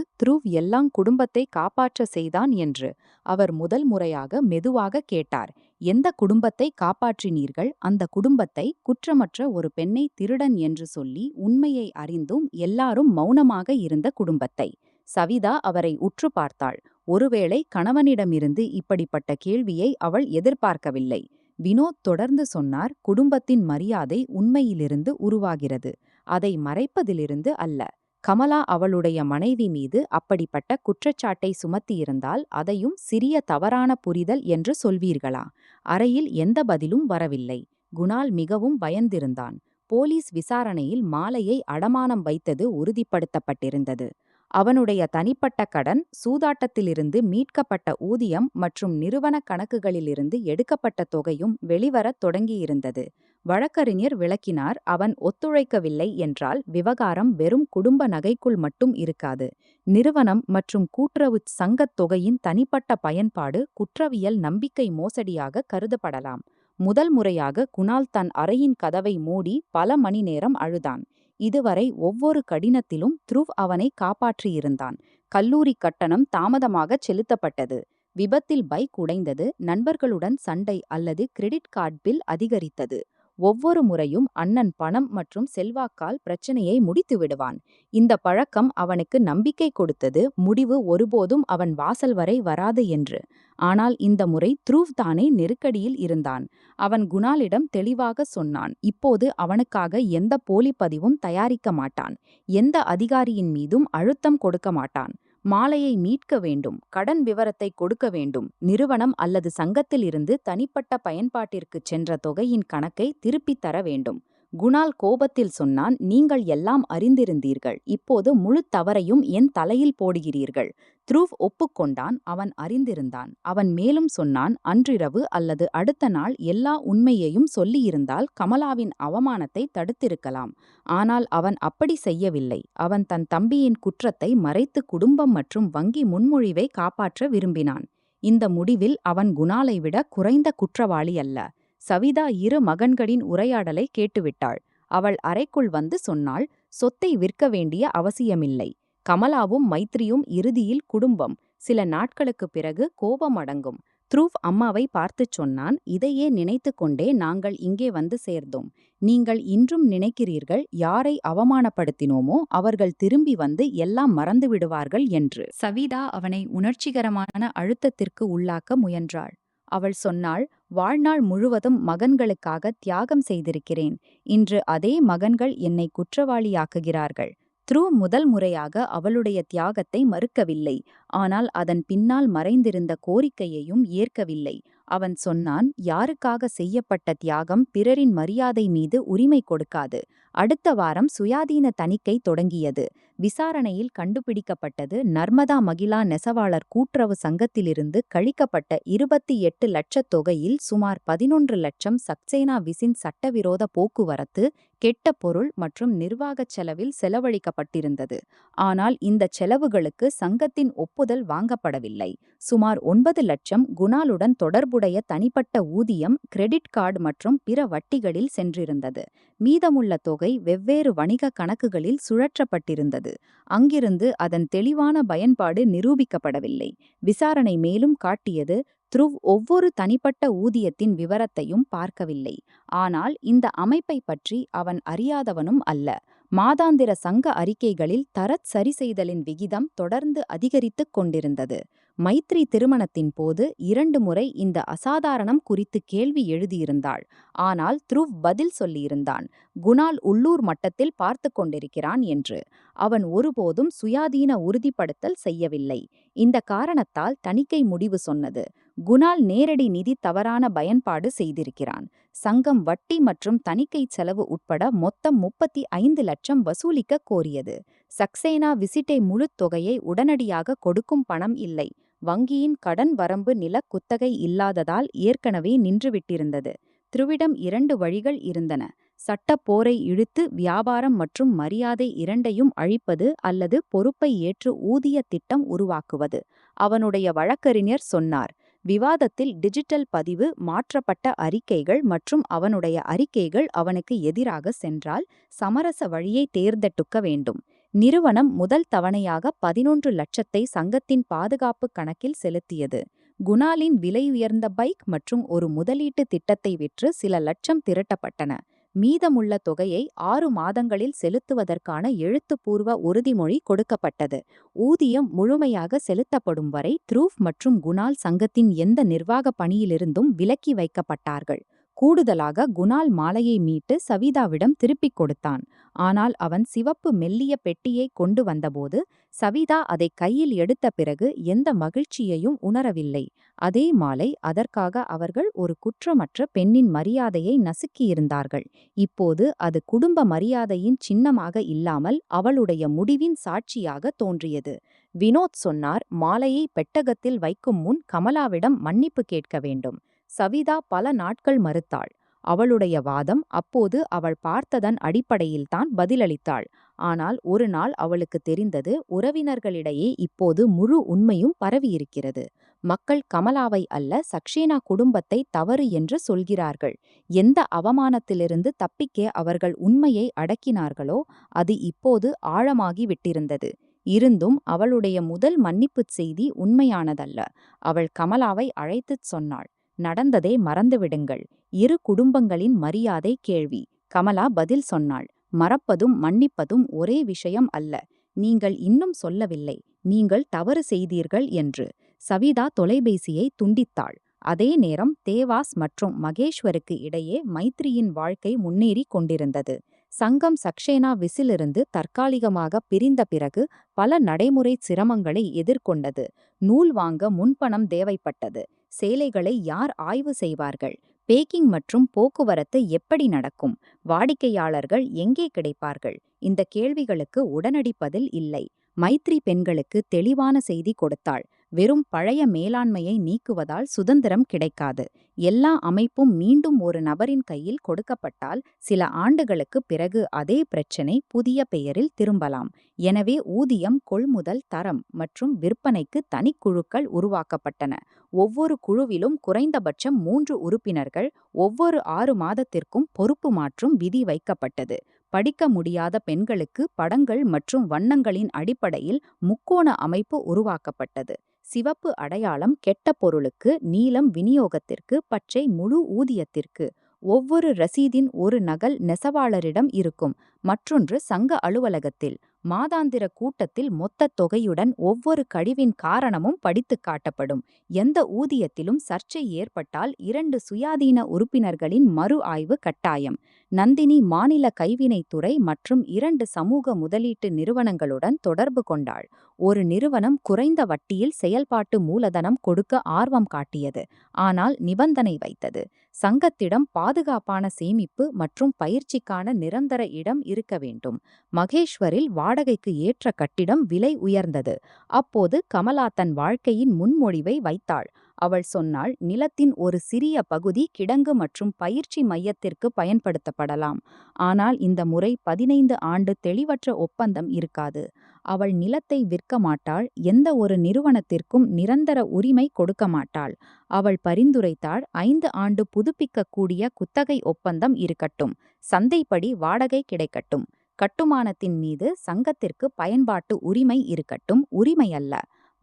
எல்லாம் குடும்பத்தை காப்பாற்ற செய்தான் என்று அவர் முதல் முறையாக மெதுவாக கேட்டார். எந்த குடும்பத்தை காப்பாற்றினீர்கள்? அந்த குடும்பத்தை, குற்றமற்ற ஒரு பெண்ணை திருடன் என்று சொல்லி உண்மையை அறிந்தும் எல்லாரும் மௌனமாக இருந்த குடும்பத்தை. சவிதா அவரை உற்று பார்த்தாள். ஒருவேளை கணவனிடமிருந்து இப்படிப்பட்ட கேள்வியை அவள் எதிர்பார்க்கவில்லை. வினோத் தொடர்ந்து சொன்னார், குடும்பத்தின் மரியாதை உண்மையிலிருந்து உருவாகிறது, அதை மறைப்பதிலிருந்து அல்ல. கமலா அவளுடைய மனைவி மீது அப்படிப்பட்ட குற்றச்சாட்டை சுமத்தியிருந்தால் அதையும் சிறிய தவறான புரிதல் என்று சொல்வீர்களா? அறையில் எந்த பதிலும் வரவில்லை. குணால் மிகவும் பயந்திருந்தான். போலீஸ் விசாரணையில் மாலையை அடமானம் வைத்தது உறுதிப்படுத்தப்பட்டிருந்தது. அவனுடைய தனிப்பட்ட கடன், சூதாட்டத்திலிருந்து மீட்கப்பட்ட ஊதியம் மற்றும் நிறுவன கணக்குகளிலிருந்து எடுக்கப்பட்ட தொகையும் வெளிவரத் தொடங்கியிருந்தது. வழக்கறிஞர் விளக்கினார், அவன் ஒத்துழைக்கவில்லை என்றால் விவகாரம் வெறும் குடும்ப நகைக்குள் மட்டும் இருக்காது. நிறுவனம் மற்றும் கூட்டுறவு சங்கத் தொகையின் தனிப்பட்ட பயன்பாடு குற்றவியல் நம்பிக்கை மோசடியாக கருதப்படலாம். முதல் முறையாக குணால் தன் அறையின் கதவை மூடி பல மணி நேரம் அழுதான். இதுவரை ஒவ்வொரு கடினத்திலும் அவனை காப்பாற்றியிருந்தான். கல்லூரி கட்டணம் தாமதமாகச் செலுத்தப்பட்டது. விபத்தில் பைக் உடைந்தது. நண்பர்களுடன் சண்டை அல்லது கிரெடிட் கார்டு பில் அதிகரித்தது. ஒவ்வொரு முறையும் அண்ணன் பணம் மற்றும் செல்வாக்கால் பிரச்சனையை முடித்து விடுவான். இந்த பழக்கம் அவனுக்கு நம்பிக்கை கொடுத்தது, முடிவு ஒருபோதும் அவன் வாசல் வரை வராது என்று. ஆனால் இந்த முறை தானே நெருக்கடியில் இருந்தான். அவன் குணாலிடம் தெளிவாக சொன்னான், இப்போது அவனுக்காக எந்த போலி பதிவும் தயாரிக்க மாட்டான். எந்த அதிகாரியின் மீதும் அழுத்தம் கொடுக்க மாட்டான். மாலையை மீட்க வேண்டும், கடன் விவரத்தை கொடுக்க வேண்டும், நிறுவனம் அல்லது சங்கத்தில் இருந்து தனிப்பட்ட பயன்பாட்டிற்குச் சென்ற தொகையின் கணக்கை திருப்பித் தர வேண்டும். குணால் கோபத்தில் சொன்னான், நீங்கள் எல்லாம் அறிந்திருந்தீர்கள், இப்போது முழு தவறையும் என் தலையில் போடுகிறீர்கள். ஒப்புக்கொண்டான். அவன் அறிந்திருந்தான். அவன் மேலும் சொன்னான், அன்றிரவு அல்லது அடுத்த நாள் எல்லா உண்மையையும் சொல்லியிருந்தால் கமலாவின் அவமானத்தை தடுத்திருக்கலாம். ஆனால் அவன் அப்படி செய்யவில்லை. அவன் தன் தம்பியின் குற்றத்தை மறைத்து குடும்பம் மற்றும் வங்கி முன்மொழிவை காப்பாற்ற விரும்பினான். இந்த முடிவில் அவன் குணாலை விட குறைந்த குற்றவாளி அல்ல. சவிதா இரு மகன்களின் உரையாடலை கேட்டுவிட்டாள். அவள் அறைக்குள் வந்து சொன்னாள், சொத்தை விற்க வேண்டிய அவசியமில்லை. கமலாவும் மைத்ரியும் இறுதியில் குடும்பம். சில நாட்களுக்குப் பிறகு கோபம் அடங்கும். அம்மாவை பார்த்துச் சொன்னான், இதையே நினைத்து கொண்டே நாங்கள் இங்கே வந்து சேர்ந்தோம். நீங்கள் இன்றும் நினைக்கிறீர்கள் யாரை அவமானப்படுத்தினோமோ அவர்கள் திரும்பி வந்து எல்லாம் மறந்து விடுவார்கள் என்று. சவிதா அவனை உணர்ச்சிகரமான அழுத்தத்திற்கு உள்ளாக்க முயன்றாள். அவள் சொன்னாள், வாழ்நாள் முழுவதும் மகன்களுக்காக தியாகம் செய்திருக்கிறேன். இன்று அதே மகன்கள் என்னை குற்றவாளியாக்குகிறார்கள். த்ரூ முதல் முறையாக அவளுடைய தியாகத்தை மறுக்கவில்லை. ஆனால் அதன் பின்னால் மறைந்திருந்த கோரிக்கையையும் ஏற்கவில்லை. அவன் சொன்னான், யாருக்காக செய்யப்பட்ட தியாகம் பிறரின் மரியாதை மீது உரிமை கொடுக்காது. அடுத்த வாரம் சுயாதீன தணிக்கை தொடங்கியது. விசாரணையில் கண்டுபிடிக்கப்பட்டது, நர்மதா மகிழா நெசவாளர் கூட்டுறவு சங்கத்திலிருந்து கழிக்கப்பட்ட 28 லட்சத் தொகையில் சுமார் 11 லட்சம் சக்சேனா விசின் சட்டவிரோத போக்குவரத்து, கெட்ட பொருள் மற்றும் நிர்வாகச் செலவில் செலவழிக்கப்பட்டிருந்தது. ஆனால் இந்த செலவுகளுக்கு சங்கத்தின் ஒப்புதல் வாங்கப்படவில்லை. சுமார் 9 லட்சம் குணாலுடன் தொடர்புடைய தனிப்பட்ட ஊதியம், கிரெடிட் கார்டு மற்றும் பிற வட்டிகளில் சென்றிருந்தது. மீதமுள்ள தொகை வெவ்வேறு வணிக கணக்குகளில் சுழற்றப்பட்டிருந்தது. அங்கிருந்து அதன் தெளிவான பயன்பாடு நிரூபிக்கப்படவில்லை. விசாரணை மேலும் காட்டியது, த்ருவ் ஒவ்வொரு தனிப்பட்ட ஊதியத்தின் விவரத்தையும் பார்க்கவில்லை. ஆனால் இந்த அமைப்பை பற்றி அவன் அறியாதவனும் அல்ல. மாதாந்திர சங்க அறிக்கைகளில் தரச் சரிசெய்தலின் விகிதம் தொடர்ந்து அதிகரித்துக் கொண்டிருந்தது. மைத்ரி திருமணத்தின் போது 2 முறை இந்த அசாதாரணம் குறித்து கேள்வி எழுதியிருந்தாள். ஆனால் த்ருவ் பதில் சொல்லியிருந்தான், குணால் உள்ளூர் மட்டத்தில் பார்த்து கொண்டிருக்கிறான் என்று. அவன் ஒருபோதும் சுயாதீன உறுதிப்படுத்தல் செய்யவில்லை. இந்த காரணத்தால் தணிக்கை முடிவு சொன்னது, குணால் நேரடி நிதி தவறான பயன்பாடு செய்திருக்கிறான். சங்கம் வட்டி மற்றும் தணிக்கை செலவு உட்பட மொத்தம் 35 லட்சம் வசூலிக்க கோரியது. சக்சேனா விசிட்டை முழுத் தொகையை உடனடியாக கொடுக்கும் பணம் இல்லை. வங்கியின் கடன் வரம்பு நில குத்தகை இல்லாததால் ஏற்கனவே நின்றுவிட்டிருந்தது. த்ருவிடம் 2 வழிகள் இருந்தன. சட்டப் போரை இழுத்து வியாபாரம் மற்றும் மரியாதை இரண்டையும் அழிப்பது அல்லது பொறுப்பை ஏற்று ஊதிய திட்டம் உருவாக்குவது. அவனுடைய வழக்கறிஞர் சொன்னார். விவாதத்தில் டிஜிட்டல் பதிவு, மாற்றப்பட்ட அறிக்கைகள் மற்றும் அவனுடைய அறிக்கைகள் அவனுக்கு எதிராக சென்றால் சமரச வழியை தேர்ந்தெடுக்க வேண்டும். நிறுவனம் முதல் தவணையாக 11 லட்சத்தை சங்கத்தின் பாதுகாப்பு கணக்கில் செலுத்தியது. குணாலின் விலையுயர்ந்த பைக் மற்றும் ஒரு முதலீட்டு திட்டத்தை விற்று சில லட்சம் திரட்டப்பட்டன. மீதமுள்ள தொகையை 6 மாதங்களில் செலுத்துவதற்கான எழுத்துப்பூர்வ உறுதிமொழி கொடுக்கப்பட்டது. ஊதியம் முழுமையாக செலுத்தப்படும் வரை த்ரூவ் மற்றும் குணால் சங்கத்தின் எந்த நிர்வாக பணியிலிருந்தும் விலக்கி வைக்கப்பட்டார்கள். கூடுதலாக குணால் மாலையை மீட்டு சவிதாவிடம் திருப்பிக் கொடுத்தான். ஆனால் அவன் சிவப்பு மெல்லிய பெட்டியை கொண்டு வந்தபோது சவிதா அதை கையில் எடுத்த பிறகு எந்த மகிழ்ச்சியையும் உணரவில்லை. அதே மாலை, அதற்காக அவர்கள் ஒரு குற்றமற்ற பெண்ணின் மரியாதையை நசுக்கியிருந்தார்கள். இப்போது அது குடும்ப மரியாதையின் சின்னமாக இல்லாமல் அவளுடைய முடிவின் சாட்சியாக தோன்றியது. வினோத் சொன்னார், மாலையை பெட்டகத்தில் வைக்கும் முன் கமலாவிடம் மன்னிப்பு கேட்க வேண்டும். சவிதா பல நாட்கள் மறுத்தாள். அவளுடைய வாதம் அப்போது அவள் பார்த்ததன் அடிப்படையில்தான் பதிலளித்தாள். ஆனால் ஒரு நாள் அவளுக்கு தெரிந்தது, உறவினர்களிடையே இப்போது முழு உண்மையும் பரவியிருக்கிறது. மக்கள் கமலாவை அல்ல, சக்சேனா குடும்பத்தை தவறு என்று சொல்கிறார்கள். எந்த அவமானத்திலிருந்து தப்பிக்க அவர்கள் உண்மையை அடக்கினார்களோ அது இப்போது ஆழமாகி விட்டிருந்தது. இருந்தும் அவளுடைய முதல் மன்னிப்புச் செய்தி உண்மையானதல்ல. அவள் கமலாவை அழைத்துச் சொன்னாள், நடந்ததை மறந்துவிடுங்கள். இரு குடும்பங்களின் மரியாதை கேள்வி. கமலா பதில் சொன்னாள், மறப்பதும் மன்னிப்பதும் ஒரே விஷயம் அல்ல. நீங்கள் இன்னும் சொல்லவில்லை, நீங்கள் தவறு செய்தீர்கள் என்று. சவிதா தொலைபேசியை துண்டித்தாள். அதே நேரம் தேவாஸ் மற்றும் மகேஸ்வருக்கு இடையே மைத்ரியின் வாழ்க்கை முன்னேறி கொண்டிருந்தது. சங்கம் சக்சேனா விசிலிருந்து தற்காலிகமாக பிரிந்த பிறகு பல நடைமுறை சிரமங்களை எதிர்கொண்டது. நூல் வாங்க முன்பணம் தேவைப்பட்டது. சேலைகளை யார் ஆய்வு செய்வார்கள்? பேக்கிங் மற்றும் போக்குவரத்து எப்படி நடக்கும்? வாடிக்கையாளர்கள் எங்கே கிடைப்பார்கள்? இந்த கேள்விகளுக்கு உடனடி பதில் இல்லை. மைத்ரி பெண்களுக்கு தெளிவான செய்தி கொடுத்தாள். வெறும் பழைய மேலாண்மையை நீக்குவதால் சுதந்திரம் கிடைக்காது. எல்லா அமைப்பும் மீண்டும் ஒரு நபரின் கையில் கொடுக்கப்பட்டால் சில ஆண்டுகளுக்கு பிறகு அதே பிரச்சினை புதிய பெயரில் திரும்பலாம். எனவே ஊதியம், கொள்முதல், தரம் மற்றும் விற்பனைக்கு தனிக்குழுக்கள் உருவாக்கப்பட்டன. ஒவ்வொரு குழுவிலும் குறைந்தபட்சம் 3 உறுப்பினர்கள். ஒவ்வொரு 6 மாதத்திற்கும் பொறுப்பு மாற்றும் விதி வைக்கப்பட்டது. படிக்க முடியாத பெண்களுக்கு படங்கள் மற்றும் வண்ணங்களின் அடிப்படையில் முக்கோண அமைப்பு உருவாக்கப்பட்டது. சிவப்பு அடையாளம் கெட்ட பொருளுக்கு, நீலம் விநியோகத்திற்கு, பச்சை முழு ஊதியத்திற்கு. ஒவ்வொரு ரசீதின் ஒரு நகல் நெசவாளரிடம் இருக்கும், மற்றொன்று சங்க அலுவலகத்தில். மாதாந்திர கூட்டத்தில் மொத்த தொகையுடன் ஒவ்வொரு கழிவின் காரணமும் படித்துக் காட்டப்படும். எந்த ஊதியத்திலும் சர்ச்சை ஏற்பட்டால் 2 சுயாதீன உறுப்பினர்களின் மறு ஆய்வு கட்டாயம். நந்தினி மாநில கைவினைத்துறை மற்றும் 2 சமூக முதலீட்டு நிறுவனங்களுடன் தொடர்பு கொண்டாள். ஒரு நிறுவனம் குறைந்த வட்டியில் செயல்பாட்டு மூலதனம் கொடுக்க ஆர்வம் காட்டியது, ஆனால் நிபந்தனை வைத்தது. சங்கத்திடம் பாதுகாப்பான சேமிப்பு மற்றும் பயிற்சிக்கான நிரந்தர இடம் இருக்க வேண்டும். மகேஷ்வரில் வாடகைக்கு ஏற்ற கட்டிடம் விலை உயர்ந்தது. அப்போது கமலா தன் வாழ்க்கையின் முன்மொழிவை வைத்தாள். அவள் சொன்னாள், நிலத்தின் ஒரு சிறிய பகுதி கிடங்கு மற்றும் பயிற்சி மையத்திற்கு பயன்படுத்தப்படலாம். ஆனால் இந்த முறை 15 ஆண்டு தெளிவற்ற ஒப்பந்தம் இருக்காது. அவள் நிலத்தை விற்க மாட்டாள், எந்த ஒரு நிறுவனத்திற்கும் நிரந்தர உரிமை கொடுக்க மாட்டாள். அவள் பரிந்துரைத்தாள், 5 ஆண்டு புதுப்பிக்கக்கூடிய குத்தகை ஒப்பந்தம் இருக்கட்டும். சந்தைப்படி வாடகை கிடைக்கட்டும். கட்டுமானத்தின் மீது சங்கத்திற்கு பயன்பாட்டு உரிமை இருக்கட்டும், உரிமை அல்ல.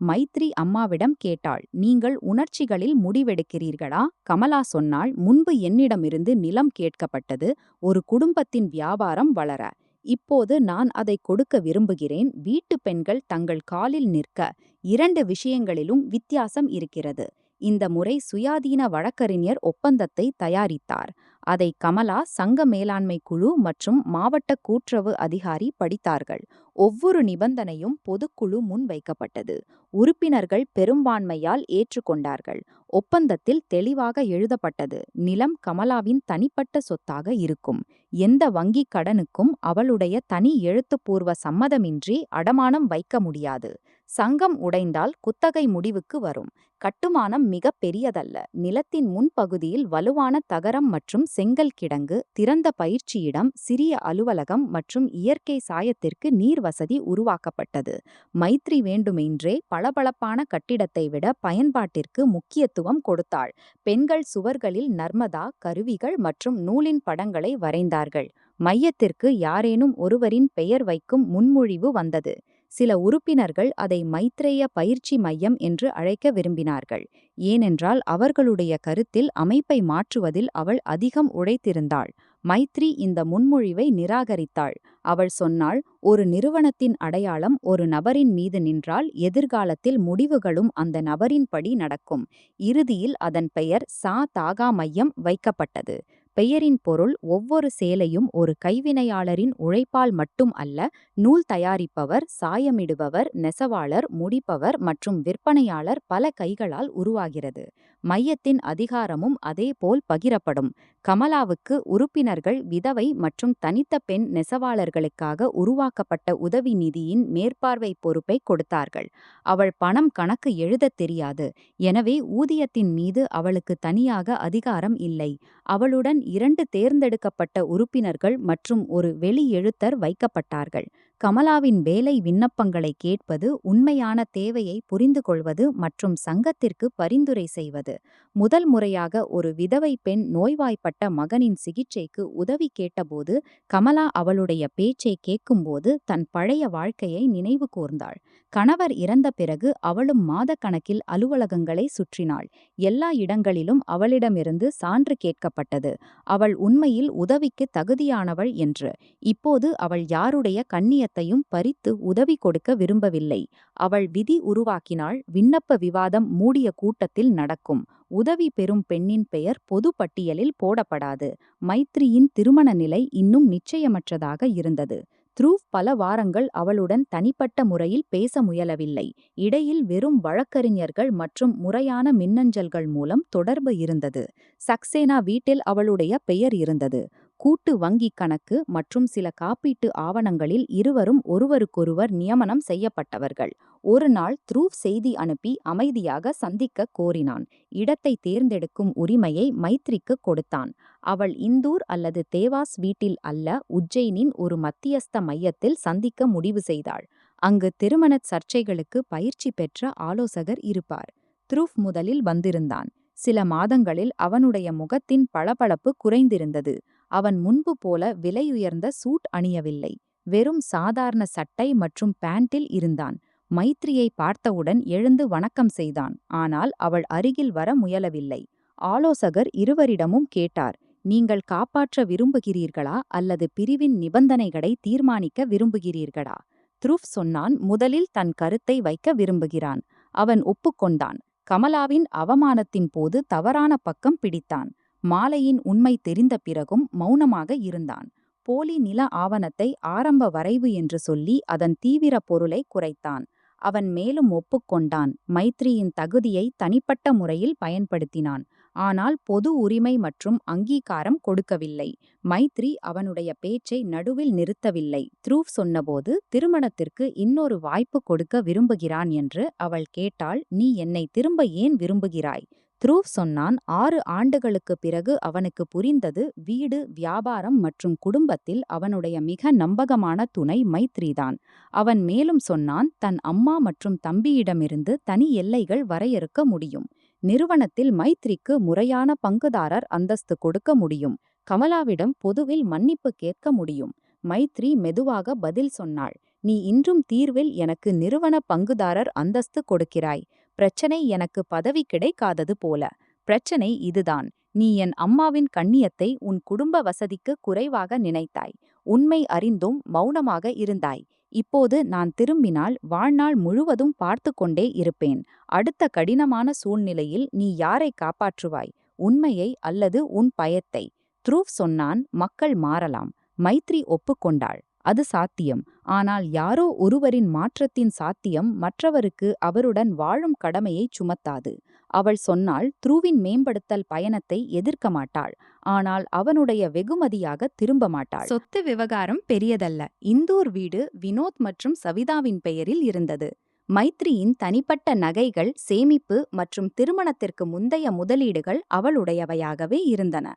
மைத்ரி அம்மாவிடம் கேட்டாள், நீங்கள் உணர்ச்சிகளில் முடிவெடுக்கிறீர்களா? கமலா சொன்னாள், முன்பு என்னிடமிருந்து நிலம் கேட்கப்பட்டது, ஒரு குடும்பத்தின் வியாபாரம் வளர. இப்போது நான் அதை கொடுக்க விரும்புகிறேன். வீட்டு பெண்கள் தங்கள் காலில் நிற்க. 2 விஷயங்களிலும் வித்தியாசம் இருக்கிறது. இந்த முறை சுயாதீன வழக்கறிஞர் ஒப்பந்தத்தை தயாரித்தார். அதை கமலா, சங்க மேலாண்மை குழு மற்றும் மாவட்ட கூட்டுறவு அதிகாரி படித்தார்கள். ஒவ்வொரு நிபந்தனையும் பொதுக்குழு முன் வைக்கப்பட்டது. உறுப்பினர்கள் பெரும்பான்மையால் ஏற்றுக்கொண்டார்கள். ஒப்பந்தத்தில் தெளிவாக எழுதப்பட்டது, நிலம் கமலாவின் தனிப்பட்ட சொத்தாக இருக்கும். எந்த வங்கிக் கடனுக்கும் அவளுடைய தனி எழுத்துப்பூர்வ சம்மதமின்றி அடமானம் வைக்க முடியாது. சங்கம் உடைந்தால் குத்தகை முடிவுக்கு வரும். கட்டுமானம் மிக பெரியதல்ல. நிலத்தின் முன்பகுதியில் வலுவான தகரம் மற்றும் செங்கல் கிடங்கு, திறந்த பயிற்சியிடம், சிறிய அலுவலகம் மற்றும் இயற்கை சாயத்திற்கு நீர் வசதி உருவாக்கப்பட்டது. மைத்ரி வேண்டுமென்றே பளபளப்பான கட்டிடத்தை விட பயன்பாட்டிற்கு முக்கியத்துவம் கொடுத்தாள். பெண்கள் சுவர்களில் நர்மதா, கருவிகள் மற்றும் நூலின் படங்களை வரைந்தார்கள். மையத்திற்கு யாரேனும் ஒருவரின் பெயர் வைக்கும் முன்மொழிவு வந்தது. சில உறுப்பினர்கள் அதை மைத்ரேய பயிற்சி மையம் என்று அழைக்க விரும்பினார்கள். ஏனென்றால் அவர்களுடைய கருத்தில் அமைப்பை மாற்றுவதில் அவள் அதிகம் உழைத்திருந்தாள். மைத்ரி இந்த முன்மொழிவை நிராகரித்தாள். அவள் சொன்னாள், ஒரு நிறுவனத்தின் அடையாளம் ஒரு நபரின் மீது நின்றால் எதிர்காலத்தில் முடிவுகளும் அந்த நபரின்படி நடக்கும். இறுதியில் அதன் பெயர் சா தாகா மையம் வைக்கப்பட்டது. பெயரின் பொருள் ஒவ்வொரு சேலையும் ஒரு கைவினையாளரின் உழைப்பால் மட்டும் அல்ல, நூல் தயாரிப்பவர், சாயமிடுபவர், நெசவாளர், முடிப்பவர் மற்றும் விற்பனையாளர் பல கைகளால் உருவாகிறது. மையத்தின் அதிகாரமும் அதேபோல் பகிரப்படும். கமலாவுக்கு உறுப்பினர்கள் விதவை மற்றும் தனித்த பெண் நெசவாளர்களுக்காக உருவாக்கப்பட்ட உதவி நிதியின் மேற்பார்வை பொறுப்பை கொடுத்தார்கள். அவள் பணம் கணக்கு எழுதத் தெரியாது, எனவே ஊதியத்தின் மீது அவளுக்கு தனியாக அதிகாரம் இல்லை. அவளுடன் 2 தேர்ந்தெடுக்கப்பட்ட உறுப்பினர்கள் மற்றும் ஒரு வெளி எழுத்தர் வைக்கப்பட்டார்கள். கமலாவின் வேலை விண்ணப்பங்களை கேட்பது, உண்மையான தேவையை புரிந்துகொள்வது மற்றும் சங்கத்திற்கு பரிந்துரை செய்வது. முதல் முறையாக ஒரு விதவை பெண் நோய்வாய்ப்பட்ட மகனின் சிகிச்சைக்கு உதவி கேட்டபோது கமலா அவளுடைய பேச்சை கேட்கும்போது தன் பழைய வாழ்க்கையை நினைவு கூர்ந்தாள். கணவர் இறந்த பிறகு அவளும் மாதக்கணக்கில் அலுவலகங்களை சுற்றினாள். எல்லா இடங்களிலும் அவளிடமிருந்து சான்று கேட்கப்பட்டது, அவள் உண்மையில் உதவிக்கு தகுதியானவள் என்று. இப்போது அவள் யாருடைய கண்ணியத்தையும் பறித்து உதவி கொடுக்க விரும்பவில்லை. அவள் விதி உருவாக்கினாள். விண்ணப்ப விவாதம் மூடிய கூட்டத்தில் நடக்கும். உதவி பெறும் பெண்ணின் பெயர் பொது பட்டியலில் போடப்படாது. மைத்ரியின் திருமண நிலை இன்னும் நிச்சயமற்றதாக இருந்தது. த்ரூவ் பல வாரங்கள் அவளுடன் தனிப்பட்ட முறையில் பேச முயலவில்லை. இடையில் வெறும் வழக்கறிஞர்கள் மற்றும் முறையான மின்னஞ்சல்கள் மூலம் தொடர்பு இருந்தது. சக்சேனா வீட்டில் அவளுடைய பெயர் இருந்தது. கூட்டு வங்கிக் கணக்கு மற்றும் சில காப்பீட்டு ஆவணங்களில் இருவரும் ஒருவருக்கொருவர் நியமனம் செய்யப்பட்டவர்கள். ஒரு நாள் த்ரூவ் செய்தி அனுப்பி அமைதியாக சந்திக்க கோரினான். இடத்தை தேர்ந்தெடுக்கும் உரிமையை மைத்ரிக்கு கொடுத்தான். அவள் இந்தூர் அல்லது தேவாஸ் வீட்டில் அல்ல, உஜ்ஜைனின் ஒரு மத்தியஸ்த மையத்தில் சந்திக்க முடிவு செய்தாள். அங்கு திருமணச் சர்ச்சைகளுக்கு பயிற்சி பெற்ற ஆலோசகர் இருப்பார். த்ரூவ் முதலில் வந்திருந்தான். சில மாதங்களில் அவனுடைய முகத்தின் பளபளப்பு குறைந்திருந்தது. அவன் முன்பு போல விலையுயர்ந்த சூட் அணியவில்லை. வெறும் சாதாரண சட்டை மற்றும் பேண்டில் இருந்தான். மைத்ரியை பார்த்தவுடன் எழுந்து வணக்கம் செய்தான். ஆனால் அவள் அருகில் வர முயலவில்லை. ஆலோசகர் இருவரிடமும் கேட்டார், நீங்கள் காப்பாற்ற விரும்புகிறீர்களா அல்லது பிரிவின் நிபந்தனைகளை தீர்மானிக்க விரும்புகிறீர்களா? த்ருவ் சொன்னான், முதலில் தன் கருத்தை வைக்க விரும்புகிறான். அவன் ஒப்புக்கொண்டான். கமலாவின் அவமானத்தின் போது தவறான பக்கம் பிடித்தான். மாலையின் உண்மை தெரிந்த பிறகும் மௌனமாக இருந்தான். போலி நில ஆவணத்தை ஆரம்ப வரைவு என்று சொல்லி அதன் தீவிர பொருளை குறைத்தான். அவன் மேலும் ஒப்புக்கொண்டான். மைத்ரியின் தகுதியை தனிப்பட்ட முறையில் பயன்படுத்தினான். ஆனால் பொது உரிமை மற்றும் அங்கீகாரம் கொடுக்கவில்லை. மைத்ரி அவனுடைய பேச்சை நடுவில் நிறுத்தவில்லை. த்ருவ் சொன்னபோது திருமணத்திற்கு இன்னொரு வாய்ப்பு கொடுக்க விரும்புகிறான் என்று அவள் கேட்டாள். நீ என்னை திரும்ப ஏன் விரும்புகிறாய்? த்ருவ் சொன்னான். 6 ஆண்டுகளுக்குப் பிறகு அவனுக்கு புரிந்தது, வீடு, வியாபாரம் மற்றும் குடும்பத்தில் அவனுடைய மிக நம்பகமான துணை மைத்ரிதான். அவன் மேலும் சொன்னான், தன் அம்மா மற்றும் தம்பியிடமிருந்து தனி எல்லைகள் வரையறுக்க முடியும். நிறுவனத்தில் மைத்ரிக்கு முறையான பங்குதாரர் அந்தஸ்து கொடுக்க முடியும். கமலாவிடம் பொதுவில் மன்னிப்பு கேட்க முடியும். மைத்ரி மெதுவாக பதில் சொன்னாள். நீ இன்றும் தீர்வில் எனக்கு நிறுவன பங்குதாரர் அந்தஸ்து கொடுக்கிறாய். பிரச்சனை எனக்கு பதவி கிடைக்காதது போல. பிரச்சனை இதுதான். நீ என் அம்மாவின் கண்ணியத்தை உன் குடும்ப வசதிக்கு குறைவாக நினைத்தாய். உண்மை அறிந்தும் மௌனமாக இருந்தாய். இப்போது நான் திரும்பினால் வாழ்நாள் முழுவதும் பார்த்து கொண்டே இருப்பேன். அடுத்த கடினமான சூழ்நிலையில் நீ யாரை காப்பாற்றுவாய்? உண்மையை அல்லது உன் பயத்தை? த்ருவ் சொன்னான். மக்கள் மாறலாம். மைத்ரி ஒப்புக்கொண்டாள். அது சாத்தியம். ஆனால் யாரோ ஒருவரின் மாற்றத்தின் சாத்தியம் மற்றவருக்கு அவருடன் வாழும் கடமையை சுமத்தாது. அவள் சொன்னாள், த்ருவின் மேம்படுத்தல் பயணத்தை எதிர்க்க மாட்டாள். ஆனால் அவனுடைய வெகுமதியாக திரும்ப மாட்டாள். சொத்து விவகாரம் பெரியதல்ல. இந்தூர் வீடு வினோத் மற்றும் சவிதாவின் பெயரில் இருந்தது. மைத்ரியின் தனிப்பட்ட நகைகள், சேமிப்பு மற்றும் திருமணத்திற்கு முந்தைய முதலீடுகள் அவளுடையவையாகவே இருந்தன.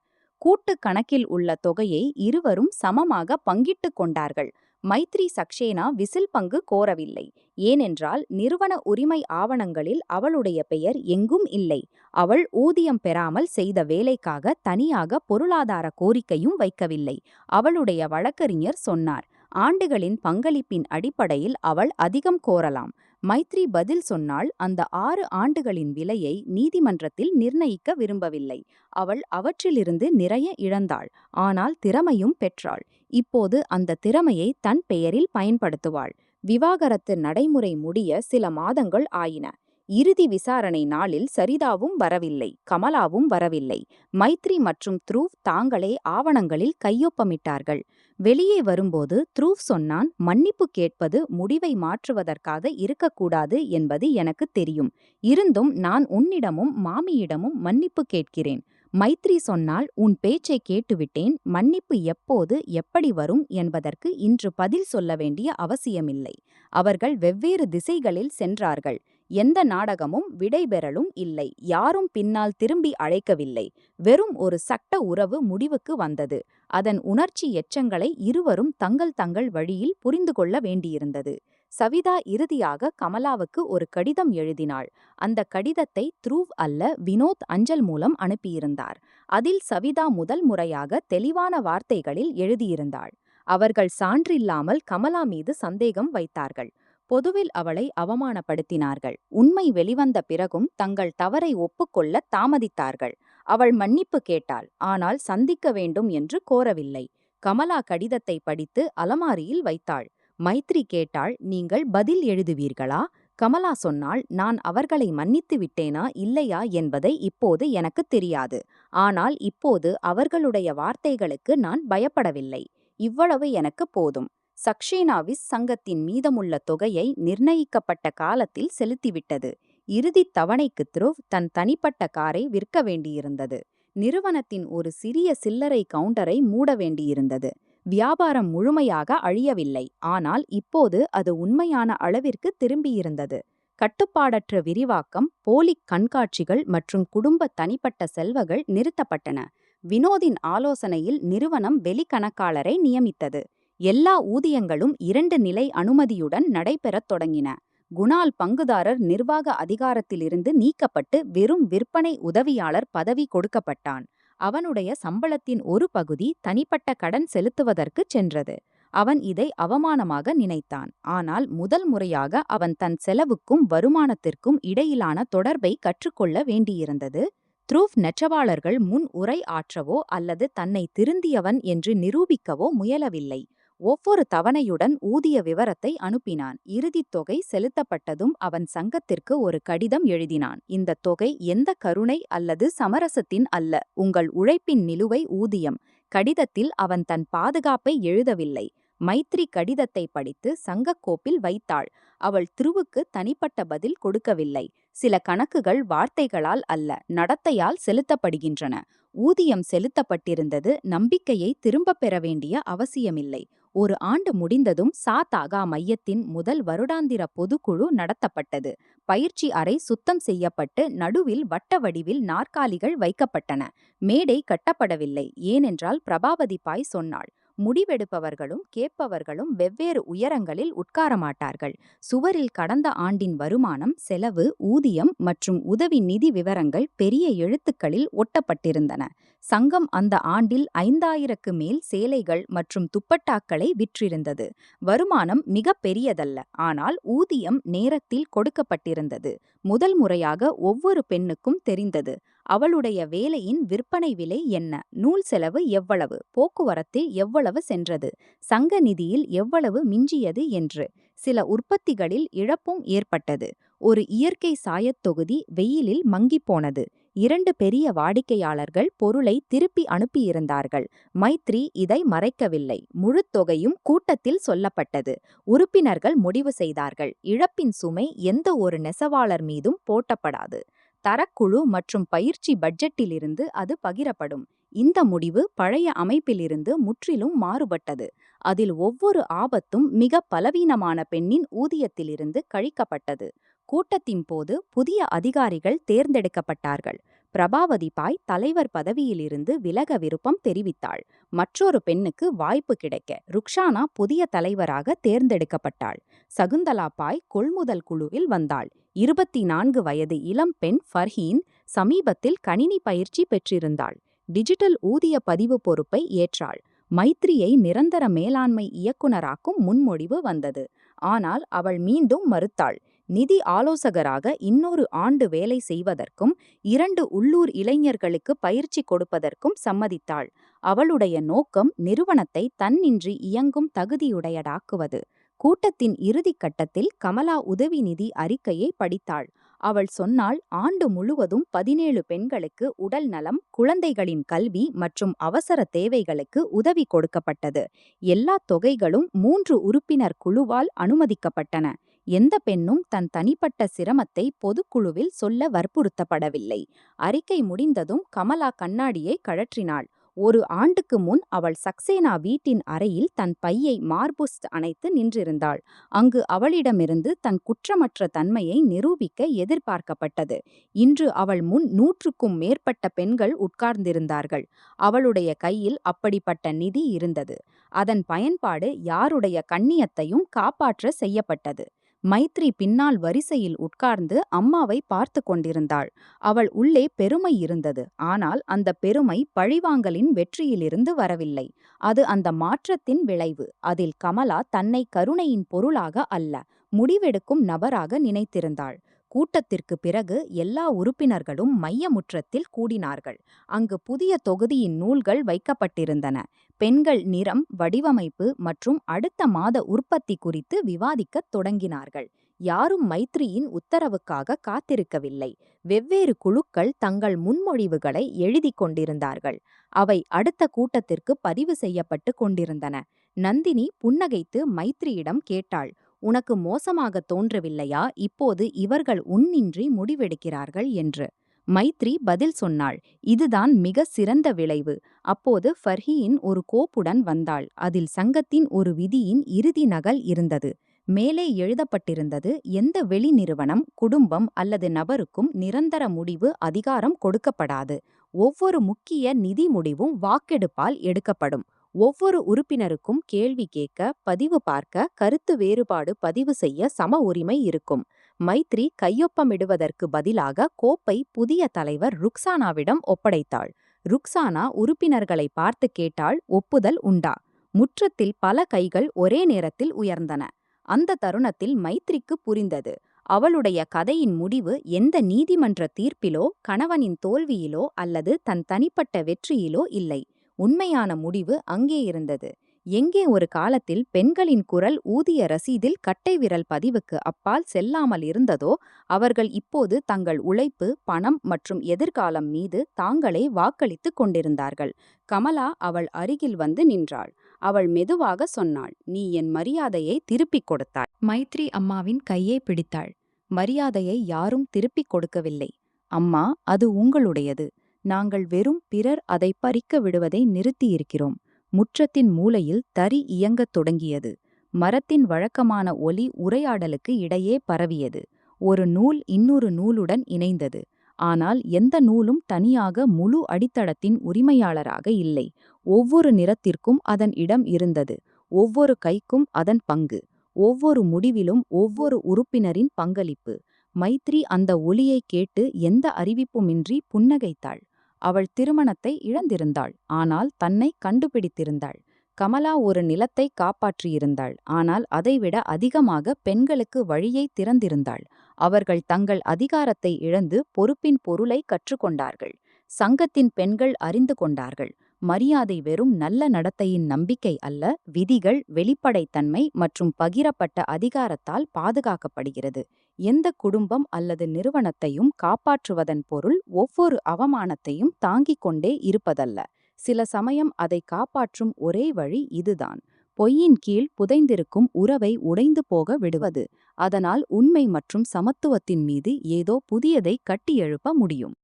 கூட்டு கணக்கில் உள்ள தொகையை இருவரும் சமமாக பங்கிட்டுக் கொண்டார்கள். மைத்ரி சக்சேனா விசில் பங்கு கோரவில்லை. ஏனென்றால் நிறுவன உரிமை ஆவணங்களில் அவளுடைய பெயர் எங்கும் இல்லை. அவள் ஊதியம் பெறாமல் செய்த வேலைக்காக தனியாக பொருளாதார கோரிக்கையும் வைக்கவில்லை. அவளுடைய வழக்கறிஞர் சொன்னார். ஆண்டுகளின் பங்களிப்பின் அடிப்படையில் அவள் அதிகம் கோரலாம். மைத்ரி பதில் சொன்னாள். அந்த 6 ஆண்டுகளின் விலையை நீதிமன்றத்தில் நிர்ணயிக்க விரும்பவில்லை. அவள் அவற்றிலிருந்து நிறைய இழந்தாள். ஆனால் திறமையும் பெற்றாள். இப்போது அந்த திறமையை தன் பெயரில் பயன்படுத்துவாள். விவாகரத்து நடைமுறை முடிய சில மாதங்கள் ஆயின. இறுதி விசாரணை நாளில் சரிதாவும் வரவில்லை. கமலாவும் வரவில்லை. மைத்ரி மற்றும் த்ருவ் தாங்களே ஆவணங்களில் கையொப்பமிட்டார்கள். வெளியே வரும்போது த்ருவ் சொன்னான், மன்னிப்பு கேட்பது முடிவை மாற்றுவதற்காக இருக்கக்கூடாது என்பது எனக்கு தெரியும். இருந்தும் நான் உன்னிடமும் மாமியிடமும் மன்னிப்பு கேட்கிறேன். மைத்ரி சொன்னால், உன் பேச்சை கேட்டுவிட்டேன். மன்னிப்பு எப்போது எப்படி வரும் என்பதற்கு இன்று பதில் சொல்ல வேண்டிய அவசியமில்லை. அவர்கள் வெவ்வேறு திசைகளில் சென்றார்கள். எந்த நாடகமும் விடைபெறலும் இல்லை. யாரும் பின்னால் திரும்பி அழைக்கவில்லை. வெறும் ஒரு சட்ட உறவு முடிவுக்கு வந்தது. அதன் உணர்ச்சி எச்சங்களை இருவரும் தங்கள் தங்கள் வழியில் புரிந்து கொள்ள வேண்டியிருந்தது. சவிதா இறுதியாக கமலாவுக்கு ஒரு கடிதம் எழுதினாள். அந்த கடிதத்தை த்ருவ் அல்ல, வினோத் அஞ்சல் மூலம் அனுப்பியிருந்தார். அதில் சவிதா முதல் முறையாக தெளிவான வார்த்தைகளில் எழுதியிருந்தாள். அவர்கள் சான்றில்லாமல் கமலா மீது சந்தேகம் வைத்தார்கள். பொதுவில் அவளை அவமானப்படுத்தினார்கள். உண்மை வெளிவந்த பிறகும் தங்கள் தவறை ஒப்புக்கொள்ள தாமதித்தார்கள். அவள் மன்னிப்பு கேட்டாள். ஆனால் சந்திக்க வேண்டும் என்று கோரவில்லை. கமலா கடிதத்தை படித்து அலமாரியில் வைத்தாள். மைத்ரி கேட்டாள், நீங்கள் பதில் எழுதுவீர்களா? கமலா சொன்னாள், நான் அவர்களை மன்னித்து விட்டேனா இல்லையா என்பதை இப்போது எனக்கு தெரியாது. ஆனால் இப்போது அவர்களுடைய வார்த்தைகளுக்கு நான் பயப்படவில்லை. இவ்வளவு எனக்கு போதும். சக்சேனாவிஸ் சங்கத்தின் மீதமுள்ள தொகையை நிர்ணயிக்கப்பட்ட காலத்தில் செலுத்திவிட்டது. இறுதித் தவணைக்கு த்ருவ் தன் தனிப்பட்ட காரை விற்க வேண்டியிருந்தது. நிறுவனத்தின் ஒரு சிறிய சில்லறை கவுண்டரை மூட வேண்டியிருந்தது. வியாபாரம் முழுமையாக அழியவில்லை. ஆனால் இப்போது அது உண்மையான அளவிற்கு திரும்பியிருந்தது. கட்டுப்பாடற்ற விரிவாக்கம், போலி கண்காட்சிகள் மற்றும் குடும்ப தனிப்பட்ட செல்வங்கள் நிறுத்தப்பட்டன. வினோதின் ஆலோசனையில் நிறுவனம் வெளிக்கணக்காளரை நியமித்தது. எல்லா ஊதியங்களும் 2 நிலை அனுமதியுடன் நடைபெறத் தொடங்கின. குணால் பங்குதாரர் நிர்வாக அதிகாரத்திலிருந்து நீக்கப்பட்டு வெறும் விற்பனை உதவியாளர் பதவி கொடுக்கப்பட்டான். அவனுடைய சம்பளத்தின் ஒரு பகுதி தனிப்பட்ட கடன் செலுத்துவதற்கு சென்றது. அவன் இதை அவமானமாக நினைத்தான். ஆனால் முதல் முறையாக அவன் தன் செலவுக்கும் வருமானத்திற்கும் இடையிலான தொடர்பை கற்றுக்கொள்ள வேண்டியிருந்தது. த்ருவ் நெற்றவாளர்கள் முன் உரை ஆற்றவோ அல்லது தன்னை திருந்தியவன் என்று நிரூபிக்கவோ முயலவில்லை. ஒவ்வொரு தவணையுடன் ஊதிய விவரத்தை அனுப்பினான். இறுதித் தொகை செலுத்தப்பட்டதும் அவன் சங்கத்திற்கு ஒரு கடிதம் எழுதினான். இந்த தொகை எந்த கருணை அல்லது சமரசத்தின் அல்ல, உங்கள் உழைப்பின் நிலுவை ஊதியம். கடிதத்தில் அவன் தன் பாதுகாப்பை எழுதவில்லை. மைத்ரி கடிதத்தை படித்து சங்கக்கோப்பில் வைத்தாள். அவள் திருவுக்கு தனிப்பட்ட பதில் கொடுக்கவில்லை. சில கணக்குகள் வார்த்தைகளால் அல்ல, நடத்தையால் செலுத்தப்படுகின்றன. ஊதியம் செலுத்தப்பட்டிருந்தது, நம்பிக்கையை திரும்பப் பெற வேண்டிய அவசியமில்லை. ஒரு ஆண்டு முடிந்ததும் தாகா மையத்தின் முதல் வருடாந்திர பொதுக்குழு நடத்தப்பட்டது. பயிற்சி அறை சுத்தம் செய்யப்பட்டு நடுவில் வட்ட வடிவில் நாற்காலிகள் வைக்கப்பட்டன. மேடை கட்டப்படவில்லை, ஏனென்றால் பிரபாவதி பாய் சொன்னாள், முடிவெடுப்பவர்களும் கேட்பவர்களும் வெவ்வேறு உயரங்களில் உட்காரமாட்டார்கள். சுவரில் கடந்த ஆண்டின் வருமானம், செலவு, ஊதியம் மற்றும் உதவி நிதி விவரங்கள் பெரிய எழுத்துக்களில் ஒட்டப்பட்டிருந்தன. சங்கம் அந்த ஆண்டில் 5000க்கு மேல் சேலைகள் மற்றும் துப்பட்டாக்களை விற்றிருந்தது. வருமானம் மிக பெரியதல்ல, ஆனால் ஊதியம் நேரத்தில் கொடுக்கப்பட்டிருந்தது. முதல் முறையாக ஒவ்வொரு பெண்ணுக்கும் தெரிந்தது, அவளுடைய வேலையின் விற்பனை விலை என்ன, நூல் செலவு எவ்வளவு, போக்குவரத்தில் எவ்வளவு சென்றது, சங்க நிதியில் எவ்வளவு மிஞ்சியது என்று. சில உற்பத்திகளில் இழப்பும் ஏற்பட்டது. ஒரு இயற்கை சாயத் தொகுதி வெயிலில் மங்கிப்போனது. 2 பெரிய வாடிக்கையாளர்கள் பொருளை திருப்பி அனுப்பியிருந்தார்கள். மைத்ரி இதை மறைக்கவில்லை. முழு தொகையும் கூட்டத்தில் சொல்லப்பட்டது. உறுப்பினர்கள் முடிவு செய்தார்கள், இழப்பின் சுமை எந்த ஒரு நெசவாளர் மீதும் போட்டப்படாது. தரக்குழு மற்றும் பயிற்சி பட்ஜெட்டிலிருந்து அது பகிரப்படும். இந்த முடிவு பழைய அமைப்பிலிருந்து முற்றிலும் மாறுபட்டது. அதில் ஒவ்வொரு ஆபத்தும் மிக பலவீனமான பெண்ணின் ஊதியத்திலிருந்து கழிக்கப்பட்டது. கூட்டத்தின் போது புதிய அதிகாரிகள் தேர்ந்தெடுக்கப்பட்டார்கள். பிரபாவதி பாய் தலைவர் பதவியிலிருந்து விலக விருப்பம் தெரிவித்தாள். மற்றொரு பெண்ணுக்கு வாய்ப்பு கிடைக்க ருக்ஷானா புதிய தலைவராக தேர்ந்தெடுக்கப்பட்டாள். சகுந்தலா பாய் கொள்முதல் குழுவில் வந்தாள். 24 வயது இளம் பெண் ஃபர்ஹீன் சமீபத்தில் கணினி பயிற்சி பெற்றிருந்தாள். டிஜிட்டல் ஊதிய பதிவு பொறுப்பை ஏற்றாள். மைத்ரியை நிரந்தர மேலாண்மை இயக்குனராக்கும் முன்மொழிவு வந்தது. ஆனால் அவள் மீண்டும் மறுத்தாள். நிதி ஆலோசகராக இன்னொரு ஆண்டு வேலை செய்வதற்கும் 2 உள்ளூர் இளைஞர்களுக்கு பயிற்சி கொடுப்பதற்கும் சம்மதித்தாள். அவளுடைய நோக்கம் நிறுவனத்தை தன்னின்றி இயங்கும் தகுதியுடையடாக்குவது. கூட்டத்தின் இறுதிக் கட்டத்தில் கமலா உதவி நிதி அறிக்கையை படித்தாள். அவள் சொன்னாள், ஆண்டு முழுவதும் 17 பெண்களுக்கு உடல் நலம், குழந்தைகளின் கல்வி மற்றும் அவசர தேவைகளுக்கு உதவி கொடுக்கப்பட்டது. எல்லா தொகைகளும் 3 உறுப்பினர் குழுவால் அனுமதிக்கப்பட்டன. எந்த பெண்ணும் தன் தனிப்பட்ட சிரமத்தை பொதுக்குழுவில் சொல்ல வற்புறுத்தப்படவில்லை. அறிக்கை முடிந்ததும் கமலா கண்ணாடியை கழற்றினாள். ஒரு ஆண்டுக்கு முன் அவள் சக்சேனா வீட்டின் அறையில் தன் பையை மார்புஸ்ட் அணைத்து நின்றிருந்தாள். அங்கு அவளிடமிருந்து தன் குற்றமற்ற தன்மையை நிரூபிக்க எதிர்பார்க்கப்பட்டது. இன்று அவள் முன் 100க்கும் மேற்பட்ட பெண்கள் உட்கார்ந்திருந்தார்கள். அவளுடைய கையில் அப்படிப்பட்ட நிதி இருந்தது. அதன் பயன்பாடு யாருடைய கண்ணியத்தையும் காப்பாற்ற செய்யப்பட்டது. மைத்ரி பின்னால் வரிசையில் உட்கார்ந்து அம்மாவை பார்த்து கொண்டிருந்தாள். அவள் உள்ளே பெருமை இருந்தது, ஆனால் அந்த பெருமை பழிவாங்கலின் வெற்றியிலிருந்து வரவில்லை. அது அந்த மாற்றத்தின் விளைவு. அதில் கமலா தன்னை கருணையின் பொருளாக அல்ல, முடிவெடுக்கும் நபராக நினைத்திருந்தாள். கூட்டத்திற்கு பிறகு எல்லா உறுப்பினர்களும் மைய முற்றத்தில் கூடினார்கள். அங்கு புதிய தொகுதியின் நூல்கள் வைக்கப்பட்டிருந்தன. பெண்கள் நிறம், வடிவமைப்பு மற்றும் அடுத்த மாத உற்பத்தி குறித்து விவாதிக்கத் தொடங்கினார்கள். யாரும் மைத்ரியின் உத்தரவுக்காக காத்திருக்கவில்லை. வெவ்வேறு குழுக்கள் தங்கள் முன்மொழிவுகளை எழுதி கொண்டிருந்தார்கள். அவை அடுத்த கூட்டத்திற்கு பதிவு செய்யப்பட்டு கொண்டிருந்தன. நந்தினி புன்னகைத்து மைத்ரியிடம் கேட்டாள், உனக்கு மோசமாக தோன்றவில்லையா இப்போது இவர்கள் உன்னின்றி முடிவெடுக்கிறார்கள் என்று? மைத்ரி பதில் சொன்னாள், இதுதான் மிக சிறந்த விளைவு. அப்போது ஃபர்ஹீன் ஒரு கோப்புடன் வந்தாள். அதில் சங்கத்தின் ஒரு விதியின் இறுதி நகல் இருந்தது. மேலே எழுதப்பட்டிருந்தது, எந்த வெளி நிறுவனம், குடும்பம் அல்லது நபருக்கும் நிரந்தர முடிவு அதிகாரம் கொடுக்கப்படாது. ஒவ்வொரு முக்கிய நிதி முடிவும் வாக்கெடுப்பால் எடுக்கப்படும். ஒவ்வொரு உறுப்பினருக்கும் கேள்வி கேட்க, பதிவு பார்க்க, கருத்து வேறுபாடு பதிவு செய்ய சம உரிமை இருக்கும். மைத்ரி கையொப்பமிடுவதற்கு பதிலாக கோப்பை புதிய தலைவர் ருக்சானாவிடம் ஒப்படைத்தாள். ருக்சானா உறுப்பினர்களை பார்த்து கேட்டாள், ஒப்புதல் உண்டா? முற்றத்தில் பல கைகள் ஒரே நேரத்தில் உயர்ந்தன. அந்த தருணத்தில் மைத்ரிக்கு புரிந்தது, அவளுடைய கதையின் முடிவு எந்த நீதிமன்ற தீர்ப்பிலோ, கணவனின் தோல்வியிலோ அல்லது தன் தனிப்பட்ட வெற்றியிலோ இல்லை. உண்மையான முடிவு அங்கே இருந்தது. எங்கே ஒரு காலத்தில் பெண்களின் குரல் ஊதிய ரசீதில் கட்டை விரல் பதிவுக்கு அப்பால் செல்லாமல் இருந்ததோ, அவர்கள் இப்போது தங்கள் உழைப்பு, பணம் மற்றும் எதிர்காலம் மீது தாங்களே வாக்களித்துக் கொண்டிருந்தார்கள். கமலா அவள் அருகில் வந்து நின்றாள். அவள் மெதுவாக சொன்னாள், "நீ என் மரியாதையை திருப்பிக் கொடுத்தாய்." மைத்ரி அம்மாவின் கையை பிடித்தாள். "மரியாதையை யாரும் திருப்பிக் கொடுக்கவில்லை அம்மா, அது உங்களுடையது. நாங்கள் வெறும் பிறர் அதை பறிக்க விடுவதை நிறுத்தியிருக்கிறோம்." முற்றத்தின் மூலையில் தறி இயங்கத் தொடங்கியது. மரத்தின் வழக்கமான ஒலி உரையாடலுக்கு இடையே பரவியது. ஒரு நூல் இன்னொரு நூலுடன் இணைந்தது. ஆனால் எந்த நூலும் தனியாக முழு அடித்தளத்தின் உரிமையாளராக இல்லை. ஒவ்வொரு நிறத்திற்கும் அதன் இடம் இருந்தது. ஒவ்வொரு கைக்கும் அதன் பங்கு. ஒவ்வொரு முடிவிலும் ஒவ்வொரு உறுப்பினரின் பங்களிப்பு. மைத்ரி அந்த ஒலியைக் கேட்டு எந்த அறிவிப்புமின்றி புன்னகைத்தாள். அவள் திருமணத்தை இழந்திருந்தாள், ஆனால் தன்னை கண்டுபிடித்திருந்தாள். கமலா ஒரு நிலத்தை காப்பாற்றியிருந்தாள், ஆனால் அதைவிட அதிகமாக பெண்களுக்கு வழியை திறந்திருந்தாள். அவர்கள் தங்கள் அதிகாரத்தை இழந்து பொறுப்பின் பொருளை கற்றுக்கொண்டார்கள். சங்கத்தின் பெண்கள் அறிந்து கொண்டார்கள். மரியாதை வெறும் நல்ல நடத்தையின் நம்பிக்கை அல்ல, விதிகள், வெளிப்படைத்தன்மை மற்றும் பகிரப்பட்ட அதிகாரத்தால் பாதுகாக்கப்படுகிறது. எந்த குடும்பம் அல்லது நிறுவனத்தையும் காப்பாற்றுவதன் பொருள் ஒவ்வொரு அவமானத்தையும் தாங்கிக் கொண்டே இருப்பதல்ல. சில சமயம் அதை காப்பாற்றும் ஒரே வழி இதுதான்: பொய்யின் கீழ் புதைந்திருக்கும் உறவை உடைந்து போக விடுவது. அதனால் உண்மை மற்றும் சமத்துவத்தின் மீது ஏதோ புதியதை கட்டியெழுப்ப முடியும்.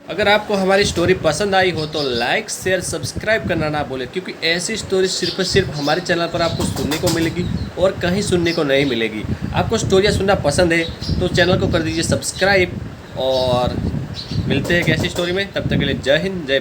अगर आपको हमारी स्टोरी पसंद आई हो तो लाइक, शेयर, सब्सक्राइब करना ना भूलें, क्योंकि ऐसी स्टोरी सिर्फ हमारे चैनल पर आपको सुनने को मिलेगी और कहीं सुनने को नहीं मिलेगी। आपको स्टोरियाँ सुनना पसंद है तो चैनल को कर दीजिए सब्सक्राइब, और मिलते हैं एक ऐसी स्टोरी में। तब तक के लिए जय हिंद, जय भारत।